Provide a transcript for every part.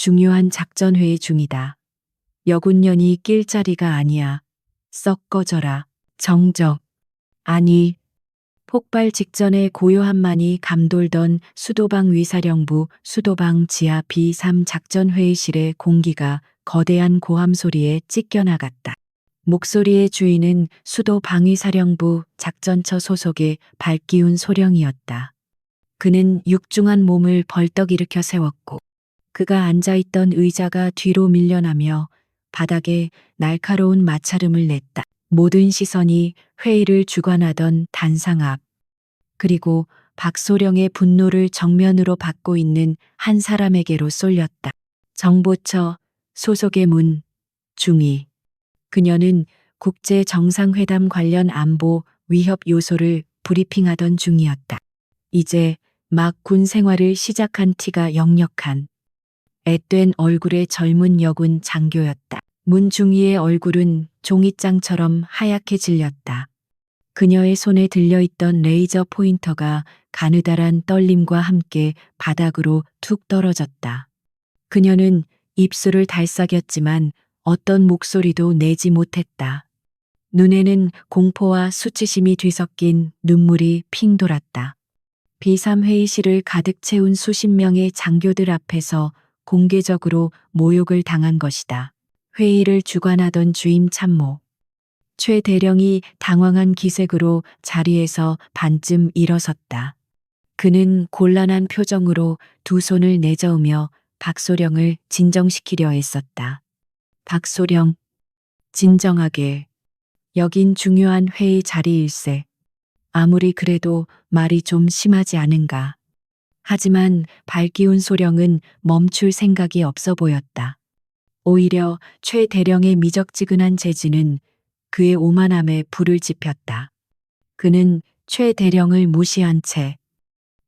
중요한 작전회의 중이다. 여군년이 낄 자리가 아니야. 썩 꺼져라. 정적. 아니. 폭발 직전에 고요함만이 감돌던 수도방 위사령부 수도방 지하 B3 작전회의실의 공기가 거대한 고함 소리에 찢겨나갔다. 목소리의 주인은 수도방위사령부 작전처 소속의 발기운 소령이었다. 그는 육중한 몸을 벌떡 일으켜 세웠고 그가 앉아있던 의자가 뒤로 밀려나며 바닥에 날카로운 마찰음을 냈다. 모든 시선이 회의를 주관하던 단상 앞, 그리고 박소령의 분노를 정면으로 받고 있는 한 사람에게로 쏠렸다. 정보처 소속의 문 중위. 그녀는 국제 정상회담 관련 안보 위협 요소를 브리핑하던 중이었다. 이제 막 군 생활을 시작한 티가 역력한 앳된 얼굴의 젊은 여군 장교였다. 문중위의 얼굴은 종이장처럼 하얗게 질렸다. 그녀의 손에 들려있던 레이저 포인터가 가느다란 떨림과 함께 바닥으로 툭 떨어졌다. 그녀는 입술을 달싹였지만 어떤 목소리도 내지 못했다. 눈에는 공포와 수치심이 뒤섞인 눈물이 핑 돌았다. B3 회의실을 가득 채운 수십 명의 장교들 앞에서 공개적으로 모욕을 당한 것이다. 회의를 주관하던 주임 참모 최 대령이 당황한 기색으로 자리에서 반쯤 일어섰다. 그는 곤란한 표정으로 두 손을 내저으며 박소령을 진정시키려 애썼다. 박소령, 진정하게. 여긴 중요한 회의 자리일세. 아무리 그래도 말이 좀 심하지 않은가. 하지만 발기운 소령은 멈출 생각이 없어 보였다. 오히려 최 대령의 미적지근한 재지는 그의 오만함에 불을 지폈다. 그는 최 대령을 무시한 채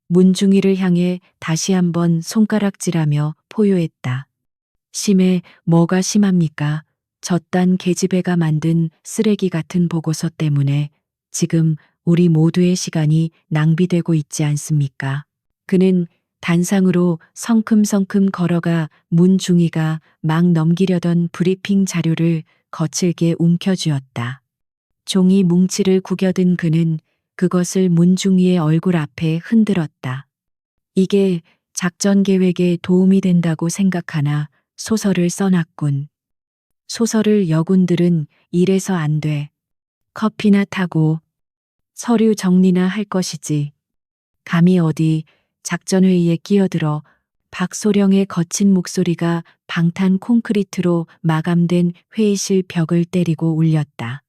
문중위를 향해 다시 한번 손가락질하며 포효했다. 심해 뭐가 심합니까? 저딴 계집애가 만든 쓰레기 같은 보고서 때문에 지금 우리 모두의 시간이 낭비되고 있지 않습니까? 그는 단상으로 성큼성큼 걸어가 문중위가 막 넘기려던 브리핑 자료를 거칠게 움켜쥐었다. 종이 뭉치를 구겨든 그는 그것을 문중위의 얼굴 앞에 흔들었다. 이게 작전 계획에 도움이 된다고 생각하나 소설을 써놨군. 소설을 여군들은 이래서 안 돼. 커피나 타고 서류 정리나 할 것이지. 감히 어디 작전회의에 끼어들어. 박소령의 거친 목소리가 방탄 콘크리트로 마감된 회의실 벽을 때리고 울렸다.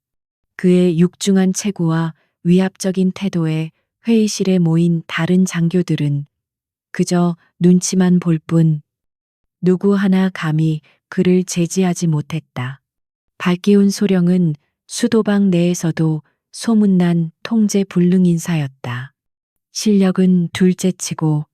그의 육중한 체구와 위압적인 태도에 회의실에 모인 다른 장교들은 그저 눈치만 볼 뿐 누구 하나 감히 그를 제지하지 못했다. 발기운 소령은 수도방 내에서도 소문난 통제 불능 인사였다. 실력은 둘째치고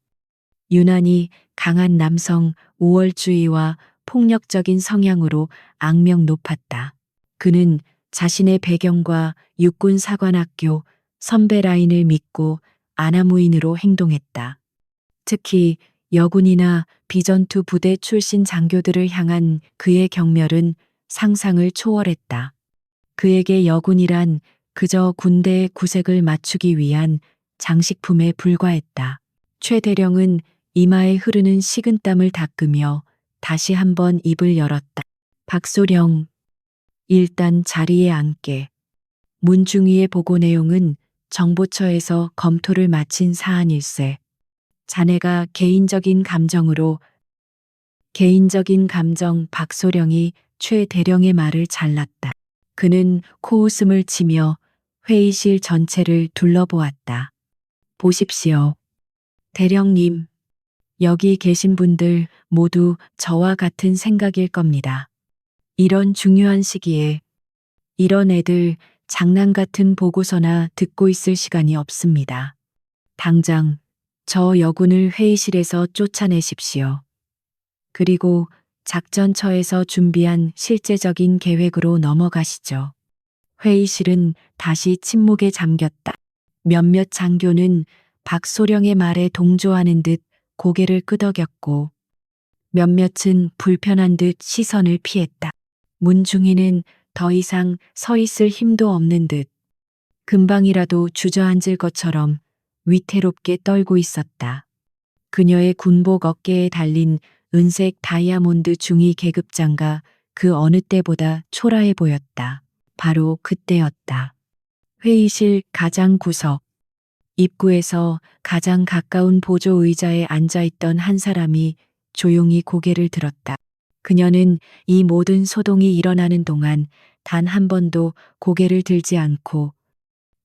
유난히 강한 남성 우월주의와 폭력적인 성향으로 악명 높았다. 그는 자신의 배경과 육군 사관학교 선배 라인을 믿고 아나무인으로 행동했다. 특히 여군이나 비전투 부대 출신 장교들을 향한 그의 경멸은 상상을 초월했다. 그에게 여군이란 그저 군대의 구색을 맞추기 위한 장식품에 불과했다. 최 대령은 이마에 흐르는 식은땀을 닦으며 다시 한번 입을 열었다. 박소령, 일단 자리에 앉게. 문중위의 보고 내용은 정보처에서 검토를 마친 사안일세. 자네가 개인적인 감정 박소령이 최 대령의 말을 잘랐다. 그는 코웃음을 치며 회의실 전체를 둘러보았다. 보십시오. 대령님, 여기 계신 분들 모두 저와 같은 생각일 겁니다. 이런 중요한 시기에 이런 애들 장난 같은 보고서나 듣고 있을 시간이 없습니다. 당장 저 여군을 회의실에서 쫓아내십시오. 그리고 작전처에서 준비한 실제적인 계획으로 넘어가시죠. 회의실은 다시 침묵에 잠겼다. 몇몇 장교는 박소령의 말에 동조하는 듯 고개를 끄덕였고 몇몇은 불편한 듯 시선을 피했다. 문중이는 더 이상 서 있을 힘도 없는 듯 금방이라도 주저앉을 것처럼 위태롭게 떨고 있었다. 그녀의 군복 어깨에 달린 은색 다이아몬드 중위 계급장가 그 어느 때보다 초라해 보였다. 바로 그때였다. 회의실 가장 구석. 입구에서 가장 가까운 보조 의자에 앉아 있던 한 사람이 조용히 고개를 들었다. 그녀는 이 모든 소동이 일어나는 동안 단 한 번도 고개를 들지 않고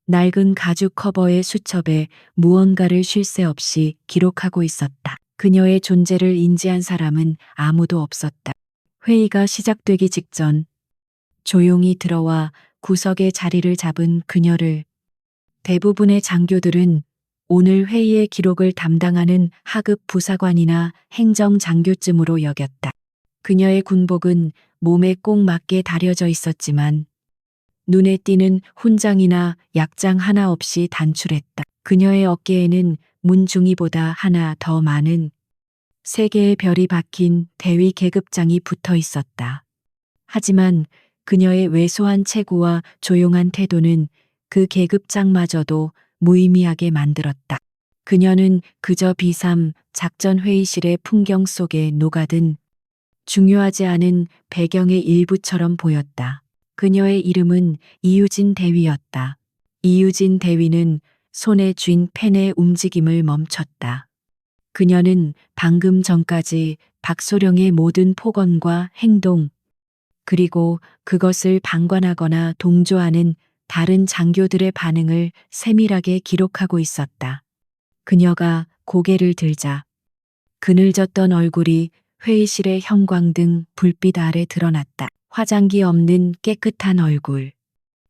낡은 가죽 커버의 수첩에 무언가를 쉴 새 없이 기록하고 있었다. 그녀의 존재를 인지한 사람은 아무도 없었다. 회의가 시작되기 직전 조용히 들어와 구석에 자리를 잡은 그녀를 대부분의 장교들은 오늘 회의의 기록을 담당하는 하급 부사관이나 행정장교쯤으로 여겼다. 그녀의 군복은 몸에 꼭 맞게 다려져 있었지만 눈에 띄는 훈장이나 약장 하나 없이 단출했다. 그녀의 어깨에는 문중이보다 하나 더 많은 3개의 별이 박힌 대위 계급장이 붙어 있었다. 하지만 그녀의 왜소한 체구와 조용한 태도는 그 계급장마저도 무의미하게 만들었다. 그녀는 그저 비삼 작전 회의실의 풍경 속에 녹아든 중요하지 않은 배경의 일부처럼 보였다. 그녀의 이름은 이유진 대위였다. 이유진 대위는 손에 쥔 펜의 움직임을 멈췄다. 그녀는 방금 전까지 박소령의 모든 폭언과 행동, 그리고 그것을 방관하거나 동조하는 다른 장교들의 반응을 세밀하게 기록하고 있었다. 그녀가 고개를 들자 그늘졌던 얼굴이 회의실의 형광등 불빛 아래 드러났다. 화장기 없는 깨끗한 얼굴.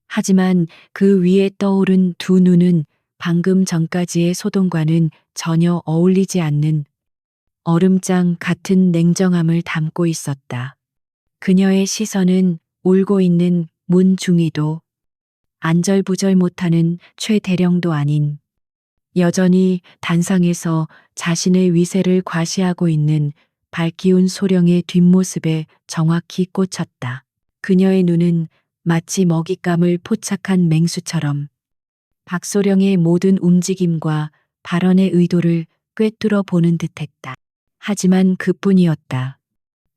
하지만 그 위에 떠오른 두 눈은 방금 전까지의 소동과는 전혀 어울리지 않는 얼음장 같은 냉정함을 담고 있었다. 그녀의 시선은 울고 있는 문중이도 안절부절 못하는 최대령도 아닌 여전히 단상에서 자신의 위세를 과시하고 있는 밝기운 소령의 뒷모습에 정확히 꽂혔다. 그녀의 눈은 마치 먹잇감을 포착한 맹수처럼 박소령의 모든 움직임과 발언의 의도를 꿰뚫어 보는 듯했다. 하지만 그뿐이었다.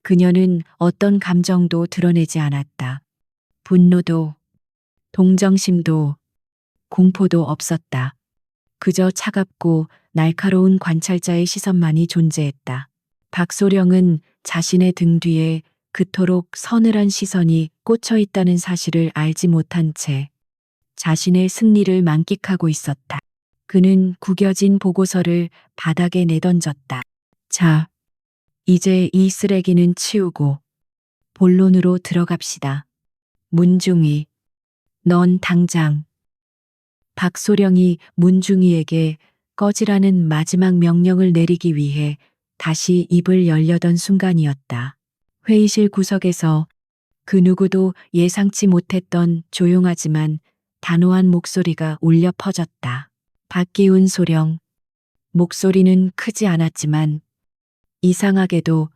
그녀는 어떤 감정도 드러내지 않았다. 분노도, 동정심도, 공포도 없었다. 그저 차갑고 날카로운 관찰자의 시선만이 존재했다. 박소령은 자신의 등 뒤에 그토록 서늘한 시선이 꽂혀 있다는 사실을 알지 못한 채 자신의 승리를 만끽하고 있었다. 그는 구겨진 보고서를 바닥에 내던졌다. 자, 이제 이 쓰레기는 치우고 본론으로 들어갑시다. 문중이, 넌 당장. 박소령이 문중이에게 꺼지라는 마지막 명령을 내리기 위해 다시 입을 열려던 순간이었다. 회의실 구석에서 그 누구도 예상치 못했던 조용하지만 단호한 목소리가 울려 퍼졌다. 박기훈 소령. 목소리는 크지 않았지만 이상하게도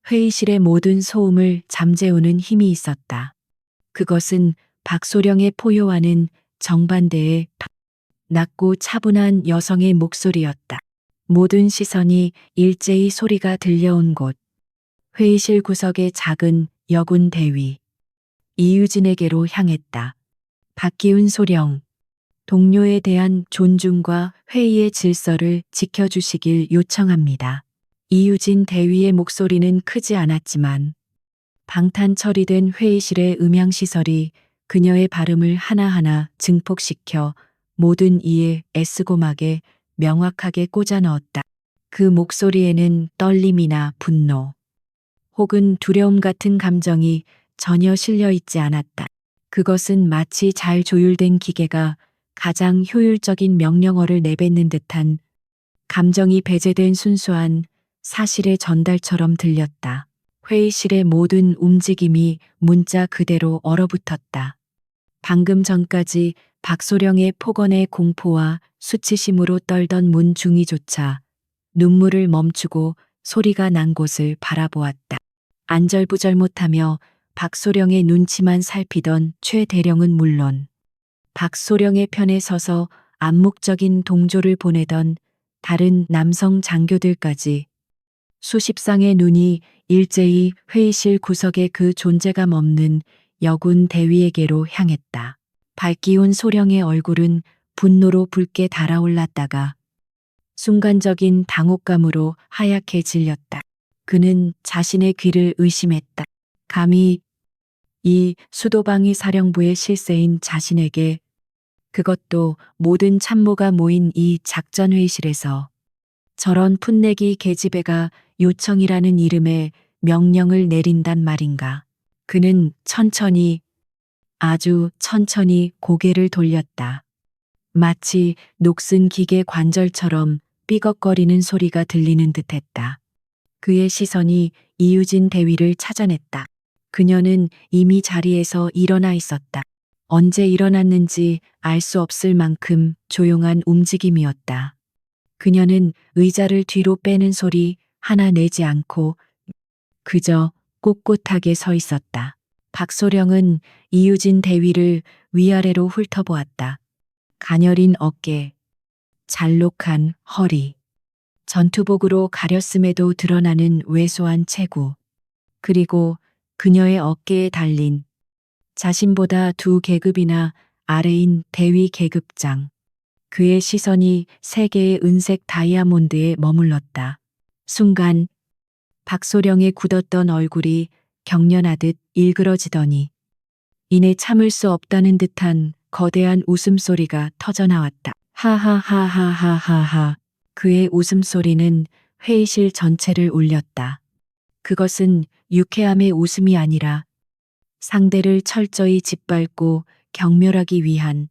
회의실의 모든 소음을 잠재우는 힘이 있었다. 그것은 박소령의 포효와는 정반대의 낮고 차분한 여성의 목소리였다. 모든 시선이 일제히 소리가 들려온 곳. 회의실 구석의 작은 여군 대위. 이유진에게로 향했다. 박기훈 소령. 동료에 대한 존중과 회의의 질서를 지켜주시길 요청합니다. 이유진 대위의 목소리는 크지 않았지만 방탄 처리된 회의실의 음향시설이 그녀의 발음을 하나하나 증폭시켜 모든 이에 애쓰고막에 명확하게 꽂아 넣었다. 그 목소리에는 떨림이나 분노, 혹은 두려움 같은 감정이 전혀 실려 있지 않았다. 그것은 마치 잘 조율된 기계가 가장 효율적인 명령어를 내뱉는 듯한 감정이 배제된 순수한 사실의 전달처럼 들렸다. 회의실의 모든 움직임이 문자 그대로 얼어붙었다. 방금 전까지 박소령의 폭언의 공포와 수치심으로 떨던 문중이조차 눈물을 멈추고 소리가 난 곳을 바라보았다. 안절부절 못하며 박소령의 눈치만 살피던 최 대령은 물론 박소령의 편에 서서 암묵적인 동조를 보내던 다른 남성 장교들까지 수십 쌍의 눈이 일제히 회의실 구석의 그 존재감 없는 여군 대위에게로 향했다. 밝기운 소령의 얼굴은 분노로 붉게 달아올랐다가 순간적인 당혹감으로 하얗게 질렸다. 그는 자신의 귀를 의심했다. 감히 이 수도방위 사령부의 실세인 자신에게, 그것도 모든 참모가 모인 이 작전 회의실에서 저런 풋내기 계집애가 요청이라는 이름의 명령을 내린단 말인가. 그는 천천히, 아주 천천히 고개를 돌렸다. 마치 녹슨 기계 관절처럼 삐걱거리는 소리가 들리는 듯했다. 그의 시선이 이유진 대위를 찾아냈다. 그녀는 이미 자리에서 일어나 있었다. 언제 일어났는지 알 수 없을 만큼 조용한 움직임이었다. 그녀는 의자를 뒤로 빼는 소리 하나 내지 않고 그저 꼿꼿하게 서 있었다. 박소령은 이유진 대위를 위아래로 훑어보았다. 가녀린 어깨, 잘록한 허리, 전투복으로 가렸음에도 드러나는 왜소한 체구, 그리고 그녀의 어깨에 달린 자신보다 2계급이나 아래인 대위 계급장. 그의 시선이 3개의 은색 다이아몬드에 머물렀다. 순간 박소령의 굳었던 얼굴이 경련하듯 일그러지더니 이내 참을 수 없다는 듯한 거대한 웃음소리가 터져나왔다. 하하하하하하하. 그의 웃음소리는 회의실 전체를 울렸다. 그것은 유쾌함의 웃음이 아니라 상대를 철저히 짓밟고 경멸하기 위한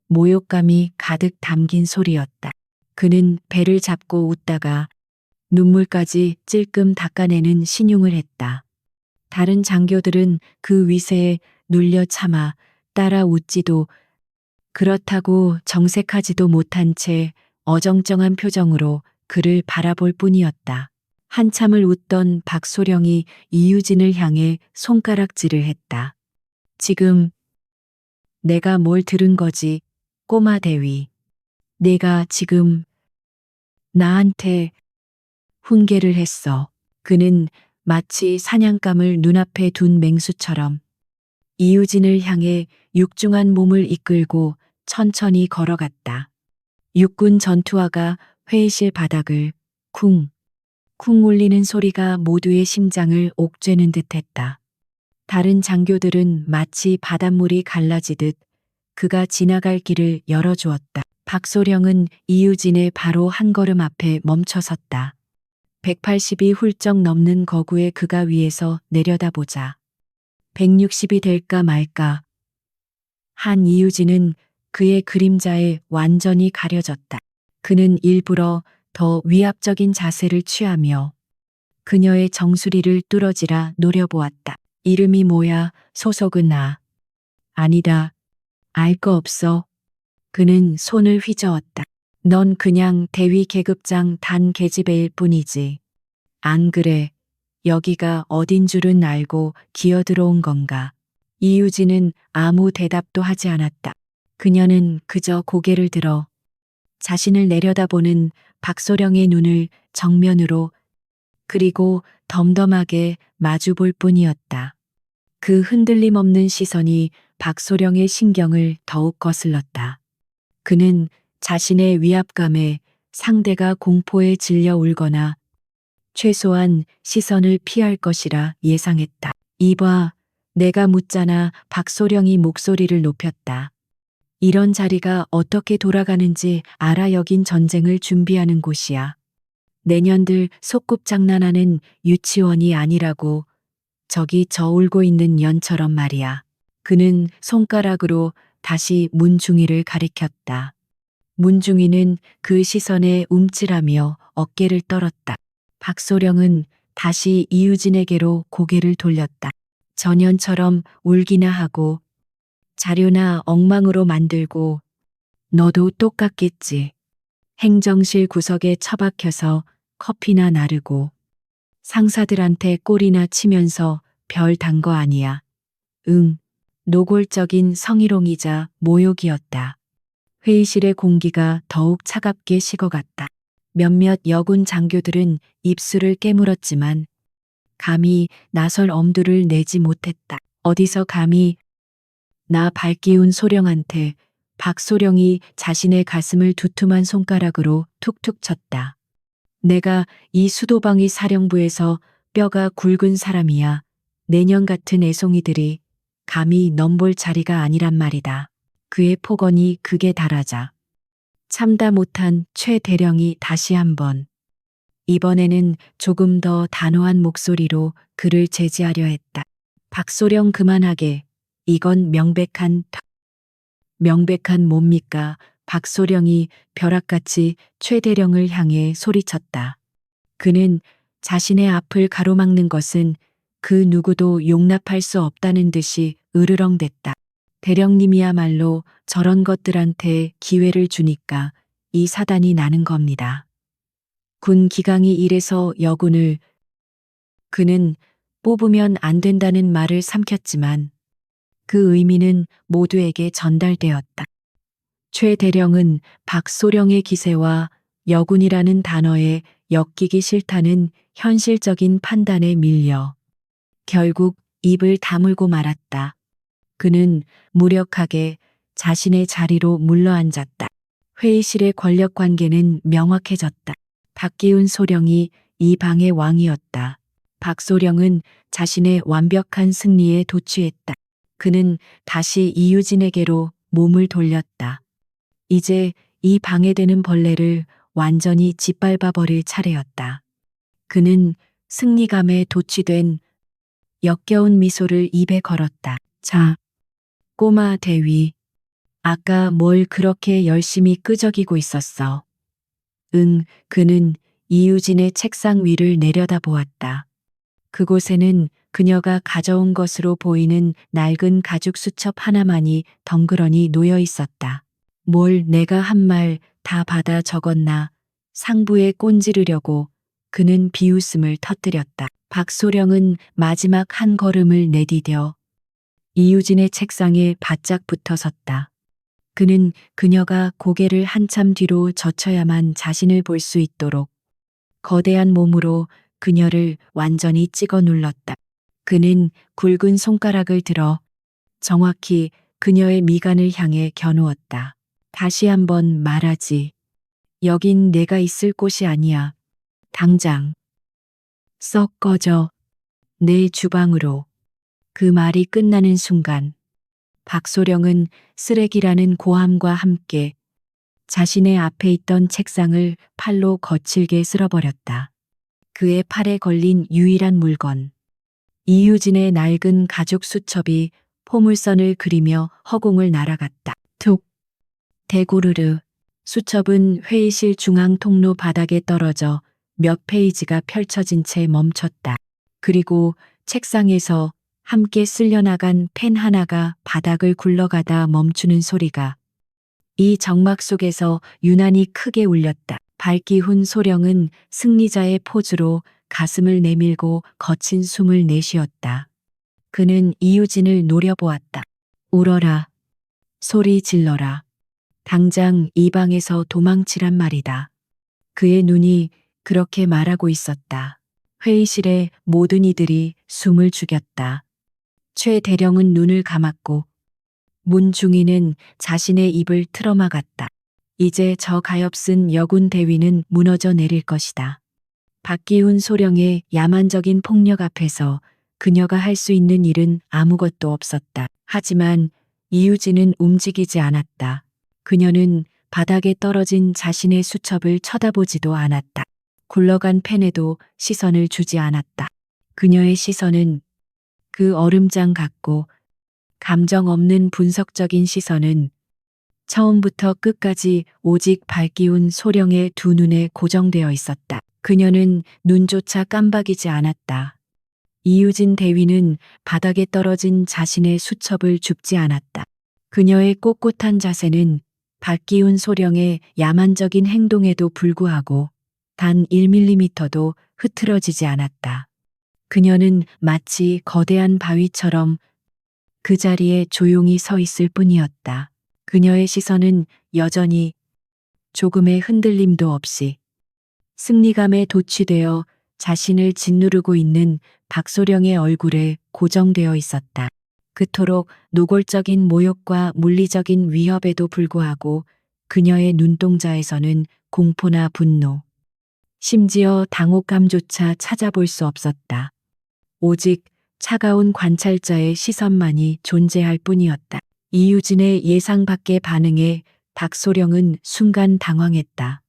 모욕감이 가득 담긴 소리였다. 그는 배를 잡고 웃다가 눈물까지 찔끔 닦아내는 신용을 했다. 다른 장교들은 그 위세에 눌려 참아 따라 웃지도 그렇다고 정색하지도 못한 채 어정쩡한 표정으로 그를 바라볼 뿐이었다. 한참을 웃던 박소령이 이유진을 향해 손가락질을 했다. 지금 내가 뭘 들은 거지, 꼬마 대위. 내가 지금 나한테 훈계를 했어. 그는 마치 사냥감을 눈앞에 둔 맹수처럼 이유진을 향해 육중한 몸을 이끌고 천천히 걸어갔다. 육군 전투화가 회의실 바닥을 쿵, 쿵 울리는 소리가 모두의 심장을 옥죄는 듯했다. 다른 장교들은 마치 바닷물이 갈라지듯 그가 지나갈 길을 열어주었다. 박소령은 이유진의 바로 한 걸음 앞에 멈춰섰다. 180이 훌쩍 넘는 거구에 그가 위에서 내려다보자 160이 될까 말까 한 이유진은 그의 그림자에 완전히 가려졌다. 그는 일부러 더 위압적인 자세를 취하며 그녀의 정수리를 뚫어지라 노려보았다. 이름이 뭐야? 소속은 아니다. 알 거 없어. 그는 손을 휘저었다. 넌 그냥 대위 계급장 단 계집애일 뿐이지. 안 그래? 여기가 어딘 줄은 알고 기어들어온 건가? 이유진은 아무 대답도 하지 않았다. 그녀는 그저 고개를 들어 자신을 내려다보는 박소령의 눈을 정면으로 그리고 덤덤하게 마주볼 뿐이었다. 그 흔들림 없는 시선이 박소령의 신경을 더욱 거슬렀다. 그는 자신의 위압감에 상대가 공포에 질려 울거나 최소한 시선을 피할 것이라 예상했다. 이봐, 내가 묻잖아. 박소령이 목소리를 높였다. 이런 자리가 어떻게 돌아가는지 알아. 여긴 전쟁을 준비하는 곳이야. 내년들 소꿉장난하는 유치원이 아니라고. 저기 저 울고 있는 년처럼 말이야. 그는 손가락으로 다시 문중이를 가리켰다. 문중이는 그 시선에 움찔하며 어깨를 떨었다. 박소령은 다시 이유진에게로 고개를 돌렸다. 전연처럼 울기나 하고 자료나 엉망으로 만들고 너도 똑같겠지. 행정실 구석에 처박혀서 커피나 나르고 상사들한테 꼴이나 치면서 별 단 거 아니야. 응. 노골적인 성희롱이자 모욕이었다. 회의실의 공기가 더욱 차갑게 식어갔다. 몇몇 여군 장교들은 입술을 깨물었지만 감히 나설 엄두를 내지 못했다. 어디서 감히 나 발기운 소령한테 박소령이 자신의 가슴을 두툼한 손가락으로 툭툭 쳤다. 내가 이 수도방위 사령부에서 뼈가 굵은 사람이야. 내년 같은 애송이들이 감히 넘볼 자리가 아니란 말이다. 그의 폭언이 극에 달하자 참다 못한 최 대령이 다시 한번 이번에는 조금 더 단호한 목소리로 그를 제지하려 했다. 박소령 그만하게. 이건 명백한 뭡니까? 박소령이 벼락같이 최 대령을 향해 소리쳤다. 그는 자신의 앞을 가로막는 것은 그 누구도 용납할 수 없다는 듯이 으르렁댔다. 대령님이야말로 저런 것들한테 기회를 주니까 이 사단이 나는 겁니다. 군 기강이 이래서 여군을 그는 뽑으면 안 된다는 말을 삼켰지만 그 의미는 모두에게 전달되었다. 최 대령은 박소령의 기세와 여군이라는 단어에 엮이기 싫다는 현실적인 판단에 밀려 결국 입을 다물고 말았다. 그는 무력하게 자신의 자리로 물러앉았다. 회의실의 권력 관계는 명확해졌다. 박기훈 소령이 이 방의 왕이었다. 박소령은 자신의 완벽한 승리에 도취했다. 그는 다시 이유진에게로 몸을 돌렸다. 이제 이 방해되는 벌레를 완전히 짓밟아 버릴 차례였다. 그는 승리감에 도취된 역겨운 미소를 입에 걸었다. 자, 꼬마 대위. 아까 뭘 그렇게 열심히 끄적이고 있었어? 응, 그는 이유진의 책상 위를 내려다보았다. 그곳에는 그녀가 가져온 것으로 보이는 낡은 가죽 수첩 하나만이 덩그러니 놓여 있었다. 뭘 내가 한 말 다 받아 적었나? 상부에 꼰지르려고 그는 비웃음을 터뜨렸다. 박소령은 마지막 한 걸음을 내디뎌 이유진의 책상에 바짝 붙어 섰다. 그는 그녀가 고개를 한참 뒤로 젖혀야만 자신을 볼 수 있도록 거대한 몸으로 그녀를 완전히 찍어 눌렀다. 그는 굵은 손가락을 들어 정확히 그녀의 미간을 향해 겨누었다. 다시 한번 말하지. 여긴 내가 있을 곳이 아니야. 당장 썩 꺼져. 내 주방으로. 그 말이 끝나는 순간 박소령은 쓰레기라는 고함과 함께 자신의 앞에 있던 책상을 팔로 거칠게 쓸어버렸다. 그의 팔에 걸린 유일한 물건. 이유진의 낡은 가죽 수첩이 포물선을 그리며 허공을 날아갔다. 툭. 대구르르. 수첩은 회의실 중앙 통로 바닥에 떨어져 몇 페이지가 펼쳐진 채 멈췄다. 그리고 책상에서 함께 쓸려나간 펜 하나가 바닥을 굴러가다 멈추는 소리가 이 정막 속에서 유난히 크게 울렸다. 발기훈 소령은 승리자의 포즈로 가슴을 내밀고 거친 숨을 내쉬었다. 그는 이유진을 노려보았다. 울어라. 소리 질러라. 당장 이 방에서 도망치란 말이다. 그의 눈이 그렇게 말하고 있었다. 회의실의 모든 이들이 숨을 죽였다. 최 대령은 눈을 감았고 문 중위는 자신의 입을 틀어막았다. 이제 저 가엾은 여군 대위는 무너져 내릴 것이다. 박기훈 소령의 야만적인 폭력 앞에서 그녀가 할 수 있는 일은 아무것도 없었다. 하지만 이유진은 움직이지 않았다. 그녀는 바닥에 떨어진 자신의 수첩을 쳐다보지도 않았다. 굴러간 펜에도 시선을 주지 않았다. 그녀의 시선은 그 얼음장 같고 감정 없는 분석적인 시선은 처음부터 끝까지 오직 발기운 소령의 두 눈에 고정되어 있었다. 그녀는 눈조차 깜박이지 않았다. 이유진 대위는 바닥에 떨어진 자신의 수첩을 줍지 않았다. 그녀의 꼿꼿한 자세는 발기운 소령의 야만적인 행동에도 불구하고 단 1mm도 흐트러지지 않았다. 그녀는 마치 거대한 바위처럼 그 자리에 조용히 서 있을 뿐이었다. 그녀의 시선은 여전히 조금의 흔들림도 없이 승리감에 도취되어 자신을 짓누르고 있는 박소령의 얼굴에 고정되어 있었다. 그토록 노골적인 모욕과 물리적인 위협에도 불구하고 그녀의 눈동자에서는 공포나 분노, 심지어 당혹감조차 찾아볼 수 없었다. 오직 차가운 관찰자의 시선만이 존재할 뿐이었다. 이유진의 예상 밖의 반응에 박소령은 순간 당황했다.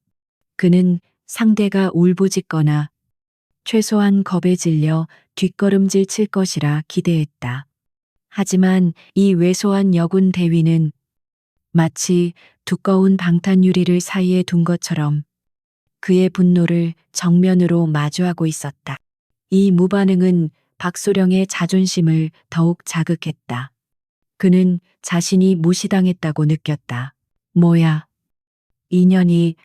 그는 상대가 울부짖거나 최소한 겁에 질려 뒷걸음질 칠 것이라 기대했다. 하지만 이 왜소한 여군 대위는 마치 두꺼운 방탄유리를 사이에 둔 것처럼 그의 분노를 정면으로 마주하고 있었다. 이 무반응은 박소령의 자존심을 더욱 자극했다. 그는 자신이 무시당했다고 느꼈다. 뭐야? 인연이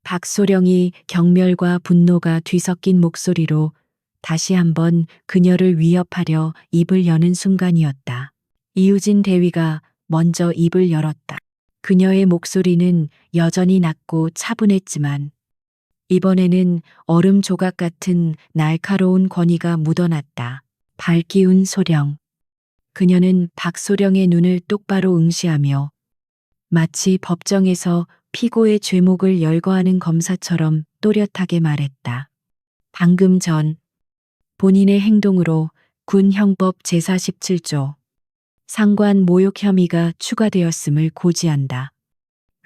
박소령이 경멸과 분노가 뒤섞인 목소리로 다시 한번 그녀를 위협하려 입을 여는 순간이었다. 이유진 대위가 먼저 입을 열었다. 그녀의 목소리는 여전히 낮고 차분했지만 이번에는 얼음 조각 같은 날카로운 권위가 묻어났다. 발기운 소령. 그녀는 박소령의 눈을 똑바로 응시하며 마치 법정에서 피고의 죄목을 열거하는 검사처럼 또렷하게 말했다. 방금 전 본인의 행동으로 군형법 제47조 상관 모욕 혐의가 추가되었음을 고지한다.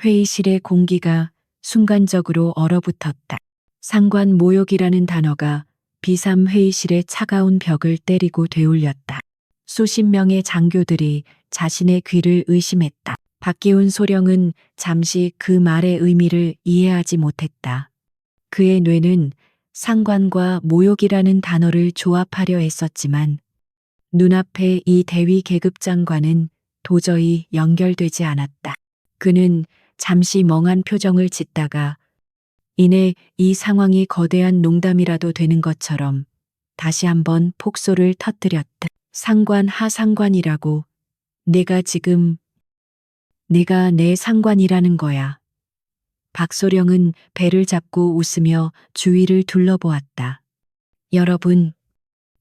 회의실의 공기가 순간적으로 얼어붙었다. 상관 모욕이라는 단어가 비삼 회의실의 차가운 벽을 때리고 되울렸다. 수십 명의 장교들이 자신의 귀를 의심했다. 박기훈 소령은 잠시 그 말의 의미를 이해하지 못했다. 그의 뇌는 상관과 모욕이라는 단어를 조합하려 했었지만 눈앞의 이 대위 계급장과는 도저히 연결되지 않았다. 그는 잠시 멍한 표정을 짓다가 이내 이 상황이 거대한 농담이라도 되는 것처럼 다시 한번 폭소를 터뜨렸다. 상관 하상관이라고. 내가 내 상관이라는 거야. 박소령은 배를 잡고 웃으며 주위를 둘러보았다. 여러분,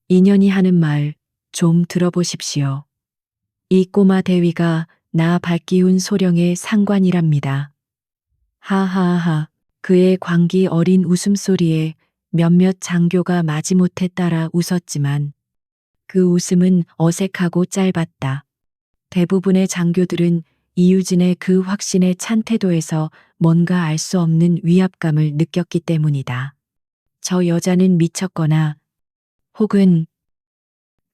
인연이 하는 말 좀 들어보십시오. 이 꼬마 대위가 나 발기훈 소령의 상관이랍니다. 하하하. 그의 광기 어린 웃음소리에 몇몇 장교가 마지못해 따라 웃었지만 그 웃음은 어색하고 짧았다. 대부분의 장교들은 이유진의 그 확신에 찬 태도에서 뭔가 알 수 없는 위압감을 느꼈기 때문이다. 저 여자는 미쳤거나 혹은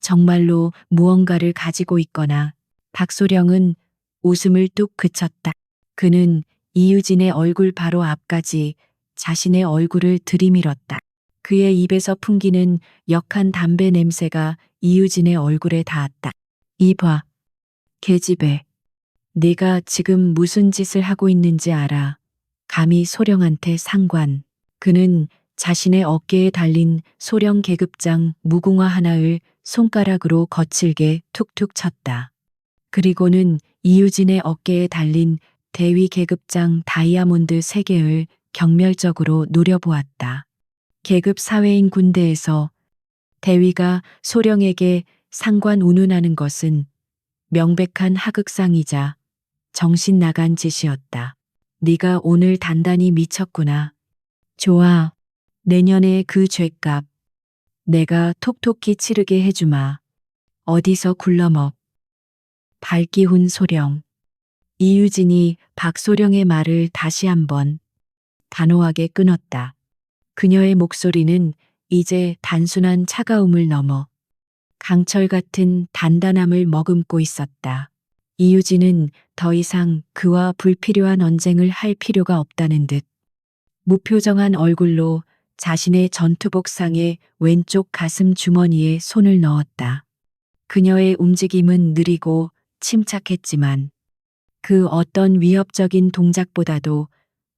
정말로 무언가를 가지고 있거나. 박소령은 웃음을 뚝 그쳤다. 그는 이유진의 얼굴 바로 앞까지 자신의 얼굴을 들이밀었다. 그의 입에서 풍기는 역한 담배 냄새가 이유진의 얼굴에 닿았다. 이봐, 계집애. 네가 지금 무슨 짓을 하고 있는지 알아. 감히 소령한테 상관. 그는 자신의 어깨에 달린 소령 계급장 무궁화 하나를 손가락으로 거칠게 툭툭 쳤다. 그리고는 이유진의 어깨에 달린 대위 계급장 다이아몬드 3개를 경멸적으로 노려보았다. 계급 사회인 군대에서 대위가 소령에게 상관 운운하는 것은 명백한 하극상이자 정신 나간 짓이었다. 네가 오늘 단단히 미쳤구나. 좋아. 내년에 그 죗값 내가 톡톡히 치르게 해주마. 어디서 굴러먹. 발기훈 소령. 이유진이 박소령의 말을 다시 한번 단호하게 끊었다. 그녀의 목소리는 이제 단순한 차가움을 넘어 강철 같은 단단함을 머금고 있었다. 이유진은 더 이상 그와 불필요한 언쟁을 할 필요가 없다는 듯 무표정한 얼굴로 자신의 전투복상의 왼쪽 가슴 주머니에 손을 넣었다. 그녀의 움직임은 느리고 침착했지만 그 어떤 위협적인 동작보다도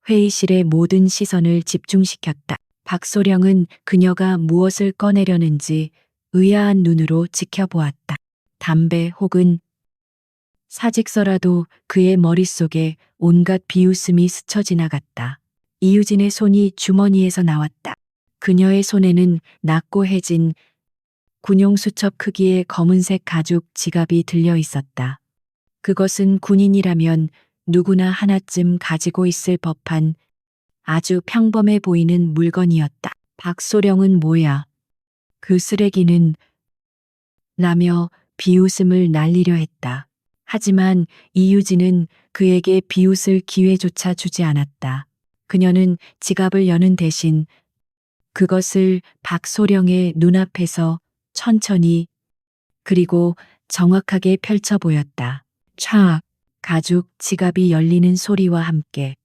회의실의 모든 시선을 집중시켰다. 박소령은 그녀가 무엇을 꺼내려는지 의아한 눈으로 지켜보았다. 담배 혹은 사직서라도 그의 머릿속에 온갖 비웃음이 스쳐 지나갔다. 이유진의 손이 주머니에서 나왔다. 그녀의 손에는 낮고 해진 군용수첩 크기의 검은색 가죽 지갑이 들려 있었다. 그것은 군인이라면 누구나 하나쯤 가지고 있을 법한 아주 평범해 보이는 물건이었다. 박소령은 뭐야? 그 쓰레기는 라며 비웃음을 날리려 했다. 하지만 이유진은 그에게 비웃을 기회조차 주지 않았다. 그녀는 지갑을 여는 대신 그것을 박소령의 눈앞에서 천천히 그리고 정확하게 펼쳐 보였다. 촥! 가죽 지갑이 열리는 소리와 함께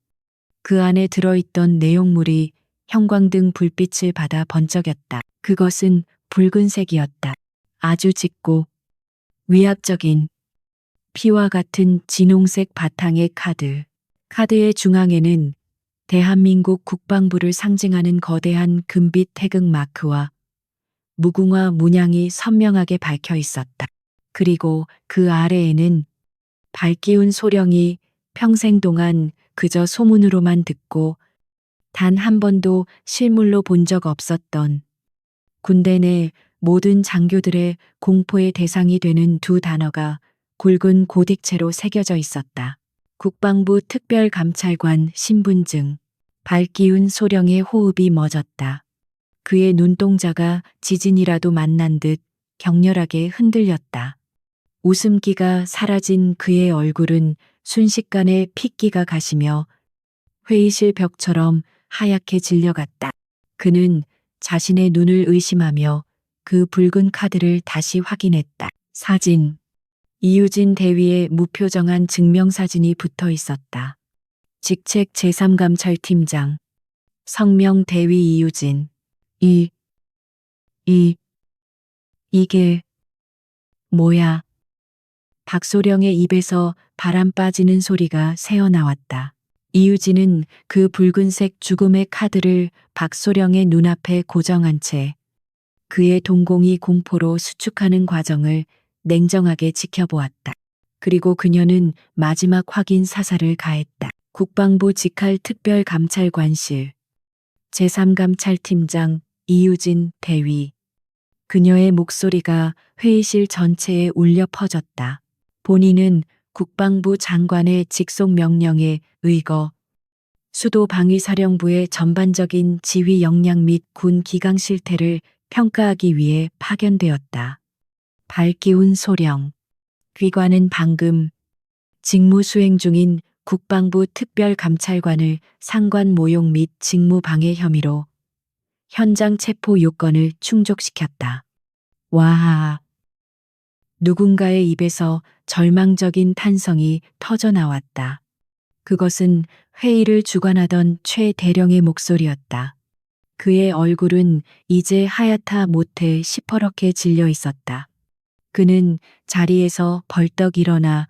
그 안에 들어있던 내용물이 형광등 불빛을 받아 번쩍였다. 그것은 붉은색이었다. 아주 짙고 위압적인 피와 같은 진홍색 바탕의 카드. 카드의 중앙에는 대한민국 국방부를 상징하는 거대한 금빛 태극 마크와 무궁화 문양이 선명하게 박혀 있었다. 그리고 그 아래에는 발기운 소령이 평생 동안 그저 소문으로만 듣고 단 한 번도 실물로 본 적 없었던 군대 내 모든 장교들의 공포의 대상이 되는 두 단어가 굵은 고딕체로 새겨져 있었다. 국방부 특별감찰관 신분증. 발기운 소령의 호흡이 멎었다. 그의 눈동자가 지진이라도 만난 듯 격렬하게 흔들렸다. 웃음기가 사라진 그의 얼굴은 순식간에 핏기가 가시며 회의실 벽처럼 하얗게 질려갔다. 그는 자신의 눈을 의심하며 그 붉은 카드를 다시 확인했다. 사진. 이유진 대위의 무표정한 증명사진이 붙어 있었다. 직책 제3감찰팀장. 성명 대위 이유진. 이게 뭐야? 박소령의 입에서 바람 빠지는 소리가 새어나왔다. 이유진은 그 붉은색 죽음의 카드를 박소령의 눈앞에 고정한 채 그의 동공이 공포로 수축하는 과정을 냉정하게 지켜보았다. 그리고 그녀는 마지막 확인 사살을 가했다. 국방부 직할 특별감찰관실 제3감찰팀장 이유진 대위. 그녀의 목소리가 회의실 전체에 울려 퍼졌다. 본인은 국방부 장관의 직속 명령에 의거 수도 방위사령부의 전반적인 지휘 역량 및 군 기강 실태를 평가하기 위해 파견되었다. 발기운 소령. 귀관은 방금 직무 수행 중인 국방부 특별감찰관을 상관 모욕 및 직무방해 혐의로 현장 체포 요건을 충족시켰다. 와하. 누군가의 입에서 절망적인 탄성이 터져 나왔다. 그것은 회의를 주관하던 최 대령의 목소리였다. 그의 얼굴은 이제 하얗다 못해 시퍼렇게 질려 있었다. 그는 자리에서 벌떡 일어나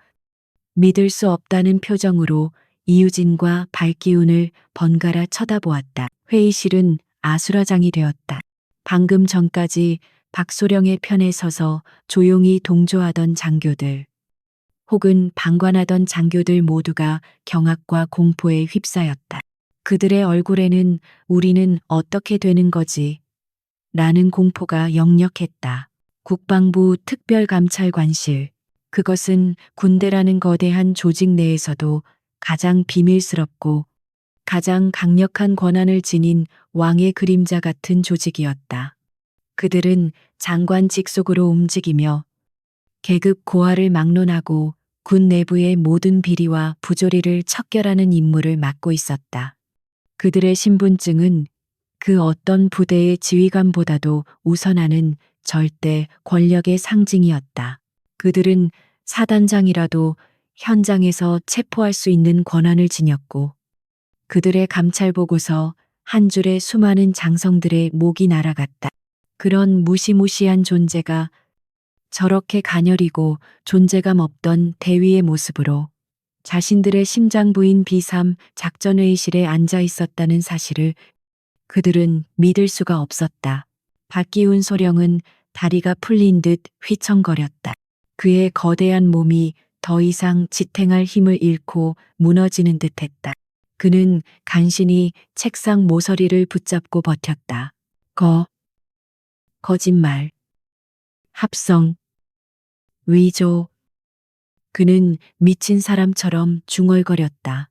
믿을 수 없다는 표정으로 이유진과 발기운을 번갈아 쳐다보았다. 회의실은 아수라장이 되었다. 방금 전까지 박소령의 편에 서서 조용히 동조하던 장교들, 혹은 방관하던 장교들 모두가 경악과 공포에 휩싸였다. 그들의 얼굴에는 우리는 어떻게 되는 거지? 라는 공포가 역력했다. 국방부 특별감찰관실. 그것은 군대라는 거대한 조직 내에서도 가장 비밀스럽고 가장 강력한 권한을 지닌 왕의 그림자 같은 조직이었다. 그들은 장관 직속으로 움직이며 계급 고하를 막론하고 군 내부의 모든 비리와 부조리를 척결하는 임무를 맡고 있었다. 그들의 신분증은 그 어떤 부대의 지휘관보다도 우선하는 절대 권력의 상징이었다. 그들은 사단장이라도 현장에서 체포할 수 있는 권한을 지녔고 그들의 감찰 보고서 한 줄의 수많은 장성들의 목이 날아갔다. 그런 무시무시한 존재가 저렇게 가녀리고 존재감 없던 대위의 모습으로 자신들의 심장부인 B3 작전회의실에 앉아 있었다는 사실을 그들은 믿을 수가 없었다. 박기훈 소령은 다리가 풀린 듯 휘청거렸다. 그의 거대한 몸이 더 이상 지탱할 힘을 잃고 무너지는 듯했다. 그는 간신히 책상 모서리를 붙잡고 버텼다. 거짓말, 합성, 위조. 그는 미친 사람처럼 중얼거렸다.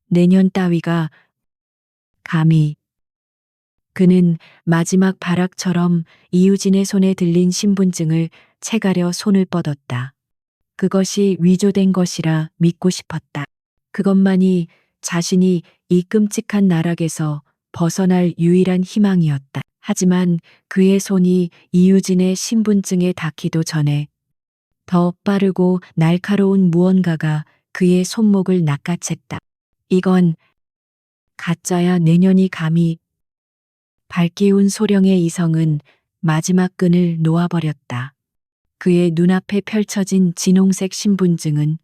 내년 따위가 감히. 그는 마지막 발악처럼 이유진의 손에 들린 신분증을 채가려 손을 뻗었다. 그것이 위조된 것이라 믿고 싶었다. 그것만이 자신이 이 끔찍한 나락에서 벗어날 유일한 희망이었다. 하지만 그의 손이 이유진의 신분증에 닿기도 전에 더 빠르고 날카로운 무언가가 그의 손목을 낚아챘다. 이건 가짜야. 내년이 감히. 밝기운 소령의 이성은 마지막 끈을 놓아버렸다. 그의 눈앞에 펼쳐진 진홍색 신분증은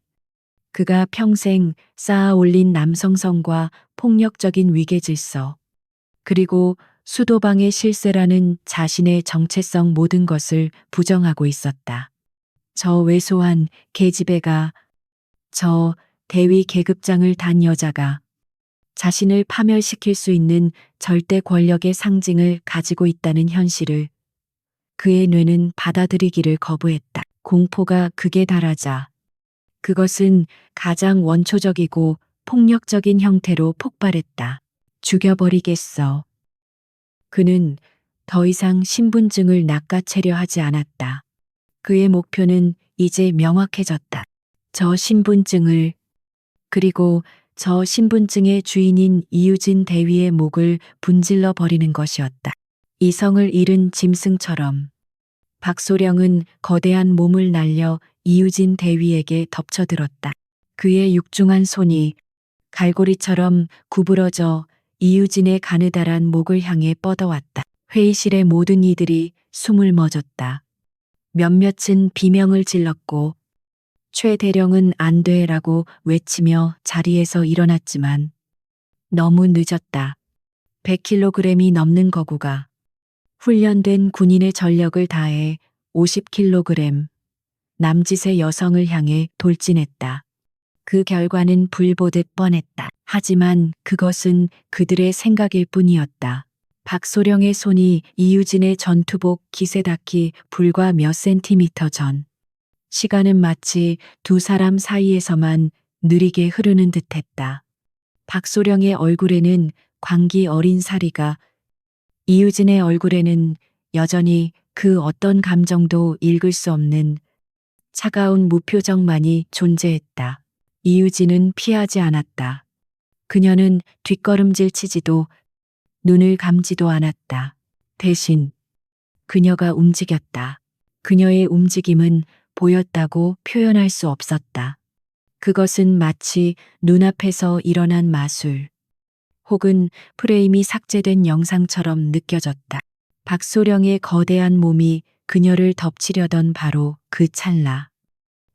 그가 평생 쌓아 올린 남성성과 폭력적인 위계질서, 그리고 수도방의 실세라는 자신의 정체성 모든 것을 부정하고 있었다. 저 왜소한 계집애가, 저 대위 계급장을 단 여자가 자신을 파멸시킬 수 있는 절대 권력의 상징을 가지고 있다는 현실을 그의 뇌는 받아들이기를 거부했다. 공포가 극에 달하자 그것은 가장 원초적이고 폭력적인 형태로 폭발했다. 죽여버리겠어. 그는 더 이상 신분증을 낚아채려 하지 않았다. 그의 목표는 이제 명확해졌다. 저 신분증을, 그리고 저 신분증의 주인인 이유진 대위의 목을 분질러 버리는 것이었다. 이성을 잃은 짐승처럼 박소령은 거대한 몸을 날려 이유진 대위에게 덮쳐들었다. 그의 육중한 손이 갈고리처럼 구부러져 이유진의 가느다란 목을 향해 뻗어왔다. 회의실의 모든 이들이 숨을 멎었다. 몇몇은 비명을 질렀고 최 대령은 안 돼라고 외치며 자리에서 일어났지만 너무 늦었다. 100kg이 넘는 거구가 훈련된 군인의 전력을 다해 50kg 남짓의 여성을 향해 돌진했다. 그 결과는 불보듯 뻔했다. 하지만 그것은 그들의 생각일 뿐이었다. 박소령의 손이 이유진의 전투복 깃에 닿기 불과 몇 센티미터 전. 시간은 마치 두 사람 사이에서만 느리게 흐르는 듯했다. 박소령의 얼굴에는 광기 어린 사리가, 이유진의 얼굴에는 여전히 그 어떤 감정도 읽을 수 없는 차가운 무표정만이 존재했다. 이유진은 피하지 않았다. 그녀는 뒷걸음질 치지도 눈을 감지도 않았다. 대신 그녀가 움직였다. 그녀의 움직임은 보였다고 표현할 수 없었다. 그것은 마치 눈앞에서 일어난 마술, 혹은 프레임이 삭제된 영상처럼 느껴졌다. 박소령의 거대한 몸이 그녀를 덮치려던 바로 그 찰나.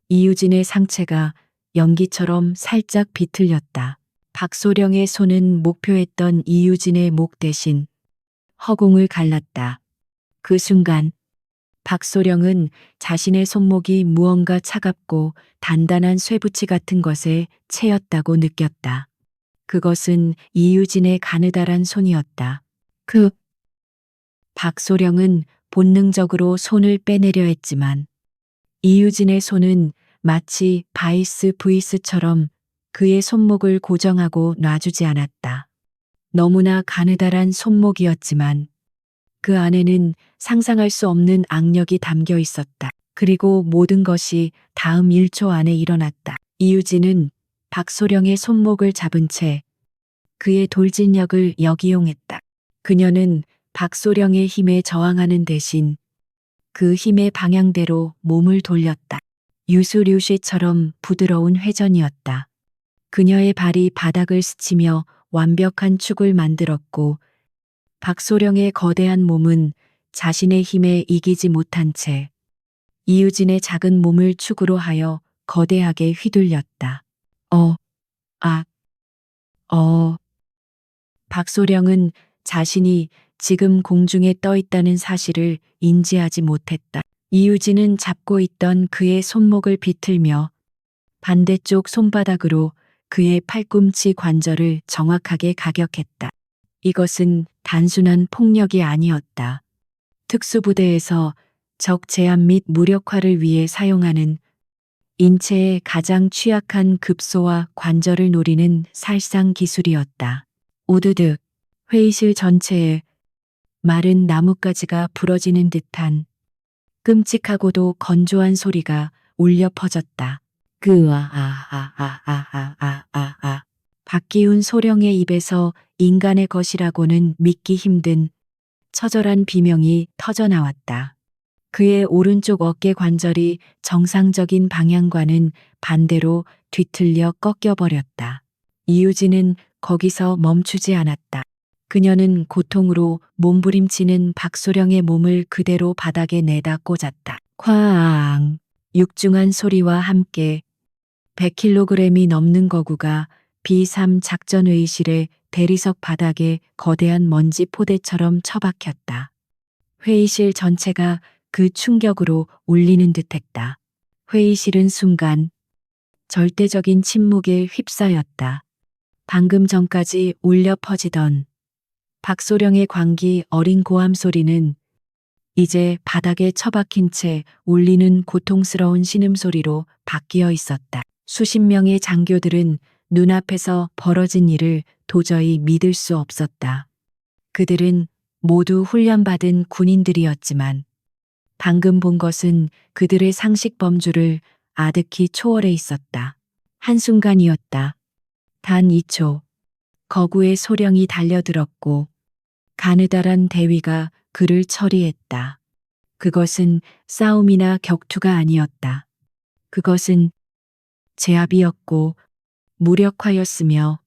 이유진의 상체가 연기처럼 살짝 비틀렸다. 박소령의 손은 목표했던 이유진의 목 대신 허공을 갈랐다. 그 순간 박소령은 자신의 손목이 무언가 차갑고 단단한 쇠붙이 같은 것에 채였다고 느꼈다. 그것은 이유진의 가느다란 손이었다. 박소령은 본능적으로 손을 빼내려 했지만 이유진의 손은 마치 바이스 브이스처럼 그의 손목을 고정하고 놔주지 않았다. 너무나 가느다란 손목이었지만 그 안에는 상상할 수 없는 악력이 담겨 있었다. 그리고 모든 것이 다음 1초 안에 일어났다. 이유진은 박소령의 손목을 잡은 채 그의 돌진력을 역이용했다. 그녀는 박소령의 힘에 저항하는 대신 그 힘의 방향대로 몸을 돌렸다. 유수류시처럼 부드러운 회전이었다. 그녀의 발이 바닥을 스치며 완벽한 축을 만들었고 박소령의 거대한 몸은 자신의 힘에 이기지 못한 채 이유진의 작은 몸을 축으로 하여 거대하게 휘둘렸다. 어, 아, 어. 박소령은 자신이 지금 공중에 떠 있다는 사실을 인지하지 못했다. 이유진은 잡고 있던 그의 손목을 비틀며 반대쪽 손바닥으로 그의 팔꿈치 관절을 정확하게 가격했다. 이것은 단순한 폭력이 아니었다. 특수부대에서 적 제압 및 무력화를 위해 사용하는 인체의 가장 취약한 급소와 관절을 노리는 살상 기술이었다. 우드득 회의실 전체에 마른 나뭇가지가 부러지는 듯한 끔찍하고도 건조한 소리가 울려 퍼졌다. 박기훈 소령의 입에서 인간의 것이라고는 믿기 힘든 처절한 비명이 터져나왔다. 그의 오른쪽 어깨 관절이 정상적인 방향과는 반대로 뒤틀려 꺾여버렸다. 이유진은 거기서 멈추지 않았다. 그녀는 고통으로 몸부림치는 박소령의 몸을 그대로 바닥에 내다 꽂았다. 쾅! 육중한 소리와 함께 100kg이 넘는 거구가 B3 작전회의실의 대리석 바닥에 거대한 먼지 포대처럼 처박혔다. 회의실 전체가 그 충격으로 울리는 듯했다. 회의실은 순간 절대적인 침묵에 휩싸였다. 방금 전까지 울려 퍼지던 박소령의 광기 어린 고함 소리는 이제 바닥에 처박힌 채 울리는 고통스러운 신음소리로 바뀌어 있었다. 수십 명의 장교들은 눈앞에서 벌어진 일을 도저히 믿을 수 없었다. 그들은 모두 훈련받은 군인들이었지만 방금 본 것은 그들의 상식 범주를 아득히 초월해 있었다. 한순간이었다. 단 2초. 거구의 소령이 달려들었고 가느다란 대위가 그를 처리했다. 그것은 싸움이나 격투가 아니었다. 그것은 제압이었고 무력화였으며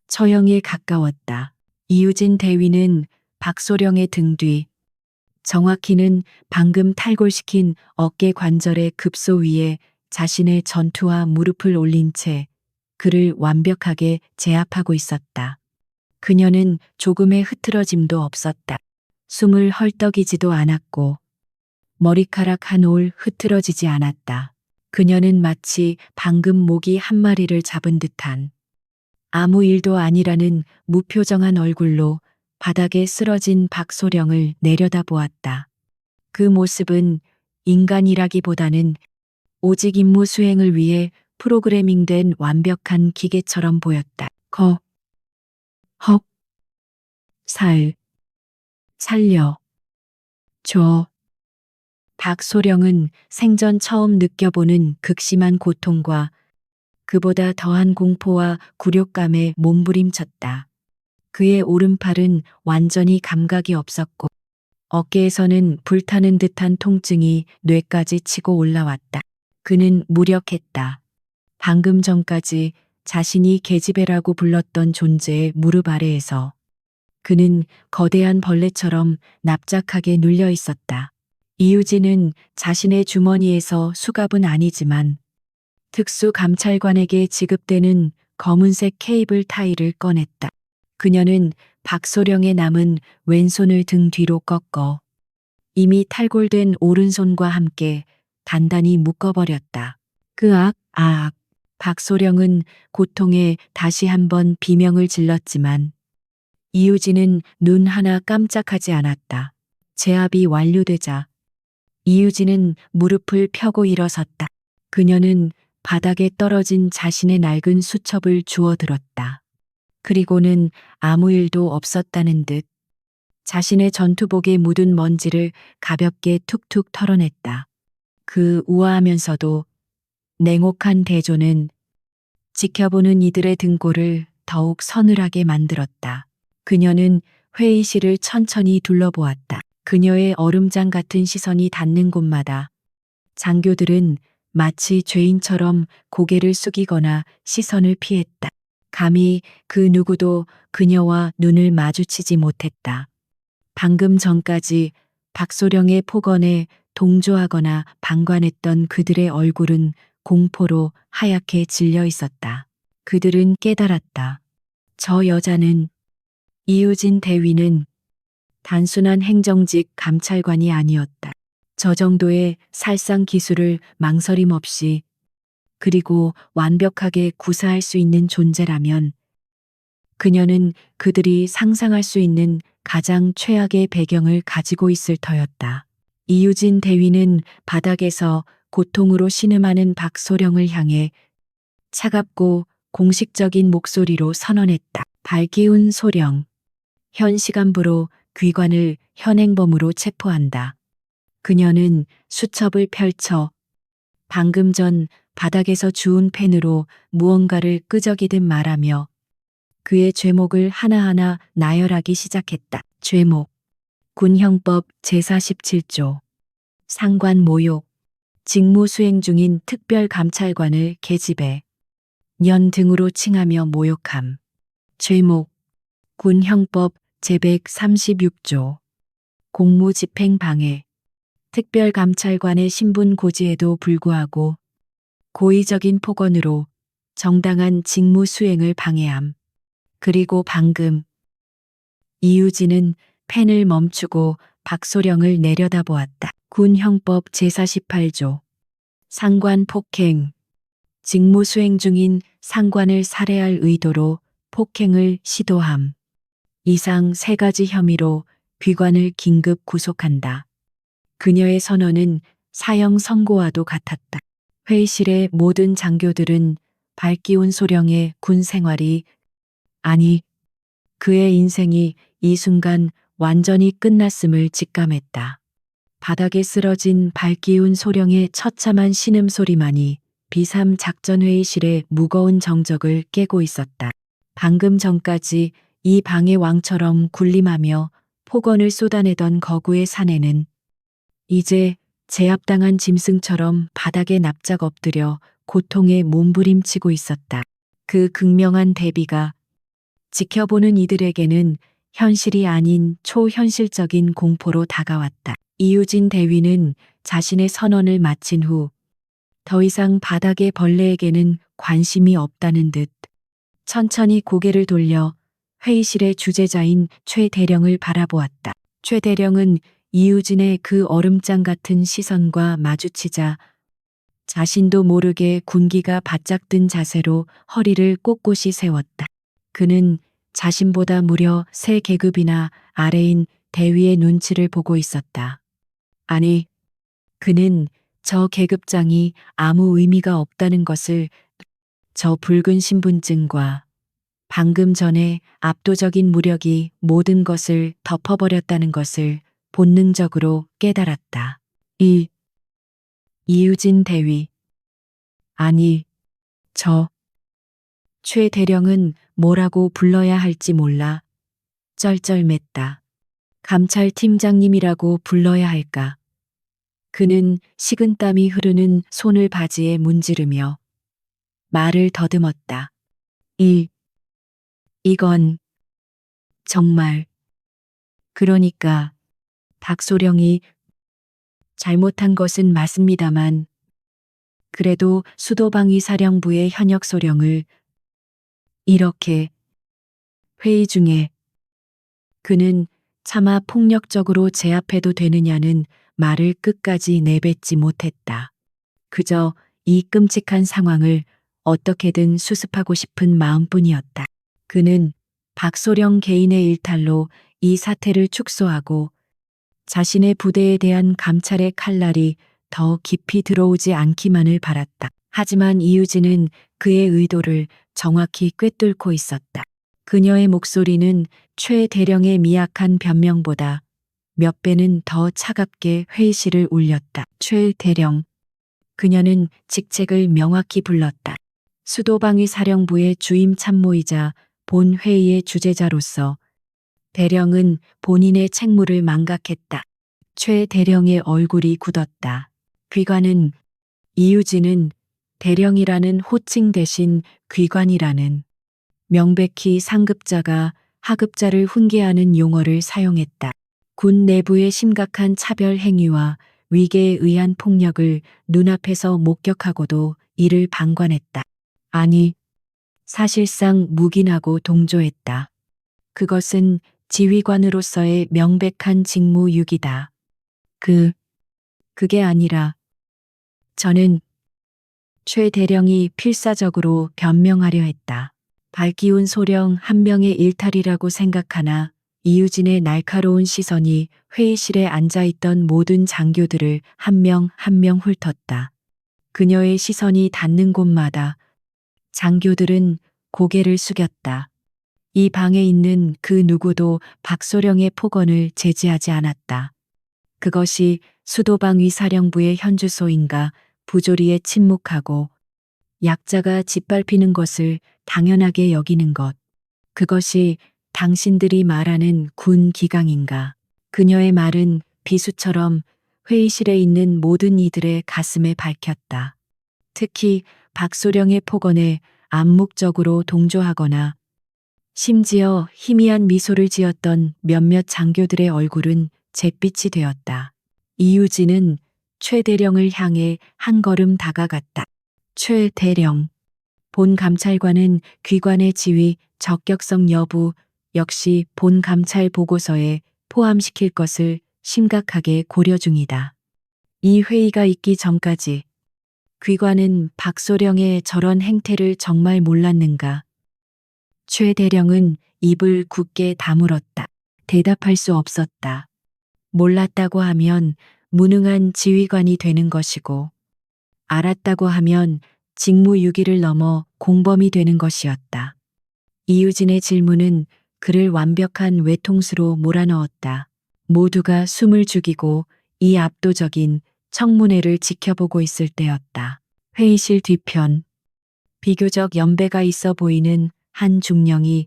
처형에 가까웠다. 이유진 대위는 박소령의 등 뒤, 정확히는 방금 탈골시킨 어깨 관절의 급소 위에 자신의 전투화 무릎을 올린 채 그를 완벽하게 제압하고 있었다. 그녀는 조금의 흐트러짐도 없었다. 숨을 헐떡이지도 않았고 머리카락 한 올 흐트러지지 않았다. 그녀는 마치 방금 모기 한 마리를 잡은 듯한 아무 일도 아니라는 무표정한 얼굴로 바닥에 쓰러진 박소령을 내려다보았다. 그 모습은 인간이라기보다는 오직 임무 수행을 위해 프로그래밍된 완벽한 기계처럼 보였다. 헉, 살려, 줘. 박소령은 생전 처음 느껴보는 극심한 고통과 그보다 더한 공포와 굴욕감에 몸부림쳤다. 그의 오른팔은 완전히 감각이 없었고 어깨에서는 불타는 듯한 통증이 뇌까지 치고 올라왔다. 그는 무력했다. 방금 전까지 자신이 계집애라고 불렀던 존재의 무릎 아래에서 그는 거대한 벌레처럼 납작하게 눌려 있었다. 이유진은 자신의 주머니에서 수갑은 아니지만 특수 감찰관에게 지급되는 검은색 케이블 타이를 꺼냈다. 그녀는 박소령의 남은 왼손을 등 뒤로 꺾어 이미 탈골된 오른손과 함께 단단히 묶어버렸다. 박소령은 고통에 다시 한번 비명을 질렀지만 이유진은 눈 하나 깜짝하지 않았다. 제압이 완료되자 이유진은 무릎을 펴고 일어섰다. 그녀는 바닥에 떨어진 자신의 낡은 수첩을 주워들었다. 그리고는 아무 일도 없었다는 듯 자신의 전투복에 묻은 먼지를 가볍게 툭툭 털어냈다. 그 우아하면서도 냉혹한 대조는 지켜보는 이들의 등골을 더욱 서늘하게 만들었다. 그녀는 회의실을 천천히 둘러보았다. 그녀의 얼음장 같은 시선이 닿는 곳마다 장교들은 마치 죄인처럼 고개를 숙이거나 시선을 피했다. 감히 그 누구도 그녀와 눈을 마주치지 못했다. 방금 전까지 박소령의 폭언에 동조하거나 방관했던 그들의 얼굴은 공포로 하얗게 질려 있었다. 그들은 깨달았다. 저 여자는, 이유진 대위는 단순한 행정직 감찰관이 아니었다. 저 정도의 살상 기술을 망설임 없이 그리고 완벽하게 구사할 수 있는 존재라면 그녀는 그들이 상상할 수 있는 가장 최악의 배경을 가지고 있을 터였다. 이유진 대위는 바닥에서 고통으로 신음하는 박소령을 향해 차갑고 공식적인 목소리로 선언했다. 발기운 소령. 현 시간부로 귀관을 현행범으로 체포한다. 그녀는 수첩을 펼쳐 방금 전 바닥에서 주운 펜으로 무언가를 끄적이듯 말하며 그의 죄목을 하나하나 나열하기 시작했다. 죄목. 군형법 제47조. 상관 모욕. 직무 수행 중인 특별감찰관을 계집애, 년 등으로 칭하며 모욕함. 죄목. 군형법 제136조. 공무집행 방해. 특별감찰관의 신분 고지에도 불구하고 고의적인 폭언으로 정당한 직무 수행을 방해함. 그리고 방금 이유진은 펜을 멈추고 박소령을 내려다보았다. 군형법 제48조. 상관 폭행. 직무 수행 중인 상관을 살해할 의도로 폭행을 시도함. 이상 3가지 혐의로 귀관을 긴급 구속한다. 그녀의 선언은 사형 선고와도 같았다. 회의실의 모든 장교들은 발기운 소령의 군 생활이, 아니, 그의 인생이 이 순간 완전히 끝났음을 직감했다. 바닥에 쓰러진 발기운 소령의 처참한 신음소리만이 비삼 작전회의실의 무거운 정적을 깨고 있었다. 방금 전까지 이 방의 왕처럼 군림하며 폭언을 쏟아내던 거구의 사내는 이제 제압당한 짐승처럼 바닥에 납작 엎드려 고통에 몸부림치고 있었다. 그 극명한 대비가 지켜보는 이들에게는 현실이 아닌 초현실적인 공포로 다가왔다. 이유진 대위는 자신의 선언을 마친 후 더 이상 바닥의 벌레에게는 관심이 없다는 듯 천천히 고개를 돌려 회의실의 주재자인 최 대령을 바라보았다. 최 대령은 이유진의 그 얼음장 같은 시선과 마주치자 자신도 모르게 군기가 바짝 든 자세로 허리를 꼿꼿이 세웠다. 그는 자신보다 무려 3계급이나 아래인 대위의 눈치를 보고 있었다. 아니, 그는 저 계급장이 아무 의미가 없다는 것을, 저 붉은 신분증과 방금 전에 압도적인 무력이 모든 것을 덮어버렸다는 것을 본능적으로 깨달았다. 이유진 대위. 아니, 최 대령은 뭐라고 불러야 할지 몰라 쩔쩔맸다. 감찰팀장님이라고 불러야 할까? 그는 식은땀이 흐르는 손을 바지에 문지르며 말을 더듬었다. 이건 정말, 그러니까 박소령이 잘못한 것은 맞습니다만 그래도 수도방위 사령부의 현역 소령을 이렇게 회의 중에 그는 차마 폭력적으로 제압해도 되느냐는 말을 끝까지 내뱉지 못했다. 그저 이 끔찍한 상황을 어떻게든 수습하고 싶은 마음뿐이었다. 그는 박소령 개인의 일탈로 이 사태를 축소하고 자신의 부대에 대한 감찰의 칼날이 더 깊이 들어오지 않기만을 바랐다. 하지만 이유진은 그의 의도를 정확히 꿰뚫고 있었다. 그녀의 목소리는 최 대령의 미약한 변명보다 몇 배는 더 차갑게 회의실을 울렸다. 최 대령. 그녀는 직책을 명확히 불렀다. 수도방위 사령부의 주임 참모이자 본 회의의 주재자로서 대령은 본인의 책무를 망각했다. 최 대령의 얼굴이 굳었다. 귀관은, 이유진은 대령이라는 호칭 대신 귀관이라는 명백히 상급자가 하급자를 훈계하는 용어를 사용했다. 군 내부의 심각한 차별 행위와 위계에 의한 폭력을 눈앞에서 목격하고도 이를 방관했다. 아니, 사실상 묵인하고 동조했다. 그것은 지휘관으로서의 명백한 직무유기다. 그게 아니라 저는 최 대령이 필사적으로 변명하려 했다. 발기운 소령 한 명의 일탈이라고 생각하나 이유진의 날카로운 시선이 회의실에 앉아있던 모든 장교들을 한 명 한 명 훑었다. 그녀의 시선이 닿는 곳마다 장교들은 고개를 숙였다. 이 방에 있는 그 누구도 박소령의 폭언을 제지하지 않았다. 그것이 수도방 위사령부의 현주소인가 부조리에 침묵하고 약자가 짓밟히는 것을 당연하게 여기는 것. 그것이 당신들이 말하는 군 기강인가. 그녀의 말은 비수처럼 회의실에 있는 모든 이들의 가슴에 밝혔다. 특히 박소령의 폭언에 암묵적으로 동조하거나 심지어 희미한 미소를 지었던 몇몇 장교들의 얼굴은 잿빛이 되었다. 이유진은 최 대령을 향해 한 걸음 다가갔다. 최 대령. 본 감찰관은 귀관의 지위, 적격성 여부 역시 본 감찰 보고서에 포함시킬 것을 심각하게 고려 중이다. 이 회의가 있기 전까지 귀관은 박소령의 저런 행태를 정말 몰랐는가. 최 대령은 입을 굳게 다물었다. 대답할 수 없었다. 몰랐다고 하면 무능한 지휘관이 되는 것이고, 알았다고 하면 직무유기를 넘어 공범이 되는 것이었다. 이유진의 질문은 그를 완벽한 외통수로 몰아넣었다. 모두가 숨을 죽이고 이 압도적인 청문회를 지켜보고 있을 때였다. 회의실 뒤편. 비교적 연배가 있어 보이는 한 중령이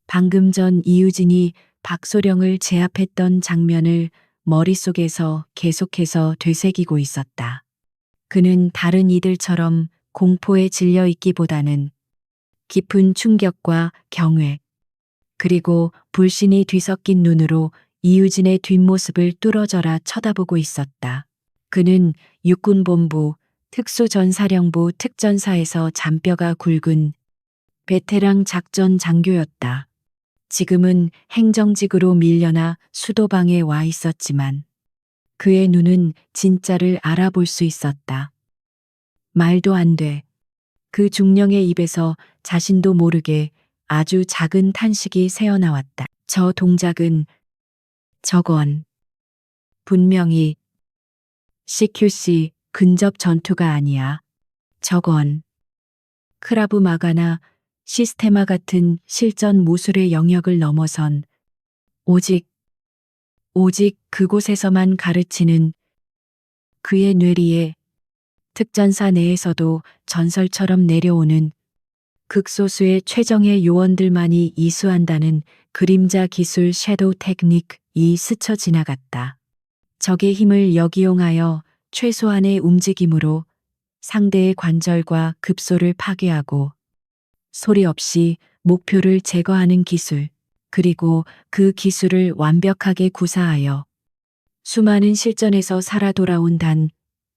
방금 전 이유진이 박소령을 제압했던 장면을 머릿속에서 계속해서 되새기고 있었다. 그는 다른 이들처럼 공포에 질려 있기보다는 깊은 충격과 경외, 그리고 불신이 뒤섞인 눈으로 이유진의 뒷모습을 뚫어져라 쳐다보고 있었다. 그는 육군본부 특수전사령부 특전사에서 잔뼈가 굵은 베테랑 작전 장교였다. 지금은 행정직으로 밀려나 수도방에 와 있었지만 그의 눈은 진짜를 알아볼 수 있었다. 말도 안 돼. 그 중령의 입에서 자신도 모르게 아주 작은 탄식이 새어나왔다. 저 동작은 저건 분명히 CQC 근접 전투가 아니야. 저건 크라브 마가나 시스테마 같은 실전 무술의 영역을 넘어선 오직 그곳에서만 가르치는 그의 뇌리에 특전사 내에서도 전설처럼 내려오는 극소수의 최정예 요원들만이 이수한다는 그림자 기술 섀도우 테크닉이 스쳐 지나갔다. 적의 힘을 역이용하여 최소한의 움직임으로 상대의 관절과 급소를 파괴하고 소리 없이 목표를 제거하는 기술, 그리고 그 기술을 완벽하게 구사하여 수많은 실전에서 살아 돌아온 단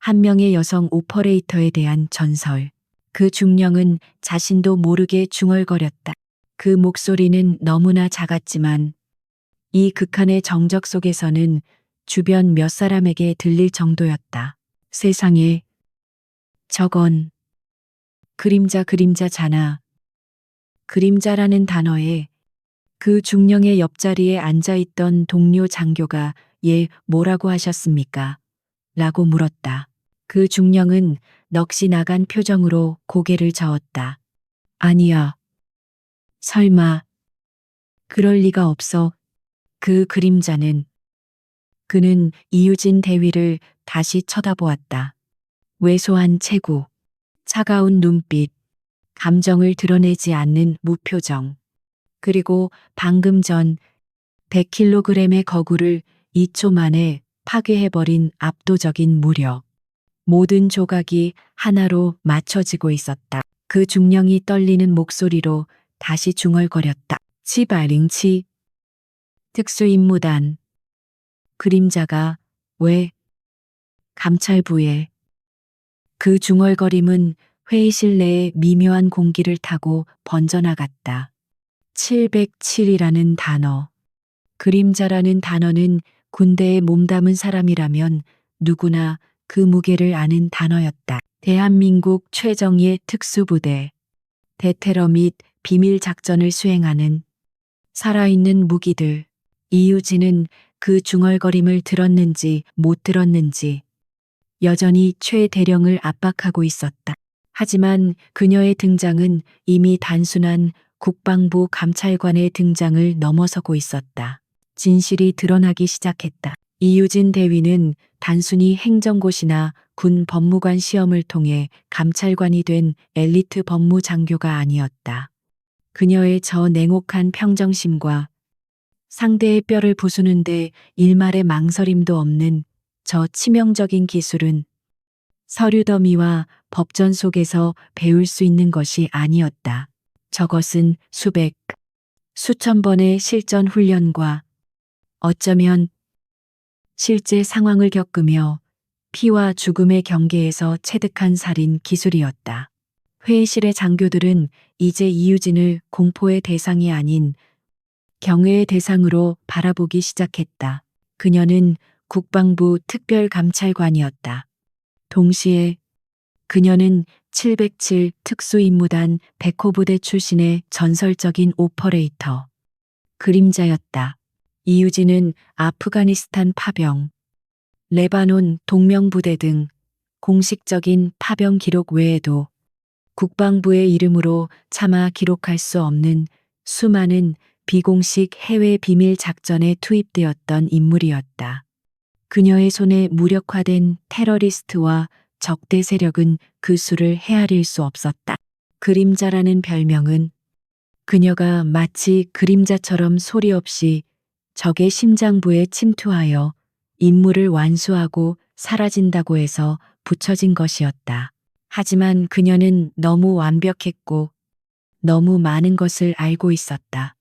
한 명의 여성 오퍼레이터에 대한 전설. 그 중령은 자신도 모르게 중얼거렸다. 그 목소리는 너무나 작았지만 이 극한의 정적 속에서는 주변 몇 사람에게 들릴 정도였다. 세상에, 저건 그림자잖아. 그림자라는 단어에 그 중령의 옆자리에 앉아있던 동료 장교가 얘 뭐라고 하셨습니까? 라고 물었다. 그 중령은 넋이 나간 표정으로 고개를 저었다. 아니야. 설마. 그럴 리가 없어. 그 그림자는. 그는 이유진 대위를 다시 쳐다보았다. 왜소한 체구, 차가운 눈빛, 감정을 드러내지 않는 무표정. 그리고 방금 전 100kg의 거구를 2초 만에 파괴해버린 압도적인 무력. 모든 조각이 하나로 맞춰지고 있었다. 그 중령이 떨리는 목소리로 다시 중얼거렸다. 치발링치. 특수임무단. 그림자가 왜 감찰부에. 그 중얼거림은 회의실 내에 미묘한 공기를 타고 번져나갔다. 707이라는 단어. 그림자라는 단어는 군대에 몸담은 사람이라면 누구나 그 무게를 아는 단어였다. 대한민국 최정예 특수부대. 대테러 및 비밀 작전을 수행하는 살아있는 무기들. 이유진은 그 중얼거림을 들었는지 못 들었는지 여전히 최 대령을 압박하고 있었다. 하지만 그녀의 등장은 이미 단순한 국방부 감찰관의 등장을 넘어서고 있었다. 진실이 드러나기 시작했다. 이유진 대위는 단순히 행정고시나 군 법무관 시험을 통해 감찰관이 된 엘리트 법무장교가 아니었다. 그녀의 저 냉혹한 평정심과 상대의 뼈를 부수는데 일말의 망설임도 없는 저 치명적인 기술은 서류 더미와 법전 속에서 배울 수 있는 것이 아니었다. 저것은 수백, 수천 번의 실전 훈련과 어쩌면 실제 상황을 겪으며 피와 죽음의 경계에서 체득한 살인 기술이었다. 회의실의 장교들은 이제 이유진을 공포의 대상이 아닌 경외의 대상으로 바라보기 시작했다. 그녀는 국방부 특별감찰관이었다. 동시에 그녀는 707 특수임무단 백호부대 출신의 전설적인 오퍼레이터, 그림자였다. 이유진은 아프가니스탄 파병, 레바논 동명부대 등 공식적인 파병 기록 외에도 국방부의 이름으로 차마 기록할 수 없는 수많은 비공식 해외 비밀 작전에 투입되었던 인물이었다. 그녀의 손에 무력화된 테러리스트와 적대 세력은 그 수를 헤아릴 수 없었다. 그림자라는 별명은 그녀가 마치 그림자처럼 소리 없이 적의 심장부에 침투하여 임무를 완수하고 사라진다고 해서 붙여진 것이었다. 하지만 그녀는 너무 완벽했고 너무 많은 것을 알고 있었다.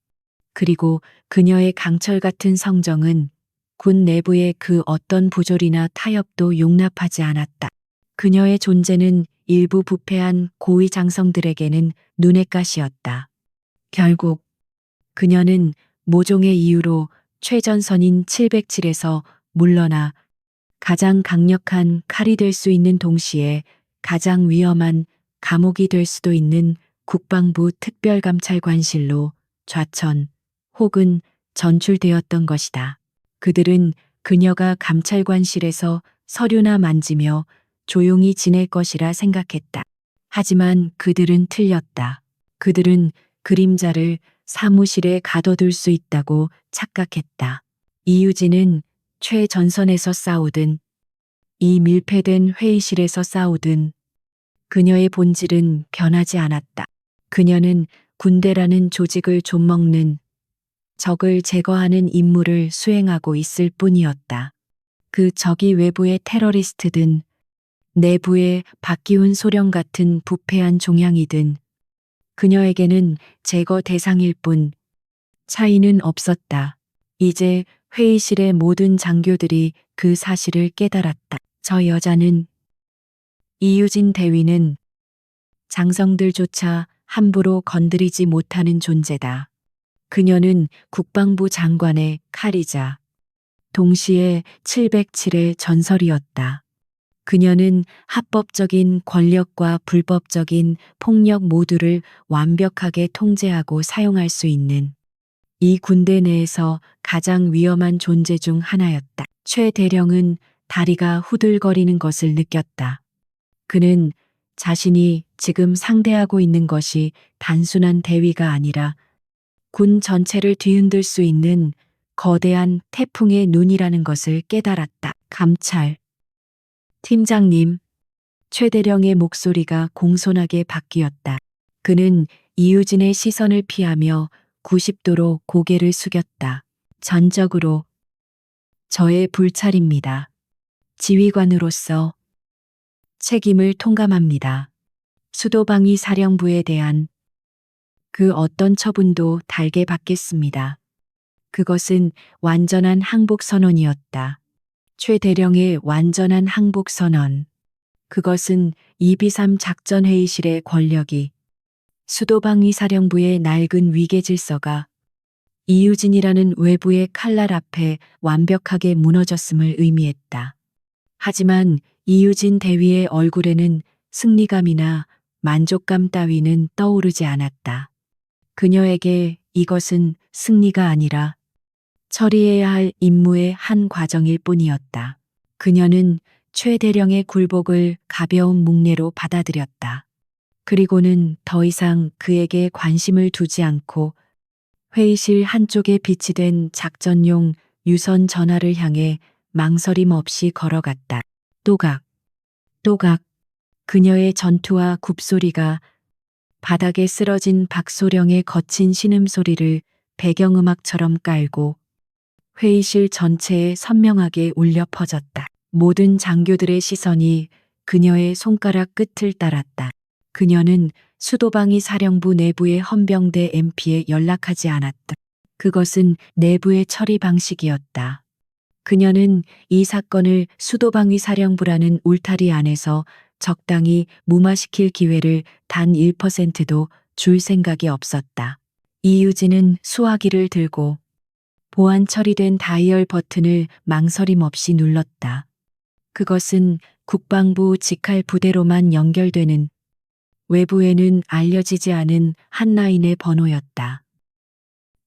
그리고 그녀의 강철 같은 성정은 군 내부의 그 어떤 부조리나 타협도 용납하지 않았다. 그녀의 존재는 일부 부패한 고위 장성들에게는 눈엣 가시였다. 결국 그녀는 모종의 이유로 최전선인 707에서 물러나 가장 강력한 칼이 될 수 있는 동시에 가장 위험한 감옥이 될 수도 있는 국방부 특별감찰관실로 좌천 혹은 전출되었던 것이다. 그들은 그녀가 감찰관실에서 서류나 만지며 조용히 지낼 것이라 생각했다. 하지만 그들은 틀렸다. 그들은 그림자를 사무실에 가둬둘 수 있다고 착각했다. 이유진은 최전선에서 싸우든 이 밀폐된 회의실에서 싸우든 그녀의 본질은 변하지 않았다. 그녀는 군대라는 조직을 좀먹는 적을 제거하는 임무를 수행하고 있을 뿐이었다. 그 적이 외부의 테러리스트든 내부의 박기훈 소령 같은 부패한 종양이든 그녀에게는 제거 대상일 뿐 차이는 없었다. 이제 회의실의 모든 장교들이 그 사실을 깨달았다. 저 여자는 이유진 대위는 장성들조차 함부로 건드리지 못하는 존재다. 그녀는 국방부 장관의 칼이자 동시에 707의 전설이었다. 그녀는 합법적인 권력과 불법적인 폭력 모두를 완벽하게 통제하고 사용할 수 있는 이 군대 내에서 가장 위험한 존재 중 하나였다. 최 대령은 다리가 후들거리는 것을 느꼈다. 그는 자신이 지금 상대하고 있는 것이 단순한 대위가 아니라 군 전체를 뒤흔들 수 있는 거대한 태풍의 눈이라는 것을 깨달았다. 감찰. 팀장님. 최 대령의 목소리가 공손하게 바뀌었다. 그는 이유진의 시선을 피하며 90도로 고개를 숙였다. 전적으로 저의 불찰입니다. 지휘관으로서 책임을 통감합니다. 수도방위 사령부에 대한 그 어떤 처분도 달게 받겠습니다. 그것은 완전한 항복 선언이었다. 최 대령의 완전한 항복 선언. 그것은 2비삼 작전회의실의 권력이 수도방위 사령부의 낡은 위계 질서가 이유진이라는 외부의 칼날 앞에 완벽하게 무너졌음을 의미했다. 하지만 이유진 대위의 얼굴에는 승리감이나 만족감 따위는 떠오르지 않았다. 그녀에게 이것은 승리가 아니라 처리해야 할 임무의 한 과정일 뿐이었다. 그녀는 최대령의 굴복을 가벼운 묵례로 받아들였다. 그리고는 더 이상 그에게 관심을 두지 않고 회의실 한쪽에 비치된 작전용 유선 전화를 향해 망설임 없이 걸어갔다. 또각, 또각. 그녀의 전투와 굽소리가 바닥에 쓰러진 박소령의 거친 신음소리를 배경음악처럼 깔고 회의실 전체에 선명하게 울려 퍼졌다. 모든 장교들의 시선이 그녀의 손가락 끝을 따랐다. 그녀는 수도방위 사령부 내부의 헌병대 MP에 연락하지 않았다. 그것은 내부의 처리 방식이었다. 그녀는 이 사건을 수도방위 사령부라는 울타리 안에서 적당히 무마시킬 기회를 단 1%도 줄 생각이 없었다. 이유진은 수화기를 들고 보안 처리된 다이얼 버튼을 망설임 없이 눌렀다. 그것은 국방부 직할 부대로만 연결되는 외부에는 알려지지 않은 한 라인의 번호였다.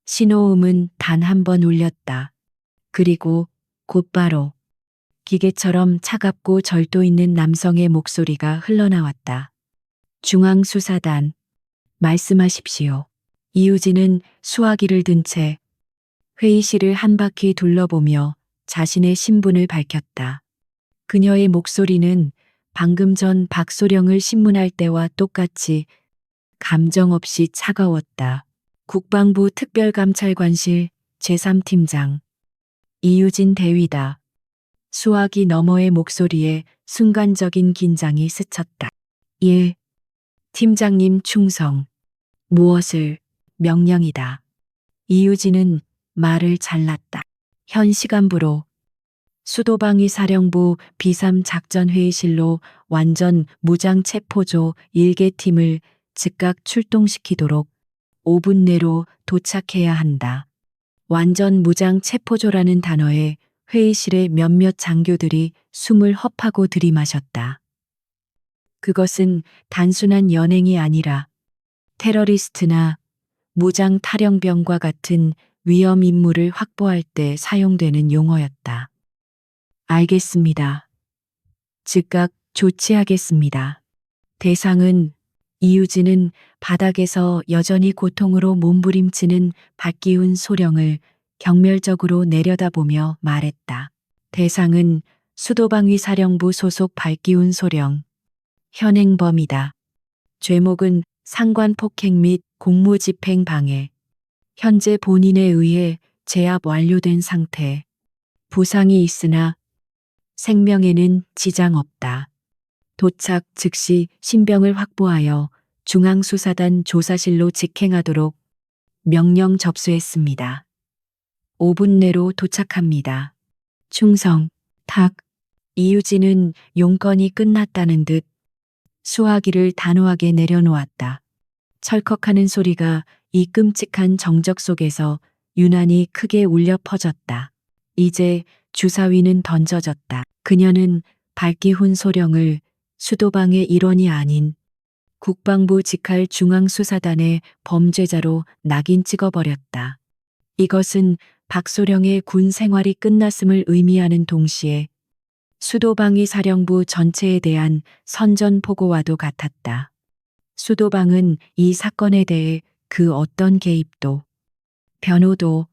신호음은 단 한 번 울렸다. 그리고 곧바로 기계처럼 차갑고 절도 있는 남성의 목소리가 흘러나왔다. 중앙수사단, 말씀하십시오. 이유진은 수화기를 든 채 회의실을 한 바퀴 둘러보며 자신의 신분을 밝혔다. 그녀의 목소리는 방금 전 박소령을 신문할 때와 똑같이 감정 없이 차가웠다. 국방부 특별감찰관실 제3팀장 이유진 대위다. 수화기 너머의 목소리에 순간적인 긴장이 스쳤다. 예, 팀장님 충성. 무엇을? 명령이다. 이유진은 말을 잘랐다. 현 시간부로 수도방위 사령부 비삼 작전회의실로 완전 무장 체포조 1개 팀을 즉각 출동시키도록 5분 내로 도착해야 한다. 완전 무장 체포조라는 단어에 회의실의 몇몇 장교들이 숨을 헛하고 들이마셨다. 그것은 단순한 연행이 아니라 테러리스트나 무장 탈영병과 같은 위험 임무를 확보할 때 사용되는 용어였다. 알겠습니다. 즉각 조치하겠습니다. 대상은 이유진은 바닥에서 여전히 고통으로 몸부림치는 박기훈 소령을 경멸적으로 내려다보며 말했다. 대상은 수도방위 사령부 소속 박기훈 소령. 현행범이다. 죄목은 상관 폭행 및 공무집행 방해. 현재 본인에 의해 제압 완료된 상태. 부상이 있으나 생명에는 지장 없다. 도착 즉시 신병을 확보하여 중앙수사단 조사실로 직행하도록 명령 접수했습니다. 5분 내로 도착합니다. 충성, 탁. 이유진은 용건이 끝났다는 듯 수화기를 단호하게 내려놓았다. 철컥하는 소리가 이 끔찍한 정적 속에서 유난히 크게 울려 퍼졌다. 이제 주사위는 던져졌다. 그녀는 박기훈 소령을 수도방의 일원이 아닌 국방부 직할 중앙수사단의 범죄자로 낙인 찍어버렸다. 이것은 박소령의 군 생활이 끝났음을 의미하는 동시에 수도방위 사령부 전체에 대한 선전포고와도 같았다. 수도방은 이 사건에 대해 그 어떤 개입도, 변호도,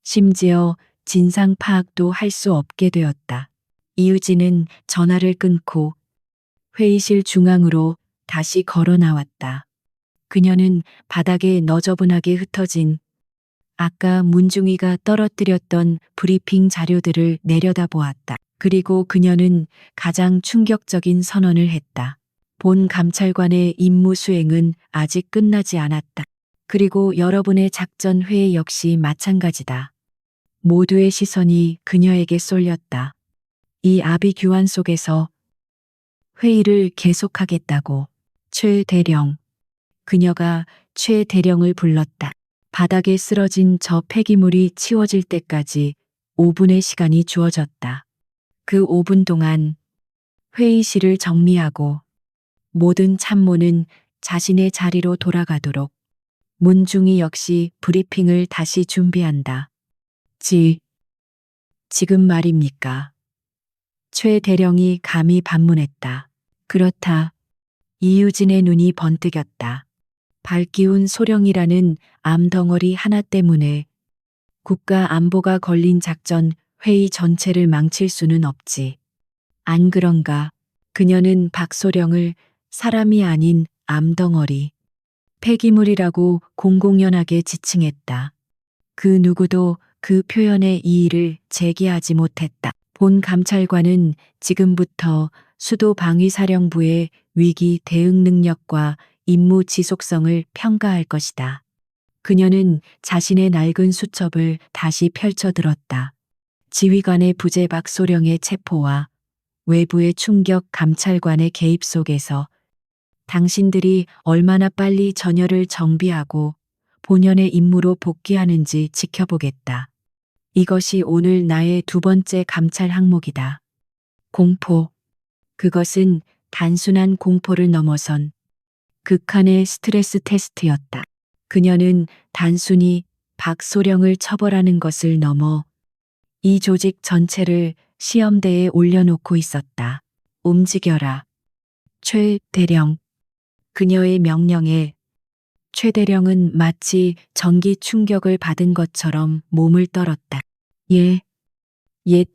심지어 진상 파악도 할 수 없게 되었다. 이유진은 전화를 끊고 회의실 중앙으로 다시 걸어 나왔다. 그녀는 바닥에 너저분하게 흩어진 아까 문중위가 떨어뜨렸던 브리핑 자료들을 내려다보았다. 그리고 그녀는 가장 충격적인 선언을 했다. 본 감찰관의 임무 수행은 아직 끝나지 않았다. 그리고 여러분의 작전 회의 역시 마찬가지다. 모두의 시선이 그녀에게 쏠렸다. 이 아비규환 속에서 회의를 계속하겠다고. 최 대령. 그녀가 최 대령을 불렀다. 바닥에 쓰러진 저 폐기물이 치워질 때까지 5분의 시간이 주어졌다. 그 5분 동안 회의실을 정리하고 모든 참모는 자신의 자리로 돌아가도록 문중희 역시 브리핑을 다시 준비한다. 지금 말입니까? 최 대령이 감히 반문했다. 그렇다. 이유진의 눈이 번뜩였다. 발기운 소령이라는 암덩어리 하나 때문에 국가 안보가 걸린 작전 회의 전체를 망칠 수는 없지. 안 그런가? 그녀는 박소령을 사람이 아닌 암덩어리, 폐기물이라고 공공연하게 지칭했다. 그 누구도 그 표현의 이의를 제기하지 못했다. 본 감찰관은 지금부터 수도 방위사령부의 위기 대응 능력과 임무 지속성을 평가할 것이다. 그녀는 자신의 낡은 수첩을 다시 펼쳐들었다. 지휘관의 부재 박소령의 체포와 외부의 충격 감찰관의 개입 속에서 당신들이 얼마나 빨리 전열을 정비하고 본연의 임무로 복귀하는지 지켜보겠다. 이것이 오늘 나의 두 번째 감찰 항목이다. 공포. 그것은 단순한 공포를 넘어선 극한의 스트레스 테스트였다. 그녀는 단순히 박소령을 처벌하는 것을 넘어 이 조직 전체를 시험대에 올려놓고 있었다. 움직여라. 최 대령. 그녀의 명령에 최 대령은 마치 전기 충격을 받은 것처럼 몸을 떨었다. 예,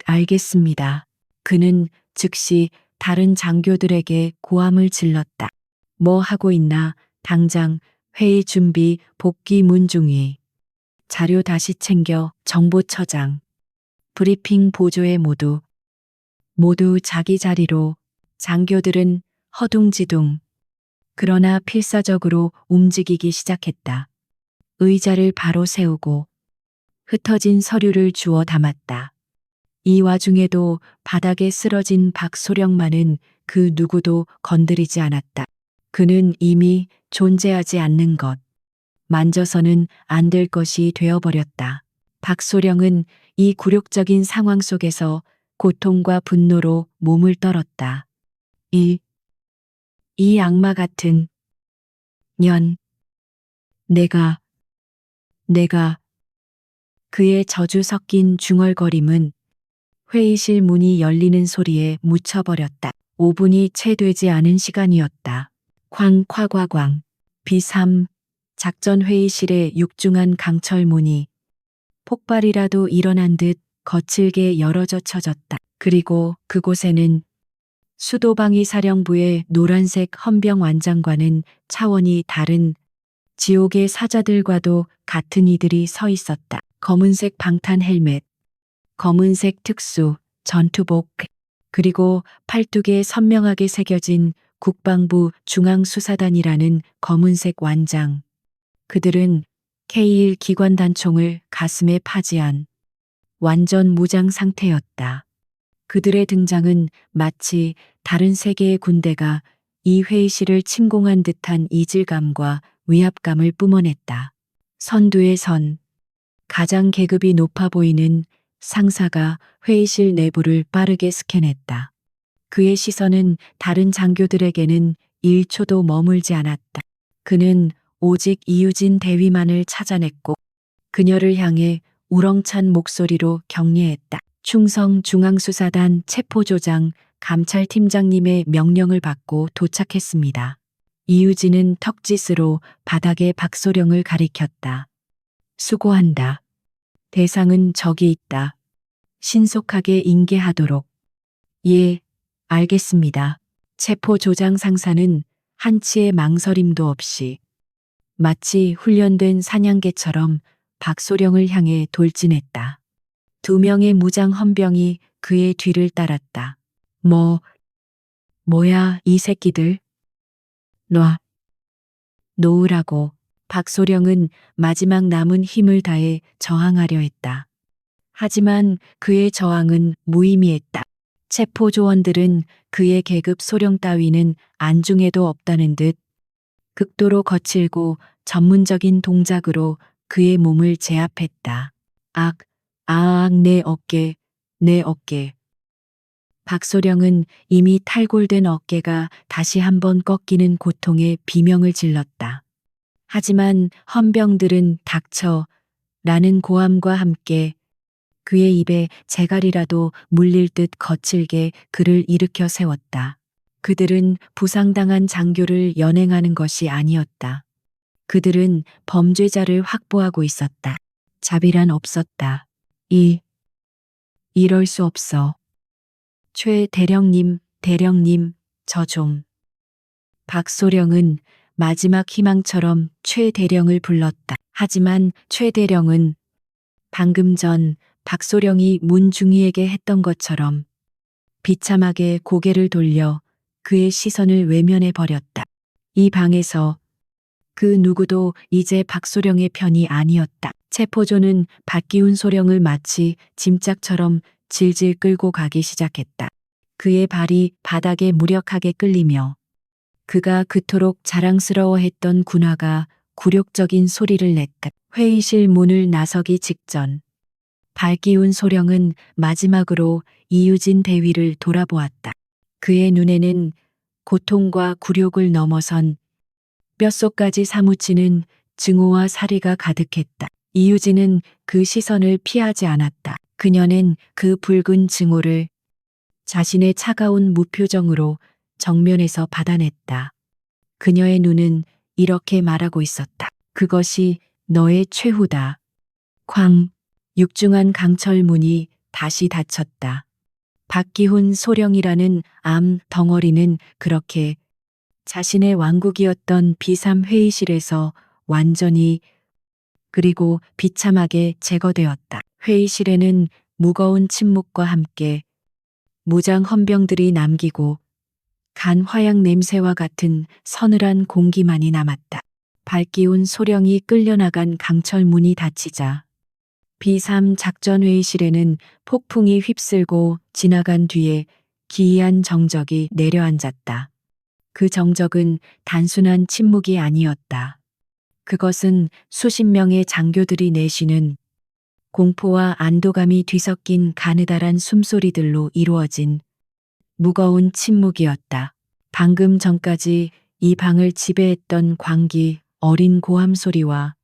알겠습니다. 그는 즉시 다른 장교들에게 고함을 질렀다. 뭐 하고 있나? 당장 회의 준비, 복귀 문중위. 자료 다시 챙겨 정보처장. 브리핑 보조에 모두 자기 자리로. 장교들은 허둥지둥. 그러나 필사적으로 움직이기 시작했다. 의자를 바로 세우고 흩어진 서류를 주워 담았다. 이 와중에도 바닥에 쓰러진 박소령만은 그 누구도 건드리지 않았다. 그는 이미 존재하지 않는 것, 만져서는 안 될 것이 되어버렸다. 박소령은 이 굴욕적인 상황 속에서 고통과 분노로 몸을 떨었다. 이 악마 같은 년. 내가 그의 저주 섞인 중얼거림은 회의실 문이 열리는 소리에 묻혀버렸다. 5분이 채 되지 않은 시간이었다. 쾅. B3 작전 회의실의 육중한 강철문이 폭발이라도 일어난 듯 거칠게 열어져 쳐졌다. 그리고 그곳에는 수도방위사령부의 노란색 헌병 완장과는 차원이 다른 지옥의 사자들과도 같은 이들이 서 있었다. 검은색 방탄 헬멧, 검은색 특수, 전투복, 그리고 팔뚝에 선명하게 새겨진 국방부 중앙수사단이라는 검은색 완장. 그들은 K1 기관단총을 가슴에 파지한 완전 무장 상태였다. 그들의 등장은 마치 다른 세계의 군대가 이 회의실을 침공한 듯한 이질감과 위압감을 뿜어냈다. 선두의 선. 가장 계급이 높아 보이는 상사가 회의실 내부를 빠르게 스캔했다. 그의 시선은 다른 장교들에게는 1초도 머물지 않았다. 그는 오직 이유진 대위만을 찾아냈고 그녀를 향해 우렁찬 목소리로 격려했다. 충성 중앙수사단 체포조장 감찰팀장님의 명령을 받고 도착했습니다. 이유진은 턱짓으로 바닥에 박소령을 가리켰다. 수고한다. 대상은 저기 있다. 신속하게 인계하도록. 예, 알겠습니다. 체포조장 상사는 한치의 망설임도 없이 마치 훈련된 사냥개처럼 박소령을 향해 돌진했다. 2명의 무장 헌병이 그의 뒤를 따랐다. 뭐야 이 새끼들. 놓으라고. 박소령은 마지막 남은 힘을 다해 저항하려 했다. 하지만 그의 저항은 무의미했다. 체포조원들은 그의 계급 소령 따위는 안중에도 없다는 듯 극도로 거칠고 전문적인 동작으로 그의 몸을 제압했다. 악, 아악 내 어깨, 내 어깨. 박소령은 이미 탈골된 어깨가 다시 한번 꺾이는 고통에 비명을 질렀다. 하지만 헌병들은 닥쳐 라는 고함과 함께 그의 입에 재갈이라도 물릴 듯 거칠게 그를 일으켜 세웠다. 그들은 부상당한 장교를 연행하는 것이 아니었다. 그들은 범죄자를 확보하고 있었다. 자비란 없었다. 이럴 수 없어. 최 대령님, 대령님, 저 좀. 박소령은 마지막 희망처럼 최 대령을 불렀다. 하지만 최 대령은 방금 전 박소령이 문중희에게 했던 것처럼 비참하게 고개를 돌려 그의 시선을 외면해 버렸다. 이 방에서 그 누구도 이제 박소령의 편이 아니었다. 체포조는 박기훈 소령을 마치 짐짝처럼 질질 끌고 가기 시작했다. 그의 발이 바닥에 무력하게 끌리며 그가 그토록 자랑스러워했던 군화가 굴욕적인 소리를 냈다. 회의실 문을 나서기 직전 박기훈 소령은 마지막으로 이유진 대위를 돌아보았다. 그의 눈에는 고통과 굴욕을 넘어선 뼛속까지 사무치는 증오와 살이가 가득했다. 이유진은 그 시선을 피하지 않았다. 그녀는 그 붉은 증오를 자신의 차가운 무표정으로 정면에서 받아냈다. 그녀의 눈은 이렇게 말하고 있었다. 그것이 너의 최후다. 쾅, 육중한 강철 문이 다시 닫혔다. 박기훈 소령이라는 암 덩어리는 그렇게 자신의 왕국이었던 비삼 회의실에서 완전히 그리고 비참하게 제거되었다. 회의실에는 무거운 침묵과 함께 무장 헌병들이 남기고 간 화약 냄새와 같은 서늘한 공기만이 남았다. 박기훈 소령이 끌려나간 강철 문이 닫히자 비삼 작전회의실에는 폭풍이 휩쓸고 지나간 뒤에 기이한 정적이 내려앉았다. 그 정적은 단순한 침묵이 아니었다. 그것은 수십 명의 장교들이 내쉬는 공포와 안도감이 뒤섞인 가느다란 숨소리들로 이루어진 무거운 침묵이었다. 방금 전까지 이 방을 지배했던 광기, 어린 고함 소리와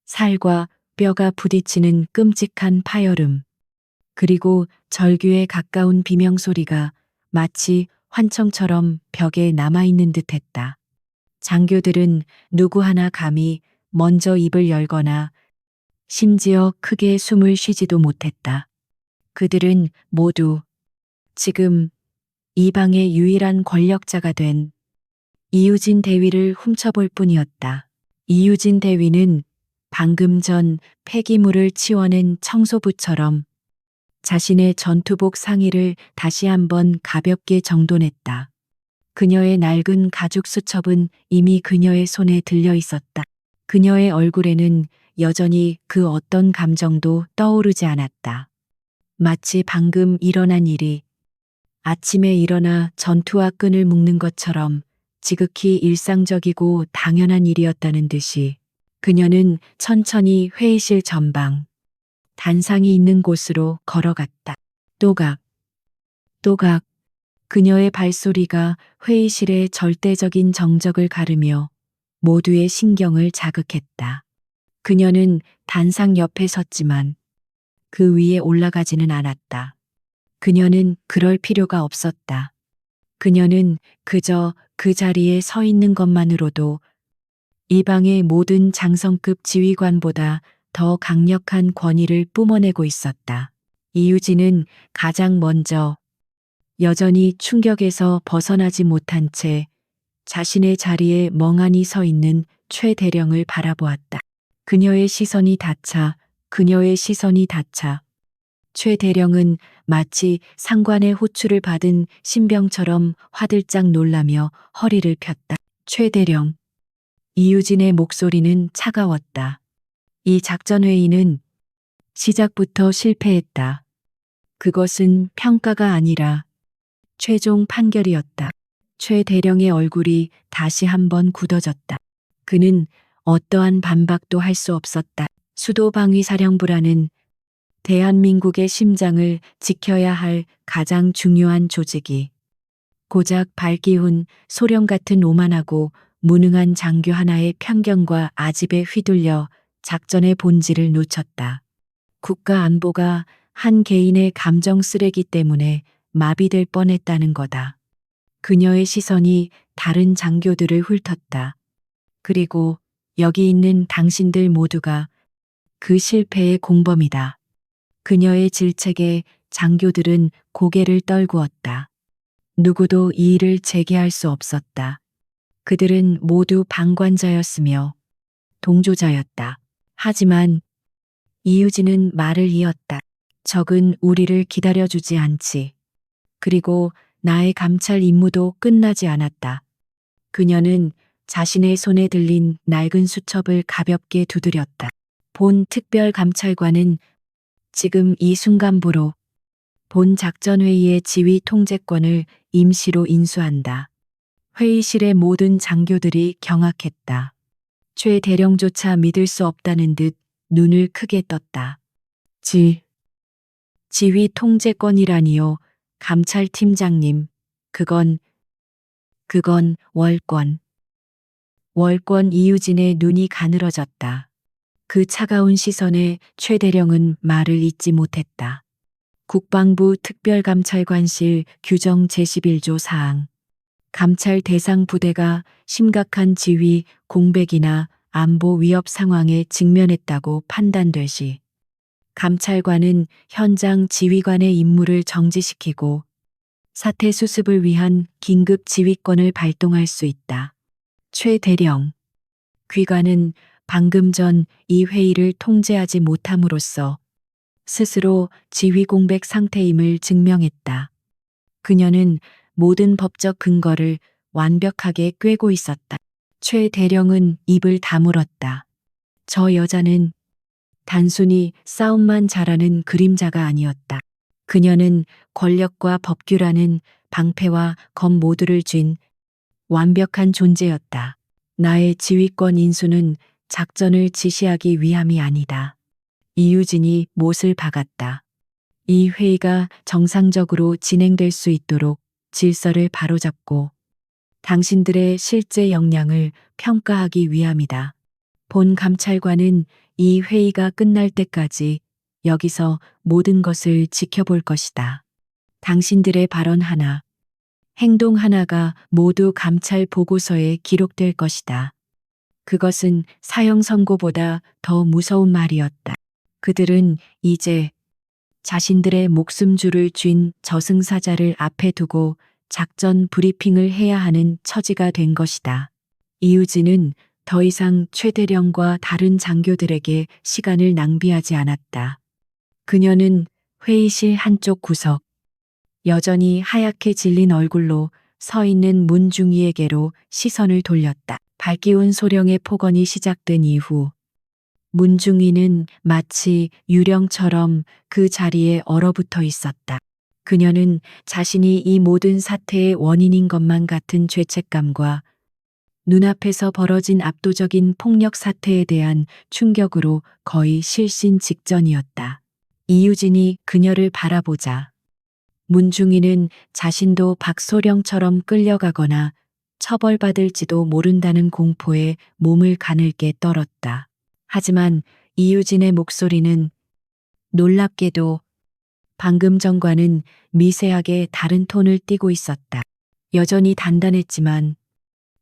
살과 뼈가 부딪히는 끔찍한 파열음, 그리고 절규에 가까운 비명소리가 마치 환청처럼 벽에 남아있는 듯했다. 장교들은 누구 하나 감히 먼저 입을 열거나 심지어 크게 숨을 쉬지도 못했다. 그들은 모두 지금 이 방의 유일한 권력자가 된 이유진 대위를 훔쳐볼 뿐이었다. 이유진 대위는 방금 전 폐기물을 치워낸 청소부처럼 자신의 전투복 상의를 다시 한번 가볍게 정돈했다. 그녀의 낡은 가죽 수첩은 이미 그녀의 손에 들려 있었다. 그녀의 얼굴에는 여전히 그 어떤 감정도 떠오르지 않았다. 마치 방금 일어난 일이 아침에 일어나 전투와 끈을 묶는 것처럼 지극히 일상적이고 당연한 일이었다는 듯이 그녀는 천천히 회의실 전방, 단상이 있는 곳으로 걸어갔다. 또각, 또각, 그녀의 발소리가 회의실의 절대적인 정적을 가르며 모두의 신경을 자극했다. 그녀는 단상 옆에 섰지만 그 위에 올라가지는 않았다. 그녀는 그럴 필요가 없었다. 그녀는 그저 그 자리에 서 있는 것만으로도 이 방의 모든 장성급 지휘관보다 더 강력한 권위를 뿜어내고 있었다. 이유진은 가장 먼저 여전히 충격에서 벗어나지 못한 채 자신의 자리에 멍하니 서 있는 최 대령을 바라보았다. 그녀의 시선이 닿자 최 대령은 마치 상관의 호출을 받은 신병처럼 화들짝 놀라며 허리를 폈다. 최 대령. 이유진의 목소리는 차가웠다. 이 작전회의는 시작부터 실패했다. 그것은 평가가 아니라 최종 판결이었다. 최 대령의 얼굴이 다시 한번 굳어졌다. 그는 어떠한 반박도 할 수 없었다. 수도방위사령부라는 대한민국의 심장을 지켜야 할 가장 중요한 조직이 고작 발기운 소령 같은 오만하고 무능한 장교 하나의 편견과 아집에 휘둘려 작전의 본질을 놓쳤다. 국가 안보가 한 개인의 감정 쓰레기 때문에 마비될 뻔했다는 거다. 그녀의 시선이 다른 장교들을 훑었다. 그리고 여기 있는 당신들 모두가 그 실패의 공범이다. 그녀의 질책에 장교들은 고개를 떨구었다. 누구도 이의를 제기할 수 없었다. 그들은 모두 방관자였으며 동조자였다. 하지만 이유진은 말을 이었다. 적은 우리를 기다려주지 않지. 그리고 나의 감찰 임무도 끝나지 않았다. 그녀는 자신의 손에 들린 낡은 수첩을 가볍게 두드렸다. 본 특별감찰관은 지금 이 순간부로 본 작전회의의 지휘 통제권을 임시로 인수한다. 회의실의 모든 장교들이 경악했다. 최 대령조차 믿을 수 없다는 듯 눈을 크게 떴다. 지휘 통제권이라니요. 감찰팀장님, 그건 월권. 월권. 이유진의 눈이 가늘어졌다. 그 차가운 시선에 최 대령은 말을 잇지 못했다. 국방부 특별감찰관실 규정 제11조 사항. 감찰 대상 부대가 심각한 지휘, 공백이나 안보 위협 상황에 직면했다고 판단될 시 감찰관은 현장 지휘관의 임무를 정지시키고 사태 수습을 위한 긴급 지휘권을 발동할 수 있다. 최 대령. 귀관은 방금 전 이 회의를 통제하지 못함으로써 스스로 지휘 공백 상태임을 증명했다. 그녀는 모든 법적 근거를 완벽하게 꿰고 있었다. 최 대령은 입을 다물었다. 저 여자는 단순히 싸움만 잘하는 그림자가 아니었다. 그녀는 권력과 법규라는 방패와 검 모두를 쥔 완벽한 존재였다. 나의 지휘권 인수는 작전을 지시하기 위함이 아니다. 이유진이 못을 박았다. 이 회의가 정상적으로 진행될 수 있도록 질서를 바로잡고 당신들의 실제 역량을 평가하기 위함이다. 본 감찰관은 이 회의가 끝날 때까지 여기서 모든 것을 지켜볼 것이다. 당신들의 발언 하나, 행동 하나가 모두 감찰 보고서에 기록될 것이다. 그것은 사형 선고보다 더 무서운 말이었다. 그들은 이제 자신들의 목숨줄을 쥔 저승사자를 앞에 두고 작전 브리핑을 해야 하는 처지가 된 것이다. 이유진은 더 이상 최 대령과 다른 장교들에게 시간을 낭비하지 않았다. 그녀는 회의실 한쪽 구석, 여전히 하얗게 질린 얼굴로 서 있는 문중희에게로 시선을 돌렸다. 발기운 소령의 폭언이 시작된 이후 문중희는 마치 유령처럼 그 자리에 얼어붙어 있었다. 그녀는 자신이 이 모든 사태의 원인인 것만 같은 죄책감과 눈앞에서 벌어진 압도적인 폭력 사태에 대한 충격으로 거의 실신 직전이었다. 이유진이 그녀를 바라보자 문중희는 자신도 박소령처럼 끌려가거나 처벌받을지도 모른다는 공포에 몸을 가늘게 떨었다. 하지만 이유진의 목소리는 놀랍게도 방금 전과는 미세하게 다른 톤을 띠고 있었다. 여전히 단단했지만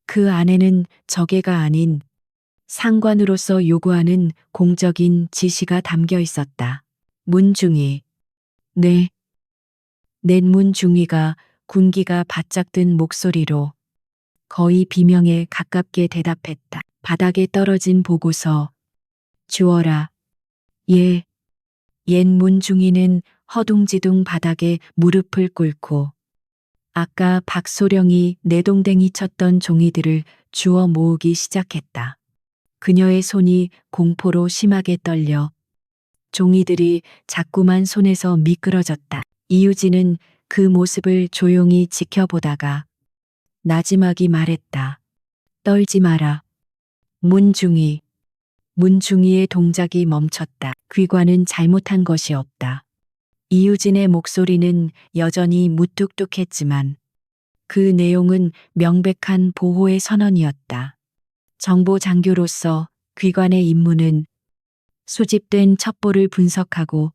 그 안에는 적애가 아닌 상관으로서 요구하는 공적인 지시가 담겨 있었다. 문중희. 네. 낸 문중희가 군기가 바짝 든 목소리로 거의 비명에 가깝게 대답했다. 바닥에 떨어진 보고서 주어라. 예. 옛 문중희는 허둥지둥 바닥에 무릎을 꿇고 아까 박소령이 내동댕이 쳤던 종이들을 주워 모으기 시작했다. 그녀의 손이 공포로 심하게 떨려 종이들이 자꾸만 손에서 미끄러졌다. 이유진은 그 모습을 조용히 지켜보다가 나지막이 말했다. 떨지 마라. 문중이. 문중이의 동작이 멈췄다. 귀관은 잘못한 것이 없다. 이유진의 목소리는 여전히 무뚝뚝했지만 그 내용은 명백한 보호의 선언이었다. 정보 장교로서 귀관의 임무는 수집된 첩보를 분석하고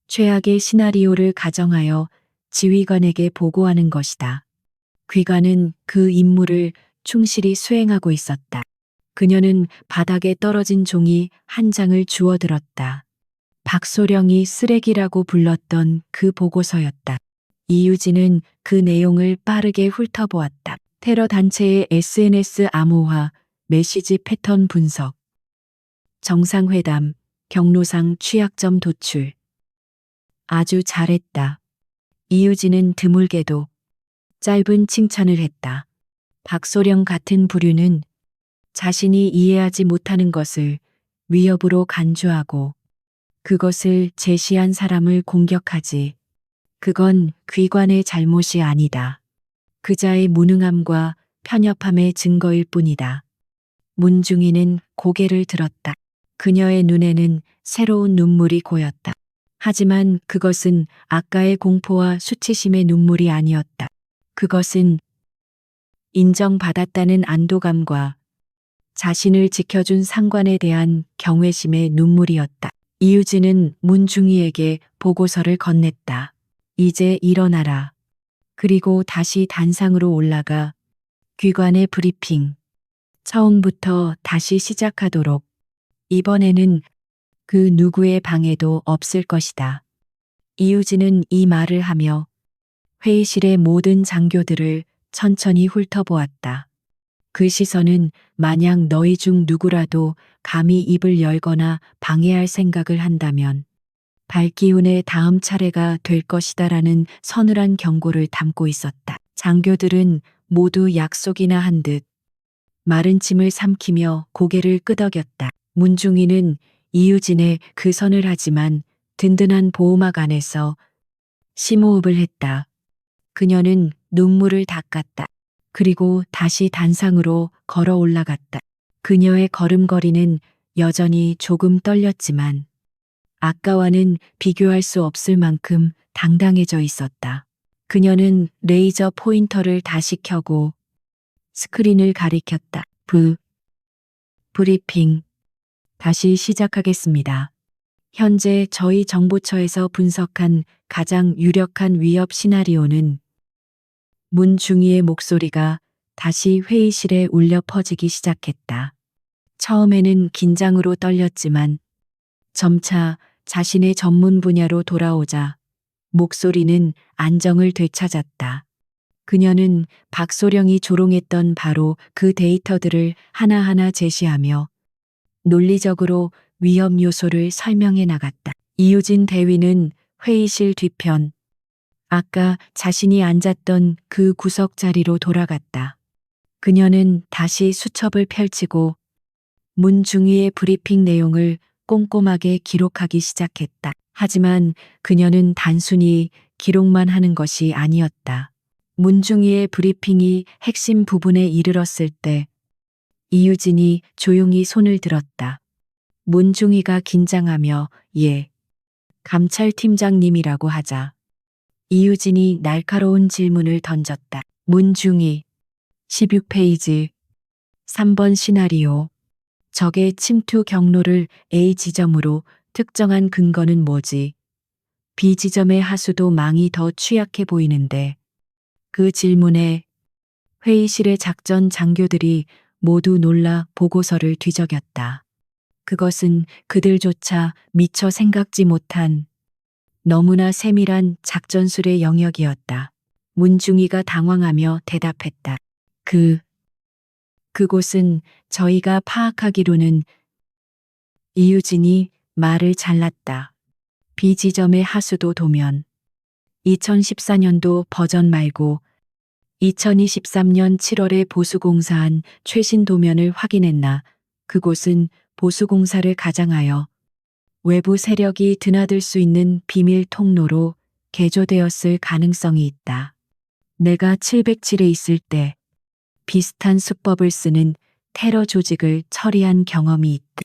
최악의 시나리오를 가정하여 지휘관에게 보고하는 것이다. 귀관은 그 임무를 충실히 수행하고 있었다. 그녀는 바닥에 떨어진 종이 한 장을 주워들었다. 박소령이 쓰레기라고 불렀던 그 보고서였다. 이유진은 그 내용을 빠르게 훑어보았다. 테러 단체의 SNS 암호화, 메시지 패턴 분석, 정상회담, 경로상 취약점 도출. 아주 잘했다. 이유진은 드물게도 짧은 칭찬을 했다. 박소령 같은 부류는 자신이 이해하지 못하는 것을 위협으로 간주하고 그것을 제시한 사람을 공격하지. 그건 귀관의 잘못이 아니다. 그자의 무능함과 편협함의 증거일 뿐이다. 문중이는 고개를 들었다. 그녀의 눈에는 새로운 눈물이 고였다. 하지만 그것은 아까의 공포와 수치심의 눈물이 아니었다. 그것은 인정받았다는 안도감과 자신을 지켜준 상관에 대한 경외심의 눈물이었다. 이유진은 문중이에게 보고서를 건넸다. 이제 일어나라. 그리고 다시 단상으로 올라가 귀관의 브리핑. 처음부터 다시 시작하도록. 이번에는 그 누구의 방해도 없을 것이다. 이유진은 이 말을 하며 회의실의 모든 장교들을 천천히 훑어보았다. 그 시선은 만약 너희 중 누구라도 감히 입을 열거나 방해할 생각을 한다면 발기운의 다음 차례가 될 것이다라는 서늘한 경고를 담고 있었다. 장교들은 모두 약속이나 한 듯 마른 침을 삼키며 고개를 끄덕였다. 문중이는 이유진의 그 서늘하지만 든든한 보호막 안에서 심호흡을 했다. 그녀는 눈물을 닦았다. 그리고 다시 단상으로 걸어 올라갔다. 그녀의 걸음걸이는 여전히 조금 떨렸지만 아까와는 비교할 수 없을 만큼 당당해져 있었다. 그녀는 레이저 포인터를 다시 켜고 스크린을 가리켰다. 브리핑. 다시 시작하겠습니다. 현재 저희 정보처에서 분석한 가장 유력한 위협 시나리오는 문중이의 목소리가 다시 회의실에 울려 퍼지기 시작했다. 처음에는 긴장으로 떨렸지만 점차 자신의 전문 분야로 돌아오자 목소리는 안정을 되찾았다. 그녀는 박소령이 조롱했던 바로 그 데이터들을 하나하나 제시하며 논리적으로 위험 요소를 설명해 나갔다. 이유진 대위는 회의실 뒤편, 아까 자신이 앉았던 그 구석 자리로 돌아갔다. 그녀는 다시 수첩을 펼치고 문중위의 브리핑 내용을 꼼꼼하게 기록하기 시작했다. 하지만 그녀는 단순히 기록만 하는 것이 아니었다. 문중위의 브리핑이 핵심 부분에 이르렀을 때 이유진이 조용히 손을 들었다. 문중위가 긴장하며 예, 감찰팀장님이라고 하자. 이유진이 날카로운 질문을 던졌다. 문중위 16페이지 3번 시나리오. 적의 침투 경로를 A 지점으로 특정한 근거는 뭐지? B 지점의 하수도 망이 더 취약해 보이는데. 그 질문에 회의실의 작전 장교들이 모두 놀라 보고서를 뒤적였다. 그것은 그들조차 미처 생각지 못한 너무나 세밀한 작전술의 영역이었다. 문중이가 당황하며 대답했다. 그곳은 저희가 파악하기로는. 이유진이 말을 잘랐다. B지점의 하수도 도면. 2014년도 버전 말고 2023년 7월에 보수공사한 최신 도면을 확인했나. 그곳은 보수공사를 가장하여 외부 세력이 드나들 수 있는 비밀 통로로 개조되었을 가능성이 있다. 내가 707에 있을 때 비슷한 수법을 쓰는 테러 조직을 처리한 경험이 있다.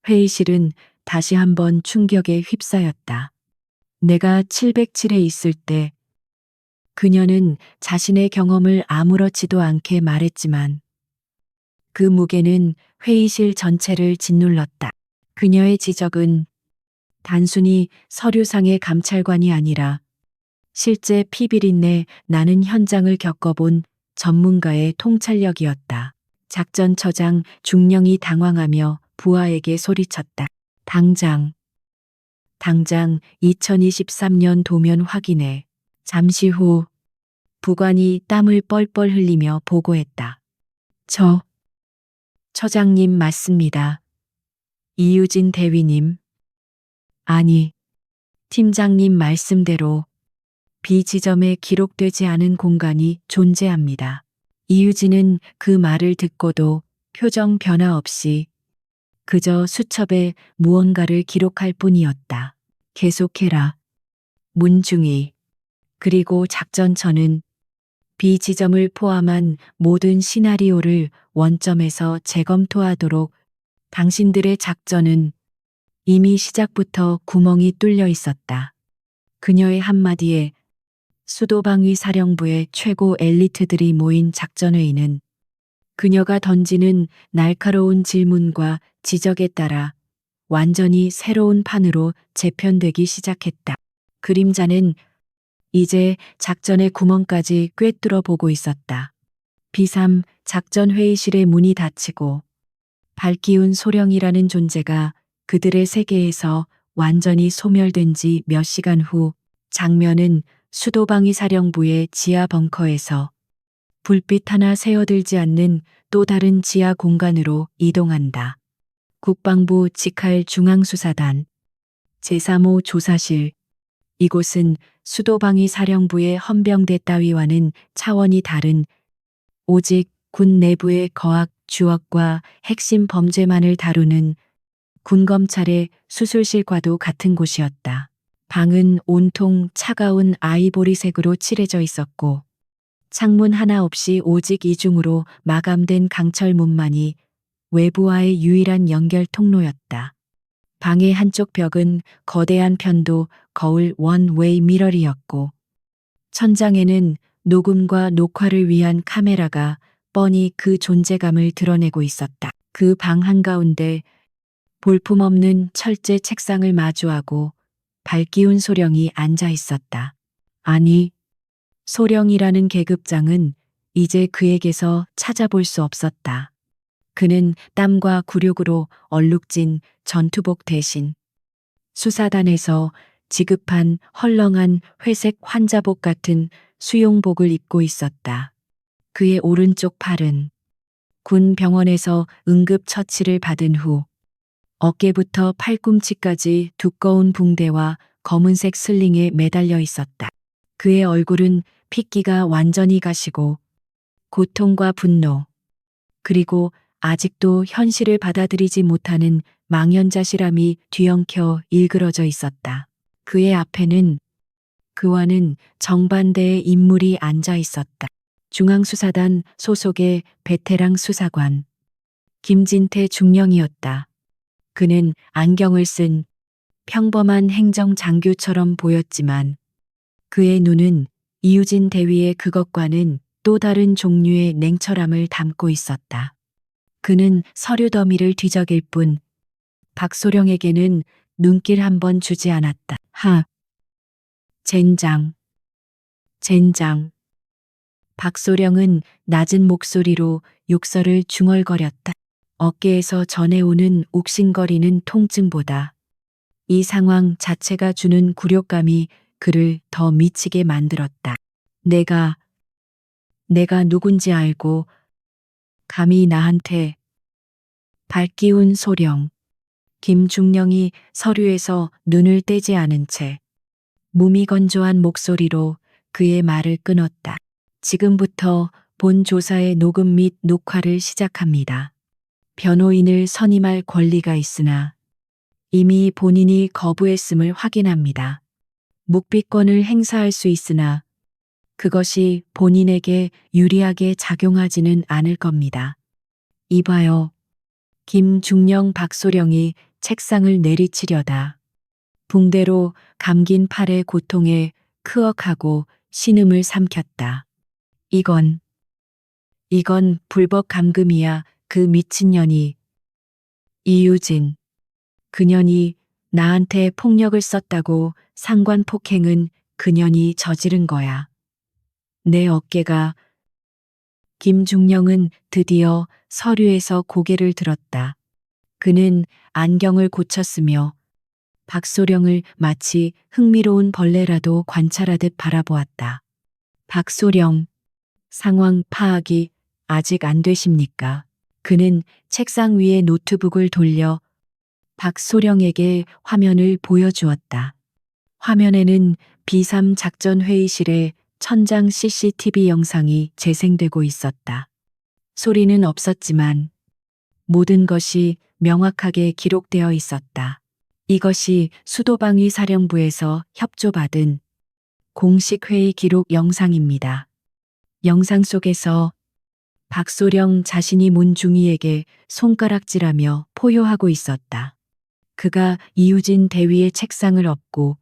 회의실은 다시 한번 충격에 휩싸였다. 내가 707에 있을 때 그녀는 자신의 경험을 아무렇지도 않게 말했지만 그 무게는 회의실 전체를 짓눌렀다. 그녀의 지적은 단순히 서류상의 감찰관이 아니라 실제 피비린내 나는 현장을 겪어본 전문가의 통찰력이었다. 작전처장 중령이 당황하며 부하에게 소리쳤다. 당장 2023년 도면 확인해. 잠시 후 부관이 땀을 뻘뻘 흘리며 보고했다. 처장님 맞습니다. 이유진 대위님. 아니, 팀장님 말씀대로 B 지점에 기록되지 않은 공간이 존재합니다. 이유진은 그 말을 듣고도 표정 변화 없이 그저 수첩에 무언가를 기록할 뿐이었다. 계속해라. 문중이. 그리고 작전처는 B 지점을 포함한 모든 시나리오를 원점에서 재검토하도록. 당신들의 작전은 이미 시작부터 구멍이 뚫려 있었다. 그녀의 한마디에 수도방위 사령부의 최고 엘리트들이 모인 작전회의는 그녀가 던지는 날카로운 질문과 지적에 따라 완전히 새로운 판으로 재편되기 시작했다. 그림자는 이제 작전의 구멍까지 꿰뚫어 보고 있었다. B3 작전회의실의 문이 닫히고 발기운 소령이라는 존재가 그들의 세계에서 완전히 소멸된 지 몇 시간 후 장면은 수도방위 사령부의 지하 벙커에서 불빛 하나 새어들지 않는 또 다른 지하 공간으로 이동한다. 국방부 직할 중앙수사단 제3호 조사실. 이곳은 수도방위 사령부의 헌병대 따위와는 차원이 다른 오직 군 내부의 거악, 주억과 핵심 범죄만을 다루는 군검찰의 수술실과도 같은 곳이었다. 방은 온통 차가운 아이보리색으로 칠해져 있었고 창문 하나 없이 오직 이중으로 마감된 강철문만이 외부와의 유일한 연결 통로였다. 방의 한쪽 벽은 거대한 편도 거울 원웨이 미러리였고 천장에는 녹음과 녹화를 위한 카메라가 뻔히 그 존재감을 드러내고 있었다. 그 방 한가운데 볼품없는 철제 책상을 마주하고 발기운 소령이 앉아 있었다. 아니, 소령이라는 계급장은 이제 그에게서 찾아볼 수 없었다. 그는 땀과 굴욕으로 얼룩진 전투복 대신 수사단에서 지급한 헐렁한 회색 환자복 같은 수용복을 입고 있었다. 그의 오른쪽 팔은 군 병원에서 응급처치를 받은 후 어깨부터 팔꿈치까지 두꺼운 붕대와 검은색 슬링에 매달려 있었다. 그의 얼굴은 핏기가 완전히 가시고 고통과 분노, 그리고 아직도 현실을 받아들이지 못하는 망연자실함이 뒤엉켜 일그러져 있었다. 그의 앞에는 그와는 정반대의 인물이 앉아 있었다. 중앙수사단 소속의 베테랑 수사관 김진태 중령이었다. 그는 안경을 쓴 평범한 행정장교처럼 보였지만 그의 눈은 이유진 대위의 그것과는 또 다른 종류의 냉철함을 담고 있었다. 그는 서류 더미를 뒤적일 뿐 박소령에게는 눈길 한 번 주지 않았다. 젠장. 박소령은 낮은 목소리로 욕설을 중얼거렸다. 어깨에서 전해오는 욱신거리는 통증보다 이 상황 자체가 주는 굴욕감이 그를 더 미치게 만들었다. 내가 누군지 알고 감히 나한테. 발기운 소령. 김중령이 서류에서 눈을 떼지 않은 채 무미건조한 목소리로 그의 말을 끊었다. 지금부터 본 조사의 녹음 및 녹화를 시작합니다. 변호인을 선임할 권리가 있으나 이미 본인이 거부했음을 확인합니다. 묵비권을 행사할 수 있으나 그것이 본인에게 유리하게 작용하지는 않을 겁니다. 이봐요. 김중령 박소령이 책상을 내리치려다 붕대로 감긴 팔의 고통에 크억하고 신음을 삼켰다. 이건 불법 감금이야. 그 미친년이. 이유진. 그년이 나한테 폭력을 썼다고. 상관 폭행은 그년이 저지른 거야. 내 어깨가. 김중령은 드디어 서류에서 고개를 들었다. 그는 안경을 고쳤으며 박소령을 마치 흥미로운 벌레라도 관찰하듯 바라보았다. 박소령, 상황 파악이 아직 안 되십니까? 그는 책상 위에 노트북을 돌려 박소령에게 화면을 보여주었다. 화면에는 B3 작전 회의실의 천장 CCTV 영상이 재생되고 있었다. 소리는 없었지만 모든 것이 명확하게 기록되어 있었다. 이것이 수도방위 사령부에서 협조받은 공식 회의 기록 영상입니다. 영상 속에서 박소령 자신이 문중희에게 손가락질하며 포효하고 있었다. 그가 이유진 대위의 책상을 엎고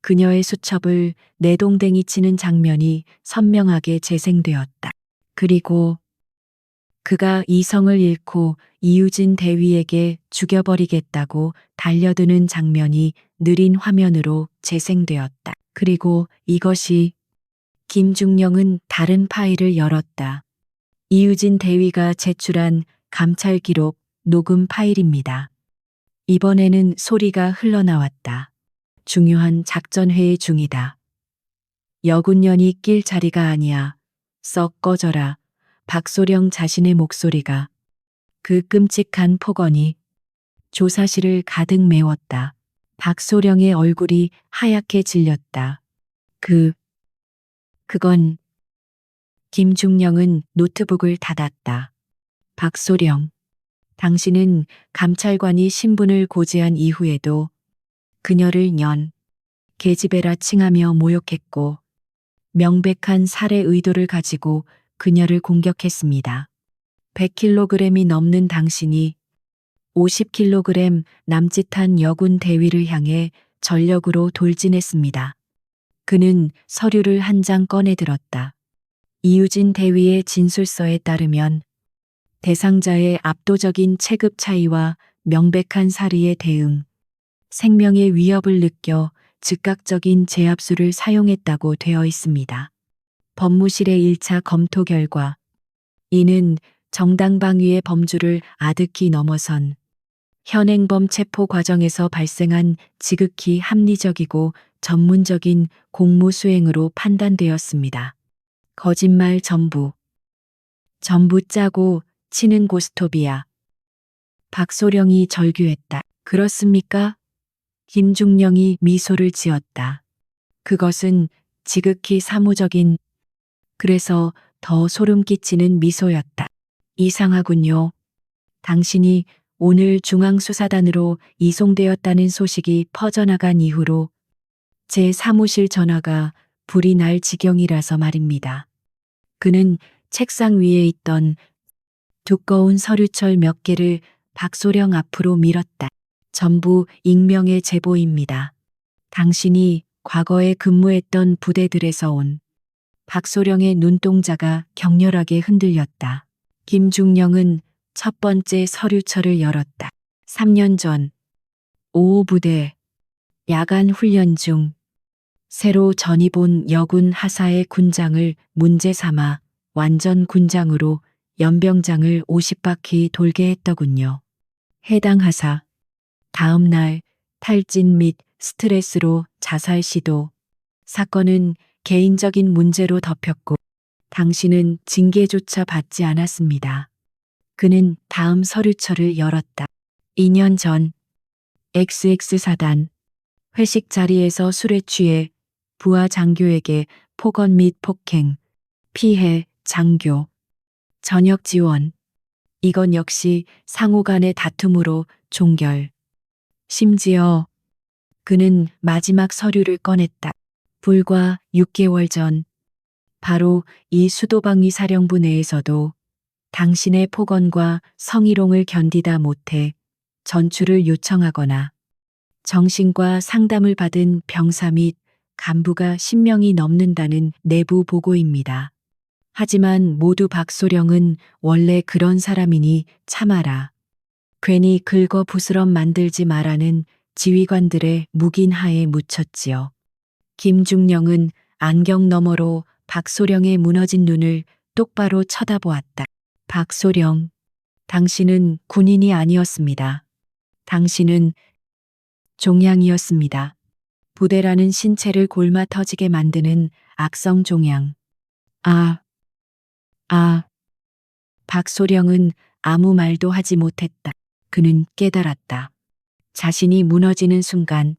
그녀의 수첩을 내동댕이 치는 장면이 선명하게 재생되었다. 그리고 그가 이성을 잃고 이유진 대위에게 죽여버리겠다고 달려드는 장면이 느린 화면으로 재생되었다. 그리고 이것이 김중령은 다른 파일을 열었다. 이유진 대위가 제출한 감찰 기록 녹음 파일입니다. 이번에는 소리가 흘러나왔다. 중요한 작전회의 중이다. 여군년이 낄 자리가 아니야. 썩 꺼져라. 박소령 자신의 목소리가 그 끔찍한 폭언이 조사실을 가득 메웠다. 박소령의 얼굴이 하얗게 질렸다. 그건 김중령은 노트북을 닫았다. 박소령, 당신은 감찰관이 신분을 고지한 이후에도 그녀를 계집애라 칭하며 모욕했고 명백한 살해 의도를 가지고 그녀를 공격했습니다. 100kg이 넘는 당신이 50kg 남짓한 여군 대위를 향해 전력으로 돌진했습니다. 그는 서류를 한 장 꺼내 들었다. 이유진 대위의 진술서에 따르면 대상자의 압도적인 체급 차이와 명백한 살의에 대응, 생명의 위협을 느껴 즉각적인 제압수를 사용했다고 되어 있습니다. 법무실의 1차 검토 결과 이는 정당방위의 범주를 아득히 넘어선 현행범 체포 과정에서 발생한 지극히 합리적이고 전문적인 공무 수행으로 판단되었습니다. 거짓말 전부 짜고 치는 고스톱이야. 박소령이 절규했다. 그렇습니까? 김중령이 미소를 지었다. 그것은 지극히 사무적인, 그래서 더 소름 끼치는 미소였다. 이상하군요. 당신이 오늘 중앙수사단으로 이송되었다는 소식이 퍼져나간 이후로 제 사무실 전화가 불이 날 지경이라서 말입니다. 그는 책상 위에 있던 두꺼운 서류철 몇 개를 박소령 앞으로 밀었다. 전부 익명의 제보입니다. 당신이 과거에 근무했던 부대들에서 온. 박소령의 눈동자가 격렬하게 흔들렸다. 김중령은 첫 번째 서류철을 열었다. 3년 전 5호 부대 야간 훈련 중 새로 전입 온 여군 하사의 군장을 문제 삼아 완전 군장으로 연병장을 50바퀴 돌게 했더군요. 해당 하사 다음 날 탈진 및 스트레스로 자살 시도. 사건은 개인적인 문제로 덮였고 당신은 징계조차 받지 않았습니다. 그는 다음 서류철을 열었다. 2년 전 XX사단 회식 자리에서 술에 취해 부하 장교에게 폭언 및 폭행, 피해, 장교, 전역 지원. 이건 역시 상호 간의 다툼으로 종결. 심지어 그는 마지막 서류를 꺼냈다. 불과 6개월 전, 바로 이 수도방위 사령부 내에서도 당신의 폭언과 성희롱을 견디다 못해 전출을 요청하거나 정신과 상담을 받은 병사 및 간부가 10명이 넘는다는 내부 보고입니다. 하지만 모두 박소령은 원래 그런 사람이니 참아라. 괜히 긁어 부스럼 만들지 마라는 지휘관들의 묵인하에 묻혔지요. 김중령은 안경 너머로 박소령의 무너진 눈을 똑바로 쳐다보았다. 박소령, 당신은 군인이 아니었습니다. 당신은 종양이었습니다. 부대라는 신체를 골마 터지게 만드는 악성 종양. 박소령은 아무 말도 하지 못했다. 그는 깨달았다. 자신이 무너지는 순간,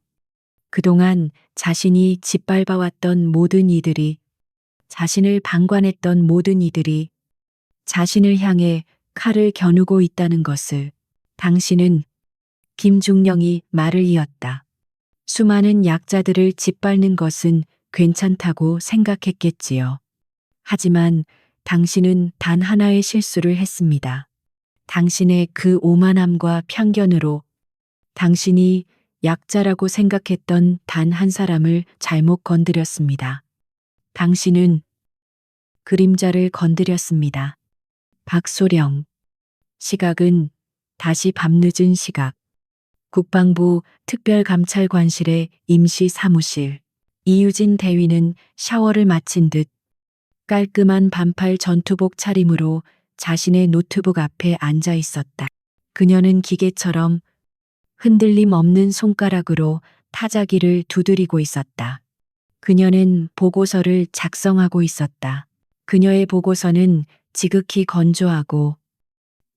그동안 자신이 짓밟아왔던 모든 이들이, 자신을 방관했던 모든 이들이 자신을 향해 칼을 겨누고 있다는 것을. 당신은, 김중령이 말을 이었다. 수많은 약자들을 짓밟는 것은 괜찮다고 생각했겠지요. 하지만 당신은 단 하나의 실수를 했습니다. 당신의 그 오만함과 편견으로 당신이 약자라고 생각했던 단 한 사람을 잘못 건드렸습니다. 당신은 그림자를 건드렸습니다. 박소령. 시각은 다시 밤늦은 시각. 국방부 특별감찰관실의 임시 사무실. 이유진 대위는 샤워를 마친 듯 깔끔한 반팔 전투복 차림으로 자신의 노트북 앞에 앉아 있었다. 그녀는 기계처럼 흔들림 없는 손가락으로 타자기를 두드리고 있었다. 그녀는 보고서를 작성하고 있었다. 그녀의 보고서는 지극히 건조하고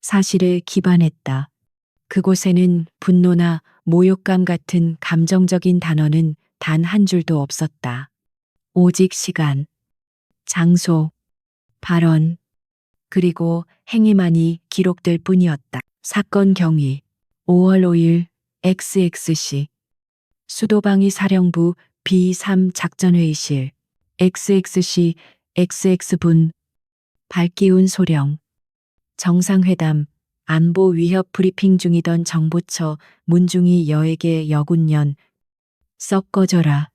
사실에 기반했다. 그곳에는 분노나 모욕감 같은 감정적인 단어는 단 한 줄도 없었다. 오직 시간, 장소, 발언, 그리고 행위만이 기록될 뿐이었다. 사건 경위 5월 5일 XX시 수도방위 사령부 B3 작전회의실 XX시 XX분 발기운 소령 정상회담 안보 위협 브리핑 중이던 정보처 문중희 여에게 여군년 썩 꺼져라.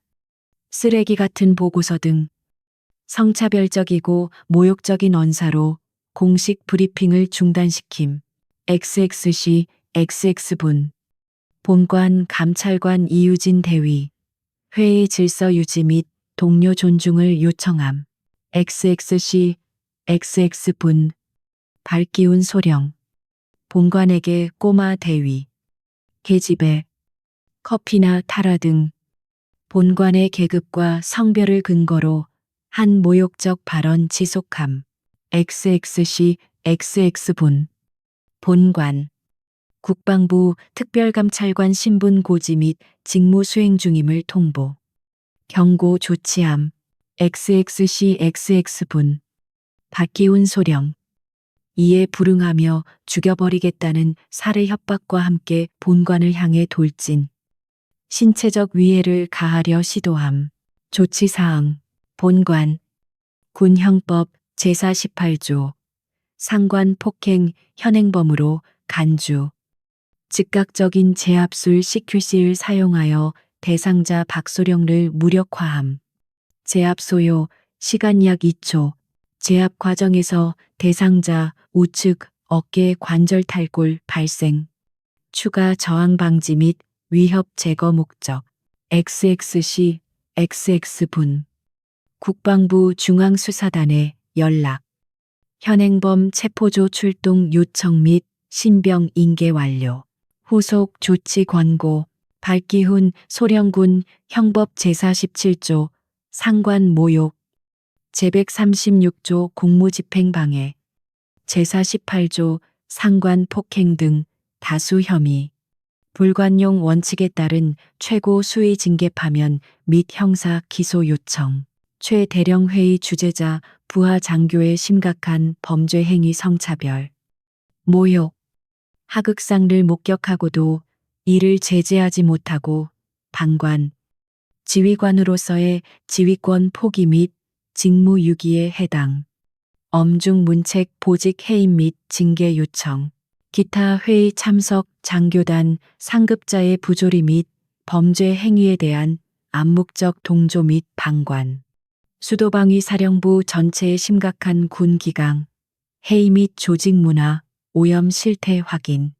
쓰레기 같은 보고서 등 성차별적이고 모욕적인 언사로 공식 브리핑을 중단시킴. XX시 XX분 본관 감찰관 이유진 대위 회의 질서 유지 및 동료 존중을 요청함. XX시 XX분 발기운 소령 본관에게 꼬마 대위 계집애 커피나 타라 등 본관의 계급과 성별을 근거로 한 모욕적 발언 지속함. XX시 XX분 본관 국방부 특별감찰관 신분 고지 및 직무 수행 중임을 통보. 경고 조치함. XX시 XX분 박기훈 소령 이에 불응하며 죽여버리겠다는 살해 협박과 함께 본관을 향해 돌진. 신체적 위해를 가하려 시도함. 조치사항 본관 군형법 제48조 상관 폭행 현행범으로 간주 즉각적인 제압술 CQC를 사용하여 대상자 박소령을 무력화함. 제압 소요 시간 약 2초. 제압 과정에서 대상자 우측 어깨 관절 탈골 발생. 추가 저항 방지 및 위협 제거 목적. XX시 XX분 국방부 중앙수사단에 연락. 현행범 체포조 출동 요청 및 신병 인계 완료. 후속 조치 권고. 발기훈 소령군 형법 제47조 상관 모욕 제136조 공무집행방해 제48조 상관 폭행 등 다수 혐의. 불관용 원칙에 따른 최고 수위 징계 파면 및 형사 기소 요청. 최대령회의 주재자 부하 장교의 심각한 범죄 행위 성차별, 모욕, 하극상을 목격하고도 이를 제재하지 못하고 방관, 지휘관으로서의 지휘권 포기 및 직무유기에 해당, 엄중 문책 보직 해임 및 징계 요청, 기타 회의 참석 장교단 상급자의 부조리 및 범죄 행위에 대한 암묵적 동조 및 방관, 수도방위 사령부 전체의 심각한 군 기강, 해이 및 조직 문화, 오염 실태 확인,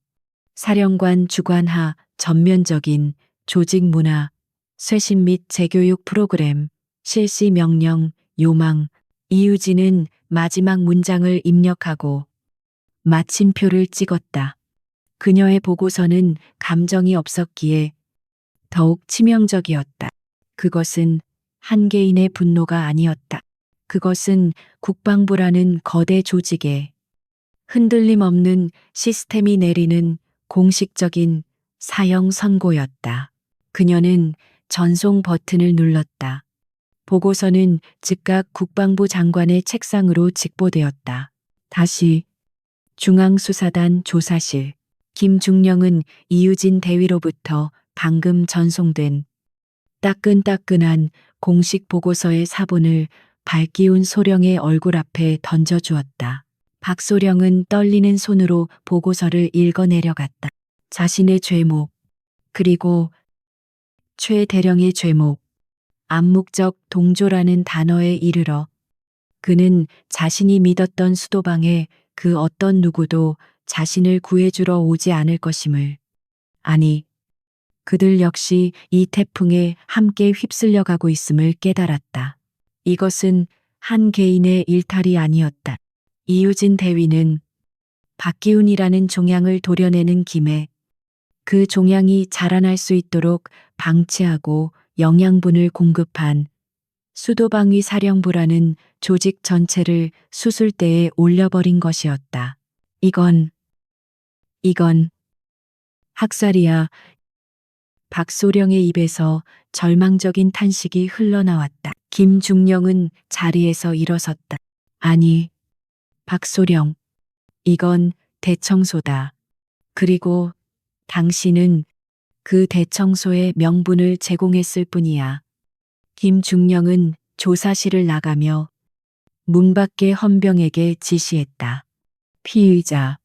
사령관 주관하 전면적인 조직 문화, 쇄신 및 재교육 프로그램, 실시 명령, 요망, 이유진은 마지막 문장을 입력하고 마침표를 찍었다. 그녀의 보고서는 감정이 없었기에 더욱 치명적이었다. 그것은 한 개인의 분노가 아니었다. 그것은 국방부라는 거대 조직에 흔들림 없는 시스템이 내리는 공식적인 사형 선고였다. 그녀는 전송 버튼을 눌렀다. 보고서는 즉각 국방부 장관의 책상으로 직보되었다. 다시 중앙수사단 조사실. 김중령은 이유진 대위로부터 방금 전송된 따끈따끈한 공식 보고서의 사본을 밝기운 소령의 얼굴 앞에 던져주었다. 박소령은 떨리는 손으로 보고서를 읽어내려갔다. 자신의 죄목, 그리고 최 대령의 죄목, 암묵적 동조라는 단어에 이르러 그는 자신이 믿었던 수도방에 그 어떤 누구도 자신을 구해주러 오지 않을 것임을, 아니, 그들 역시 이 태풍에 함께 휩쓸려 가고 있음을 깨달았다. 이것은 한 개인의 일탈이 아니었다. 이유진 대위는 박기훈이라는 종양을 도려내는 김에 그 종양이 자라날 수 있도록 방치하고 영양분을 공급한 수도방위 사령부라는 조직 전체를 수술대에 올려버린 것이었다. 이건 학살이야. 박소령의 입에서 절망적인 탄식이 흘러나왔다. 김중령은 자리에서 일어섰다. 아니, 박소령, 이건 대청소다. 그리고 당신은 그 대청소의 명분을 제공했을 뿐이야. 김중령은 조사실을 나가며 문 밖의 헌병에게 지시했다. 피의자,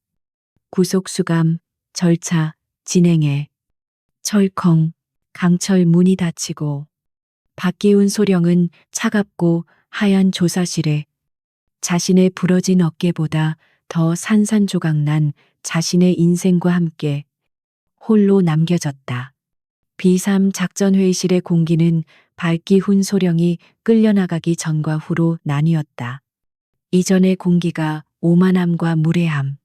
구속수감, 절차, 진행해. 철컹, 강철 문이 닫히고 박기훈 소령은 차갑고 하얀 조사실에 자신의 부러진 어깨보다 더 산산조각난 자신의 인생과 함께 홀로 남겨졌다. B3 작전회의실의 공기는 박기훈 소령이 끌려나가기 전과 후로 나뉘었다. 이전의 공기가 오만함과 무례함,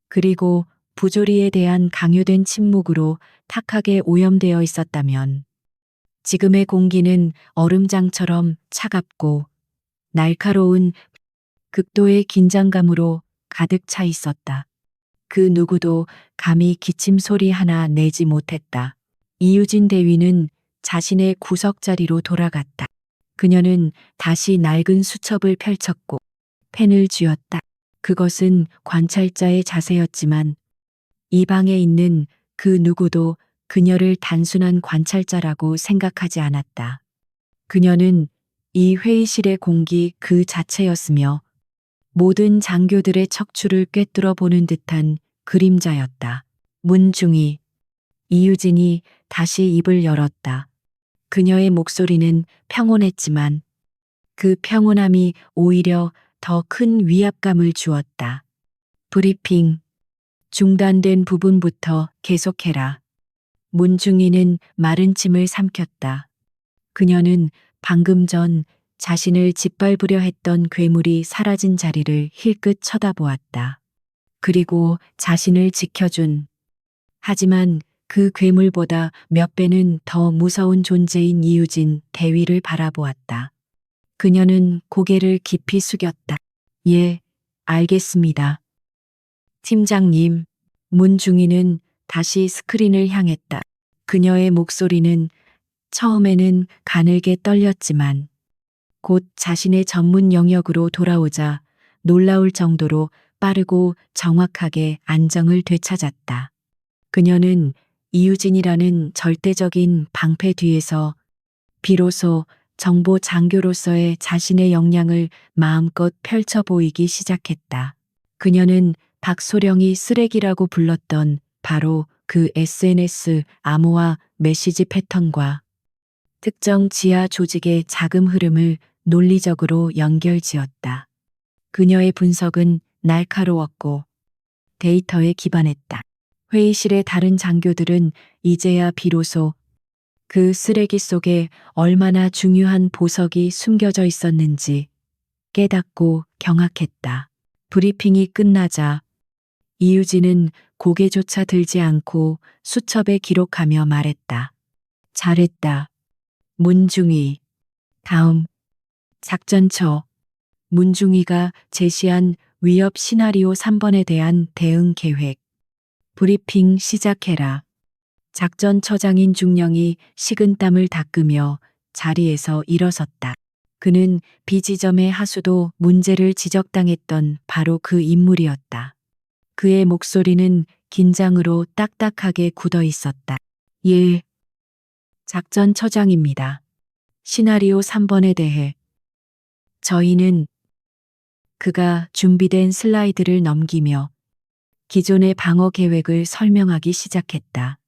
그리고 부조리에 대한 강요된 침묵으로 탁하게 오염되어 있었다면, 지금의 공기는 얼음장처럼 차갑고 날카로운 극도의 긴장감으로 가득 차 있었다. 그 누구도 감히 기침 소리 하나 내지 못했다. 이유진 대위는 자신의 구석자리로 돌아갔다. 그녀는 다시 낡은 수첩을 펼쳤고 펜을 쥐었다. 그것은 관찰자의 자세였지만 이 방에 있는 그 누구도 그녀를 단순한 관찰자라고 생각하지 않았다. 그녀는 이 회의실의 공기 그 자체였으며 모든 장교들의 척추를 꿰뚫어 보는 듯한 그림자였다. 문중이, 이유진이 다시 입을 열었다. 그녀의 목소리는 평온했지만 그 평온함이 오히려 더 큰 위압감을 주었다. 브리핑, 중단된 부분부터 계속해라. 문중이는 마른 침을 삼켰다. 그녀는 방금 전 자신을 짓밟으려 했던 괴물이 사라진 자리를 힐끗 쳐다보았다. 그리고 자신을 지켜준, 하지만 그 괴물보다 몇 배는 더 무서운 존재인 이유진 대위를 바라보았다. 그녀는 고개를 깊이 숙였다. 예, 알겠습니다. 팀장님, 문중이는 다시 스크린을 향했다. 그녀의 목소리는 처음에는 가늘게 떨렸지만 곧 자신의 전문 영역으로 돌아오자 놀라울 정도로 빠르고 정확하게 안정을 되찾았다. 그녀는 이유진이라는 절대적인 방패 뒤에서 비로소 정보 장교로서의 자신의 역량을 마음껏 펼쳐 보이기 시작했다. 그녀는 박소령이 쓰레기라고 불렀던 바로 그 SNS 암호화 메시지 패턴과 특정 지하 조직의 자금 흐름을 논리적으로 연결지었다. 그녀의 분석은 날카로웠고 데이터에 기반했다. 회의실의 다른 장교들은 이제야 비로소 그 쓰레기 속에 얼마나 중요한 보석이 숨겨져 있었는지 깨닫고 경악했다. 브리핑이 끝나자 이유진은 고개조차 들지 않고 수첩에 기록하며 말했다. 잘했다. 문중희. 다음. 작전처. 문중희가 제시한 위협 시나리오 3번에 대한 대응 계획. 브리핑 시작해라. 작전처장인 중령이 식은땀을 닦으며 자리에서 일어섰다. 그는 비지점의 하수도 문제를 지적당했던 바로 그 인물이었다. 그의 목소리는 긴장으로 딱딱하게 굳어 있었다. 예. 작전처장입니다. 시나리오 3번에 대해 저희는 그가 준비된 슬라이드를 넘기며 기존의 방어 계획을 설명하기 시작했다.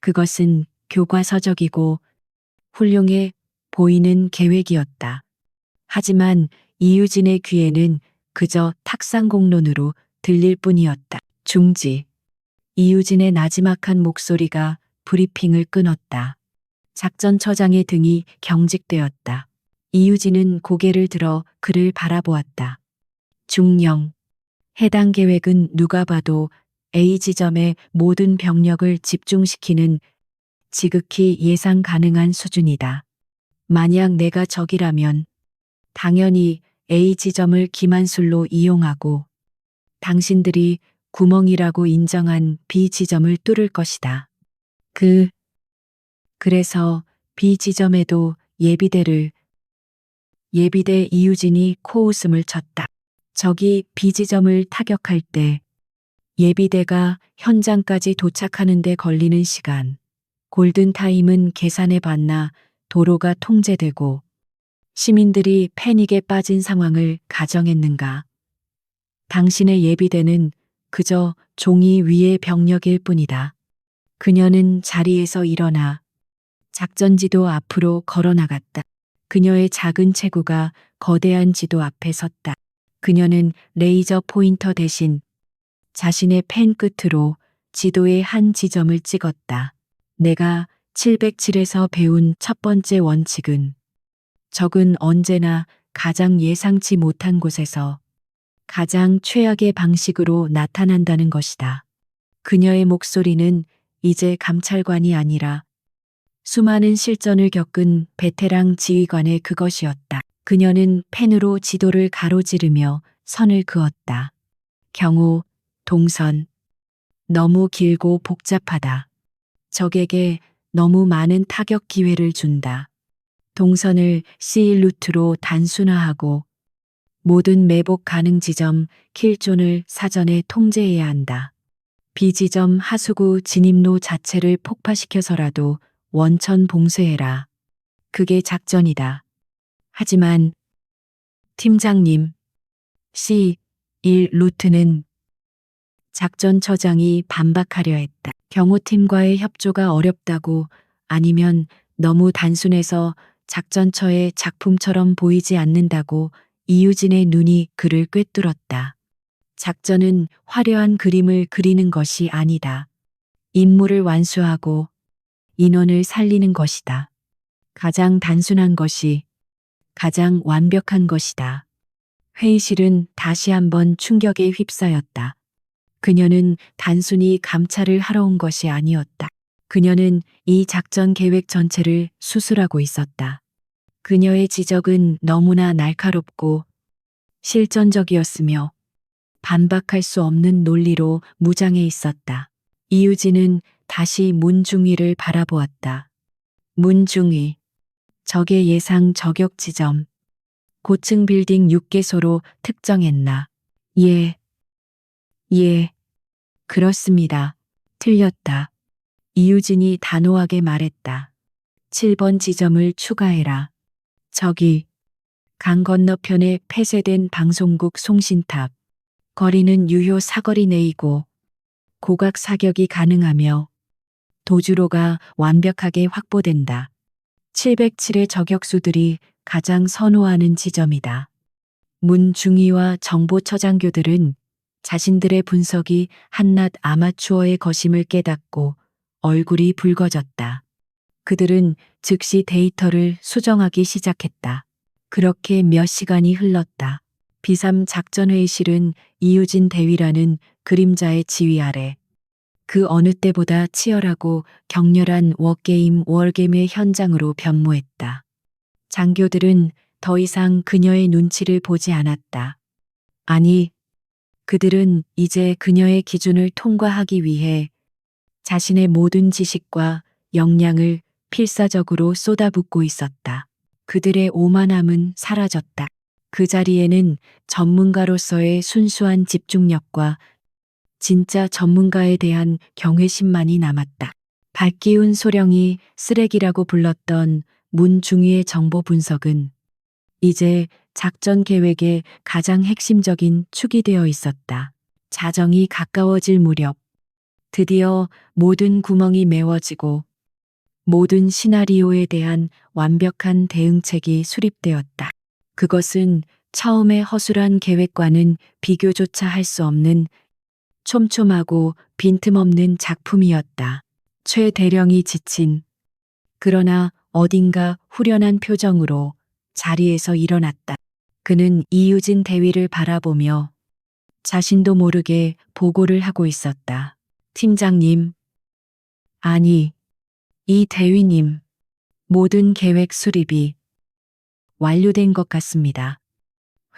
그것은 교과서적이고 훌륭해 보이는 계획이었다. 하지만 이유진의 귀에는 그저 탁상공론으로 들릴 뿐이었다. 중지. 이유진의 나지막한 목소리가 브리핑을 끊었다. 작전처장의 등이 경직되었다. 이유진은 고개를 들어 그를 바라보았다. 중령. 해당 계획은 누가 봐도 A 지점의 모든 병력을 집중시키는 지극히 예상 가능한 수준이다. 만약 내가 적이라면 당연히 A 지점을 기만술로 이용하고 당신들이 구멍이라고 인정한 B 지점을 뚫을 것이다. 그래서 B 지점에도 예비대 이유진이 코웃음을 쳤다. 적이 B 지점을 타격할 때 예비대가 현장까지 도착하는 데 걸리는 시간, 골든타임은 계산해 봤나 도로가 통제되고 시민들이 패닉에 빠진 상황을 가정했는가. 당신의 예비대는 그저 종이 위의 병력일 뿐이다. 그녀는 자리에서 일어나 작전지도 앞으로 걸어나갔다. 그녀의 작은 체구가 거대한 지도 앞에 섰다. 그녀는 레이저 포인터 대신 자신의 펜 끝으로 지도의 한 지점을 찍었다. 내가 707에서 배운 첫 번째 원칙은 적은 언제나 가장 예상치 못한 곳에서 가장 최악의 방식으로 나타난다는 것이다. 그녀의 목소리는 이제 감찰관이 아니라 수많은 실전을 겪은 베테랑 지휘관의 그것이었다. 그녀는 펜으로 지도를 가로지르며 선을 그었다. 경호, 동선. 너무 길고 복잡하다. 적에게 너무 많은 타격 기회를 준다. 동선을 C 루트로 단순화하고 모든 매복 가능 지점 킬존을 사전에 통제해야 한다. B 지점 하수구 진입로 자체를 폭파시켜서라도 원천 봉쇄해라. 그게 작전이다. 하지만 팀장님, C1 루트는 작전처장이 반박하려 했다. 경호팀과의 협조가 어렵다고 아니면 너무 단순해서 작전처의 작품처럼 보이지 않는다고 이유진의 눈이 그를 꿰뚫었다. 작전은 화려한 그림을 그리는 것이 아니다. 임무를 완수하고 인원을 살리는 것이다. 가장 단순한 것이 가장 완벽한 것이다. 회의실은 다시 한번 충격에 휩싸였다. 그녀는 단순히 감찰을 하러 온 것이 아니었다. 그녀는 이 작전 계획 전체를 수술하고 있었다. 그녀의 지적은 너무나 날카롭고 실전적이었으며 반박할 수 없는 논리로 무장해 있었다. 이유진은 다시 문중희를 바라보았다. 문중희. 적의 예상 저격 지점. 고층 빌딩 6개소로 특정했나? 예. 그렇습니다. 틀렸다. 이유진이 단호하게 말했다. 7번 지점을 추가해라. 저기 강 건너편에 폐쇄된 방송국 송신탑. 거리는 유효 사거리 내이고 고각 사격이 가능하며 도주로가 완벽하게 확보된다. 707의 저격수들이 가장 선호하는 지점이다. 문중위와 정보처장교들은 자신들의 분석이 한낱 아마추어의 것임을 깨닫고 얼굴이 붉어졌다. 그들은 즉시 데이터를 수정하기 시작했다. 그렇게 몇 시간이 흘렀다. 비삼 작전회의실은 이유진 대위라는 그림자의 지휘 아래 그 어느 때보다 치열하고 격렬한 월게임의 현장으로 변모했다. 장교들은 더 이상 그녀의 눈치를 보지 않았다. 아니, 그들은 이제 그녀의 기준을 통과하기 위해 자신의 모든 지식과 역량을 필사적으로 쏟아붓고 있었다. 그들의 오만함은 사라졌다. 그 자리에는 전문가로서의 순수한 집중력과 진짜 전문가에 대한 경외심만이 남았다. 박기훈 소령이 쓰레기라고 불렀던 문중위의 정보 분석은 이제 작전 계획의 가장 핵심적인 축이 되어 있었다. 자정이 가까워질 무렵 드디어 모든 구멍이 메워지고 모든 시나리오에 대한 완벽한 대응책이 수립되었다. 그것은 처음의 허술한 계획과는 비교조차 할 수 없는 촘촘하고 빈틈없는 작품이었다. 최 대령이 지친 그러나 어딘가 후련한 표정으로 자리에서 일어났다. 그는 이유진 대위를 바라보며 자신도 모르게 보고를 하고 있었다. 팀장님, 아니, 이 대위님, 모든 계획 수립이 완료된 것 같습니다.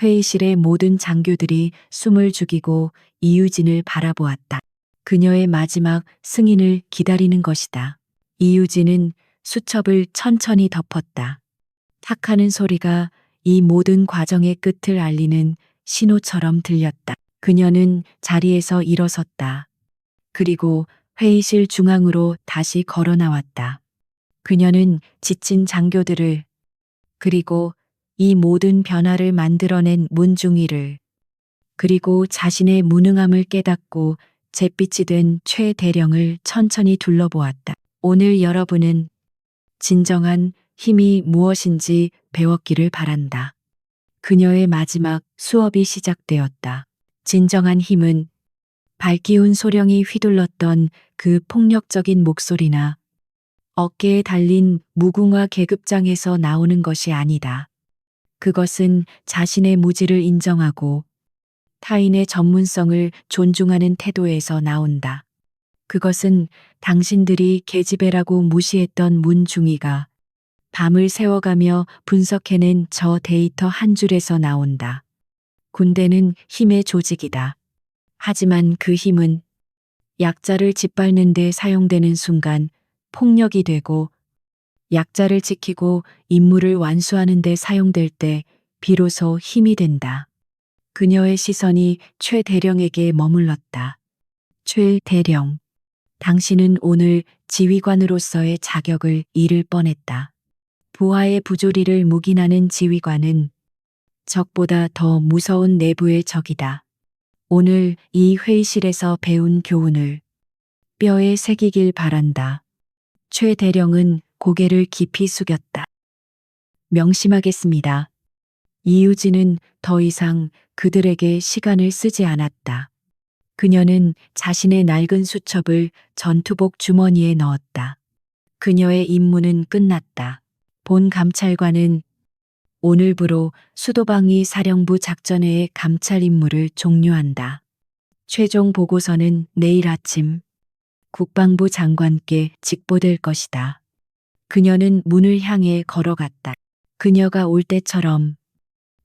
회의실의 모든 장교들이 숨을 죽이고 이유진을 바라보았다. 그녀의 마지막 승인을 기다리는 것이다. 이유진은 수첩을 천천히 덮었다. 탁하는 소리가 이 모든 과정의 끝을 알리는 신호처럼 들렸다. 그녀는 자리에서 일어섰다. 그리고 회의실 중앙으로 다시 걸어 나왔다. 그녀는 지친 장교들을 그리고 이 모든 변화를 만들어낸 문중위를 그리고 자신의 무능함을 깨닫고 잿빛이 된 최 대령을 천천히 둘러보았다. 오늘 여러분은 진정한 힘이 무엇인지 배웠기를 바란다. 그녀의 마지막 수업이 시작되었다. 진정한 힘은 발기운 소령이 휘둘렀던 그 폭력적인 목소리나 어깨에 달린 무궁화 계급장에서 나오는 것이 아니다. 그것은 자신의 무지를 인정하고 타인의 전문성을 존중하는 태도에서 나온다. 그것은 당신들이 계집애라고 무시했던 문중위가 밤을 새워가며 분석해낸 저 데이터 한 줄에서 나온다. 군대는 힘의 조직이다. 하지만 그 힘은 약자를 짓밟는 데 사용되는 순간 폭력이 되고 약자를 지키고 임무를 완수하는 데 사용될 때 비로소 힘이 된다. 그녀의 시선이 최 대령에게 머물렀다. 최 대령, 당신은 오늘 지휘관으로서의 자격을 잃을 뻔했다. 부하의 부조리를 묵인하는 지휘관은 적보다 더 무서운 내부의 적이다. 오늘 이 회의실에서 배운 교훈을 뼈에 새기길 바란다. 최 대령은 고개를 깊이 숙였다. 명심하겠습니다. 이유진은 더 이상 그들에게 시간을 쓰지 않았다. 그녀는 자신의 낡은 수첩을 전투복 주머니에 넣었다. 그녀의 임무는 끝났다. 본 감찰관은 오늘부로 수도방위 사령부 작전회의 감찰 임무를 종료한다. 최종 보고서는 내일 아침 국방부 장관께 직보될 것이다. 그녀는 문을 향해 걸어갔다. 그녀가 올 때처럼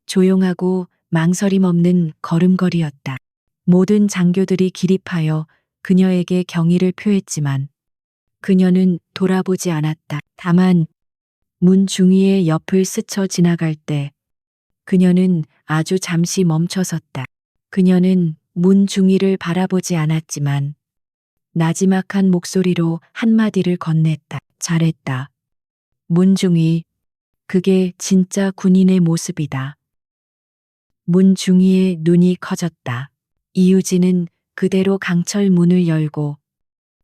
조용하고 망설임 없는 걸음걸이였다. 모든 장교들이 기립하여 그녀에게 경의를 표했지만 그녀는 돌아보지 않았다. 다만 문중위의 옆을 스쳐 지나갈 때 그녀는 아주 잠시 멈춰섰다. 그녀는 문중위를 바라보지 않았지만 나지막한 목소리로 한마디를 건넸다. 잘했다. 문중희, 그게 진짜 군인의 모습이다. 문중희의 눈이 커졌다. 이유진은 그대로 강철 문을 열고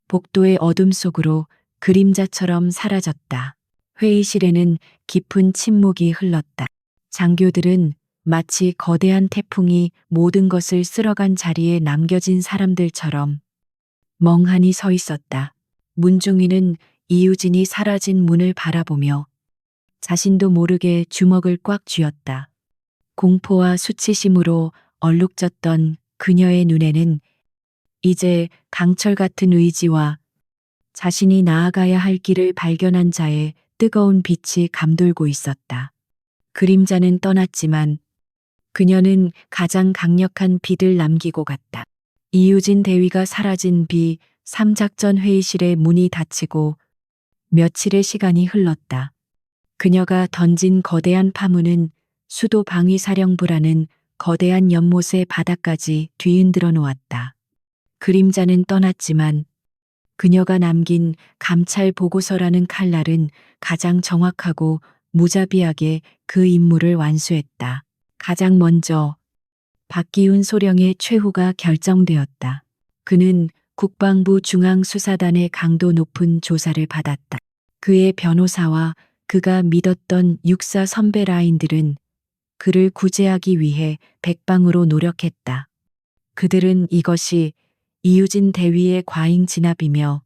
복도의 어둠 속으로 그림자처럼 사라졌다. 회의실에는 깊은 침묵이 흘렀다. 장교들은 마치 거대한 태풍이 모든 것을 쓸어간 자리에 남겨진 사람들처럼 멍하니 서 있었다. 문중희는 이유진이 사라진 문을 바라보며 자신도 모르게 주먹을 꽉 쥐었다. 공포와 수치심으로 얼룩졌던 그녀의 눈에는 이제 강철 같은 의지와 자신이 나아가야 할 길을 발견한 자의 뜨거운 빛이 감돌고 있었다. 그림자는 떠났지만 그녀는 가장 강력한 빛을 남기고 갔다. 이유진 대위가 사라진 뒤 3작전 회의실의 문이 닫히고 며칠의 시간이 흘렀다. 그녀가 던진 거대한 파문은 수도 방위사령부라는 거대한 연못의 바닥까지 뒤흔들어 놓았다. 그림자는 떠났지만 그녀가 남긴 감찰 보고서라는 칼날은 가장 정확하고 무자비하게 그 임무를 완수했다. 가장 먼저 박기훈 소령의 최후가 결정되었다. 그는 국방부 중앙수사단의 강도 높은 조사를 받았다. 그의 변호사와 그가 믿었던 육사 선배 라인들은 그를 구제하기 위해 백방으로 노력했다. 그들은 이것이 이유진 대위의 과잉 진압이며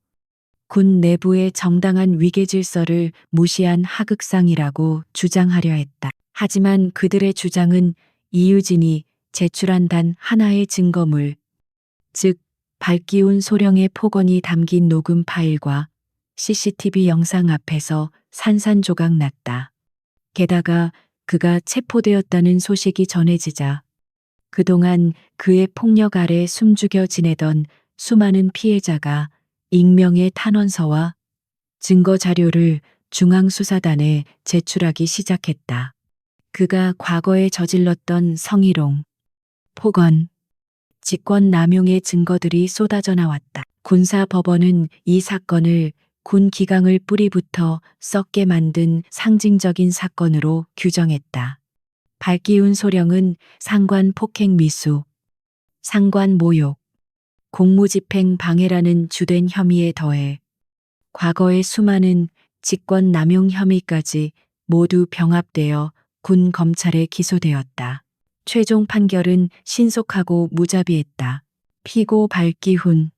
군 내부의 정당한 위계 질서를 무시한 하극상이라고 주장하려 했다. 하지만 그들의 주장은 이유진이 제출한 단 하나의 증거물, 즉 발기운 소령의 폭언이 담긴 녹음 파일과 CCTV 영상 앞에서 산산조각 났다. 게다가 그가 체포되었다는 소식이 전해지자 그동안 그의 폭력 아래 숨죽여 지내던 수많은 피해자가 익명의 탄원서와 증거 자료를 중앙수사단에 제출하기 시작했다. 그가 과거에 저질렀던 성희롱, 폭언, 직권남용의 증거들이 쏟아져 나왔다. 군사법원은 이 사건을 군 기강을 뿌리부터 썩게 만든 상징적인 사건으로 규정했다. 발기훈 소령은 상관 폭행 미수, 상관 모욕, 공무집행 방해라는 주된 혐의에 더해 과거의 수많은 직권남용 혐의까지 모두 병합되어 군 검찰에 기소되었다. 최종 판결은 신속하고 무자비했다. 피고 발기훈,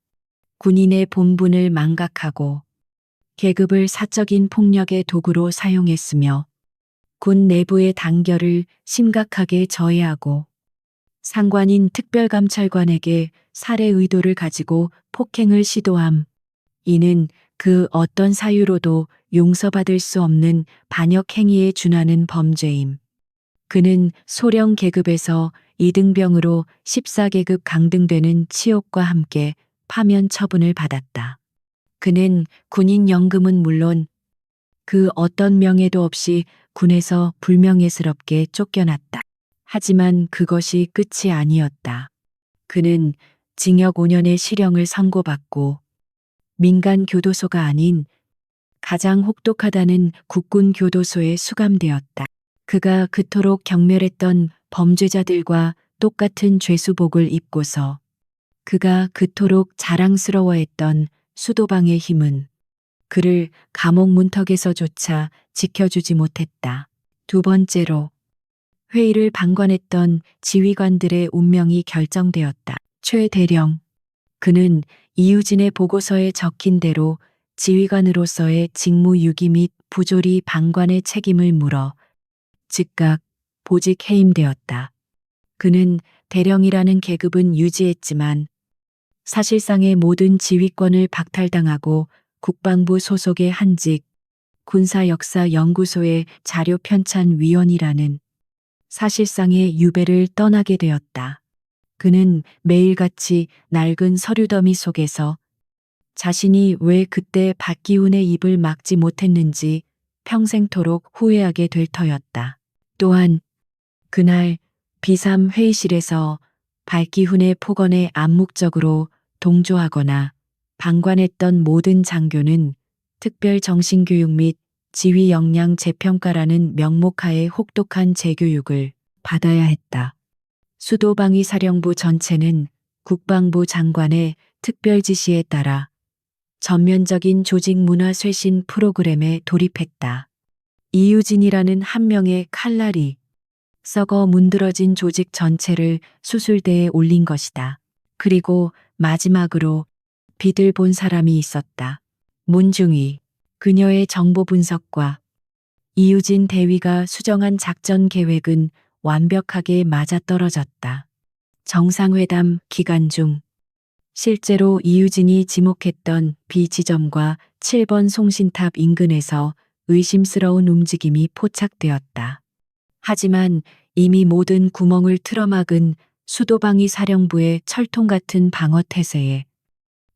군인의 본분을 망각하고 계급을 사적인 폭력의 도구로 사용했으며 군 내부의 단결을 심각하게 저해하고 상관인 특별감찰관에게 살해 의도를 가지고 폭행을 시도함. 이는 그 어떤 사유로도 용서받을 수 없는 반역 행위에 준하는 범죄임. 그는 소령 계급에서 2등병으로 14계급 강등되는 치욕과 함께 파면 처분을 받았다. 그는 군인 연금은 물론 그 어떤 명예도 없이 군에서 불명예스럽게 쫓겨났다. 하지만 그것이 끝이 아니었다. 그는 징역 5년의 실형을 선고받고 민간 교도소가 아닌 가장 혹독하다는 국군 교도소에 수감되었다. 그가 그토록 경멸했던 범죄자들과 똑같은 죄수복을 입고서 그가 그토록 자랑스러워했던 수도방의 힘은 그를 감옥 문턱에서조차 지켜주지 못했다. 두 번째로 회의를 방관했던 지휘관들의 운명이 결정되었다. 최 대령, 그는 이유진의 보고서에 적힌 대로 지휘관으로서의 직무유기 및 부조리 방관의 책임을 물어 즉각 보직 해임되었다. 그는 대령이라는 계급은 유지했지만 사실상의 모든 지휘권을 박탈당하고 국방부 소속의 한직 군사역사연구소의 자료 편찬 위원이라는 사실상의 유배를 떠나게 되었다. 그는 매일같이 낡은 서류더미 속에서 자신이 왜 그때 박기훈의 입을 막지 못했는지 평생토록 후회하게 될 터였다. 또한 그날 비삼 회의실에서 박기훈의 폭언에 암묵적으로 동조하거나 방관했던 모든 장교는 특별 정신교육 및 지휘 역량 재평가라는 명목하에 혹독한 재교육을 받아야 했다. 수도방위 사령부 전체는 국방부 장관의 특별 지시에 따라 전면적인 조직 문화 쇄신 프로그램에 돌입했다. 이유진이라는 한 명의 칼날이 썩어 문드러진 조직 전체를 수술대에 올린 것이다. 그리고 마지막으로 빛을 본 사람이 있었다. 문중희. 그녀의 정보 분석과 이유진 대위가 수정한 작전 계획은 완벽하게 맞아떨어졌다. 정상회담 기간 중 실제로 이유진이 지목했던 B 지점과 7번 송신탑 인근에서 의심스러운 움직임이 포착되었다. 하지만 이미 모든 구멍을 틀어막은 수도방위 사령부의 철통 같은 방어 태세에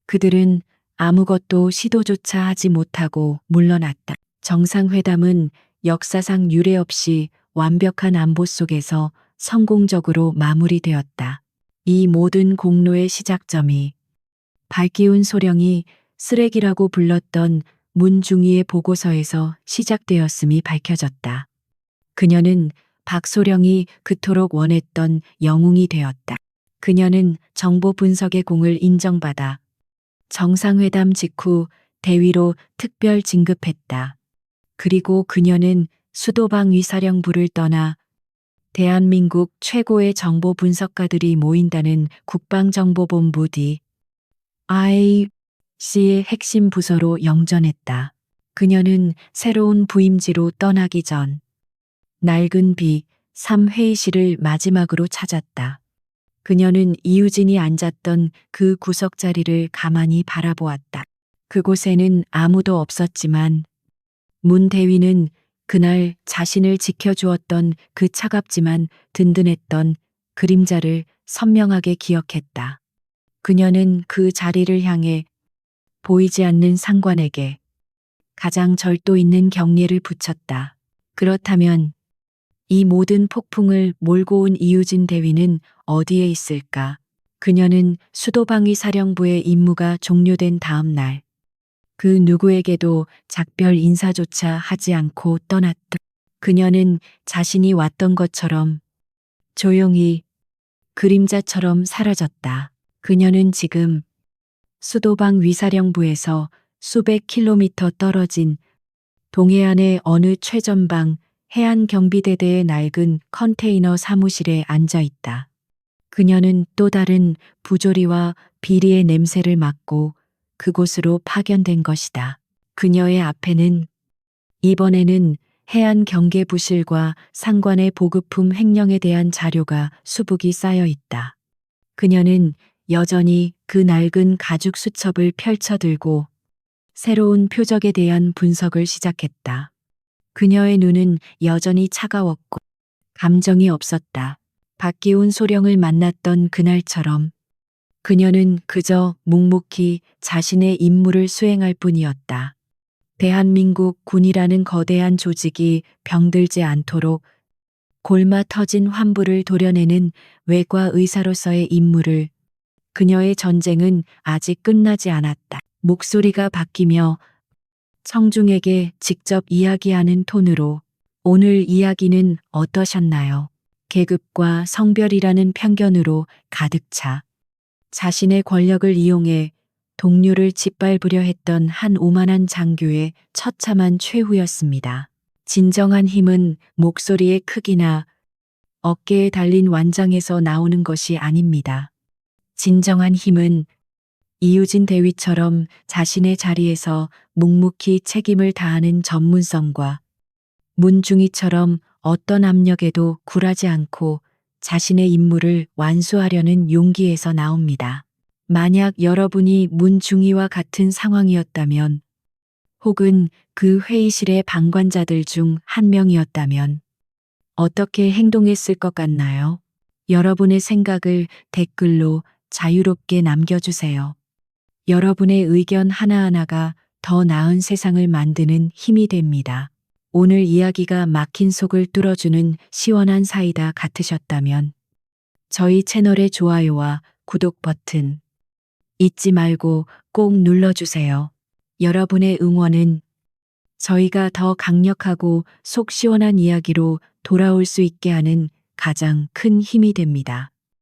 그들은 아무것도 시도조차 하지 못하고 물러났다. 정상회담은 역사상 유례 없이 완벽한 안보 속에서 성공적으로 마무리되었다. 이 모든 공로의 시작점이 발기운 소령이 쓰레기라고 불렀던 문중희의 보고서에서 시작되었음이 밝혀졌다. 그녀는 박소령이 그토록 원했던 영웅이 되었다. 그녀는 정보 분석의 공을 인정받아 정상회담 직후 대위로 특별 진급했다. 그리고 그녀는 수도방위사령부를 떠나 대한민국 최고의 정보 분석가들이 모인다는 국방정보본부 DIC의 핵심 부서로 영전했다. 그녀는 새로운 부임지로 떠나기 전 낡은 B3 회의실을 마지막으로 찾았다. 그녀는 이유진이 앉았던 그 구석 자리를 가만히 바라보았다. 그곳에는 아무도 없었지만 문 대위는 그날 자신을 지켜주었던 그 차갑지만 든든했던 그림자를 선명하게 기억했다. 그녀는 그 자리를 향해 보이지 않는 상관에게 가장 절도 있는 경례를 붙였다. 그렇다면 이 모든 폭풍을 몰고 온 이유진 대위는 어디에 있을까? 그녀는 수도방위 사령부의 임무가 종료된 다음 날, 그 누구에게도 작별 인사조차 하지 않고 떠났다. 그녀는 자신이 왔던 것처럼 조용히 그림자처럼 사라졌다. 그녀는 지금 수도방 위사령부에서 수백 킬로미터 떨어진 동해안의 어느 최전방 해안경비대대의 낡은 컨테이너 사무실에 앉아 있다. 그녀는 또 다른 부조리와 비리의 냄새를 맡고 그곳으로 파견된 것이다. 그녀의 앞에는 이번에는 해안경계부실과 상관의 보급품 횡령에 대한 자료가 수북이 쌓여 있다. 그녀는 여전히 그 낡은 가죽 수첩을 펼쳐들고 새로운 표적에 대한 분석을 시작했다. 그녀의 눈은 여전히 차가웠고 감정이 없었다. 박기훈 소령을 만났던 그날처럼 그녀는 그저 묵묵히 자신의 임무를 수행할 뿐이었다. 대한민국 군이라는 거대한 조직이 병들지 않도록 골마 터진 환부를 도려내는 외과 의사로서의 임무를 그녀의 전쟁은 아직 끝나지 않았다. 목소리가 바뀌며 청중에게 직접 이야기하는 톤으로 오늘 이야기는 어떠셨나요? 계급과 성별이라는 편견으로 가득 차 자신의 권력을 이용해 동료를 짓밟으려 했던 한 오만한 장교의 처참한 최후였습니다. 진정한 힘은 목소리의 크기나 어깨에 달린 완장에서 나오는 것이 아닙니다. 진정한 힘은 이유진 대위처럼 자신의 자리에서 묵묵히 책임을 다하는 전문성과 문중희처럼 어떤 압력에도 굴하지 않고 자신의 임무를 완수하려는 용기에서 나옵니다. 만약 여러분이 문중희와 같은 상황이었다면 혹은 그 회의실의 방관자들 중 한 명이었다면 어떻게 행동했을 것 같나요? 여러분의 생각을 댓글로 자유롭게 남겨주세요. 여러분의 의견 하나하나가 더 나은 세상을 만드는 힘이 됩니다. 오늘 이야기가 막힌 속을 뚫어주는 시원한 사이다 같으셨다면 저희 채널의 좋아요와 구독 버튼 잊지 말고 꼭 눌러주세요. 여러분의 응원은 저희가 더 강력하고 속 시원한 이야기로 돌아올 수 있게 하는 가장 큰 힘이 됩니다.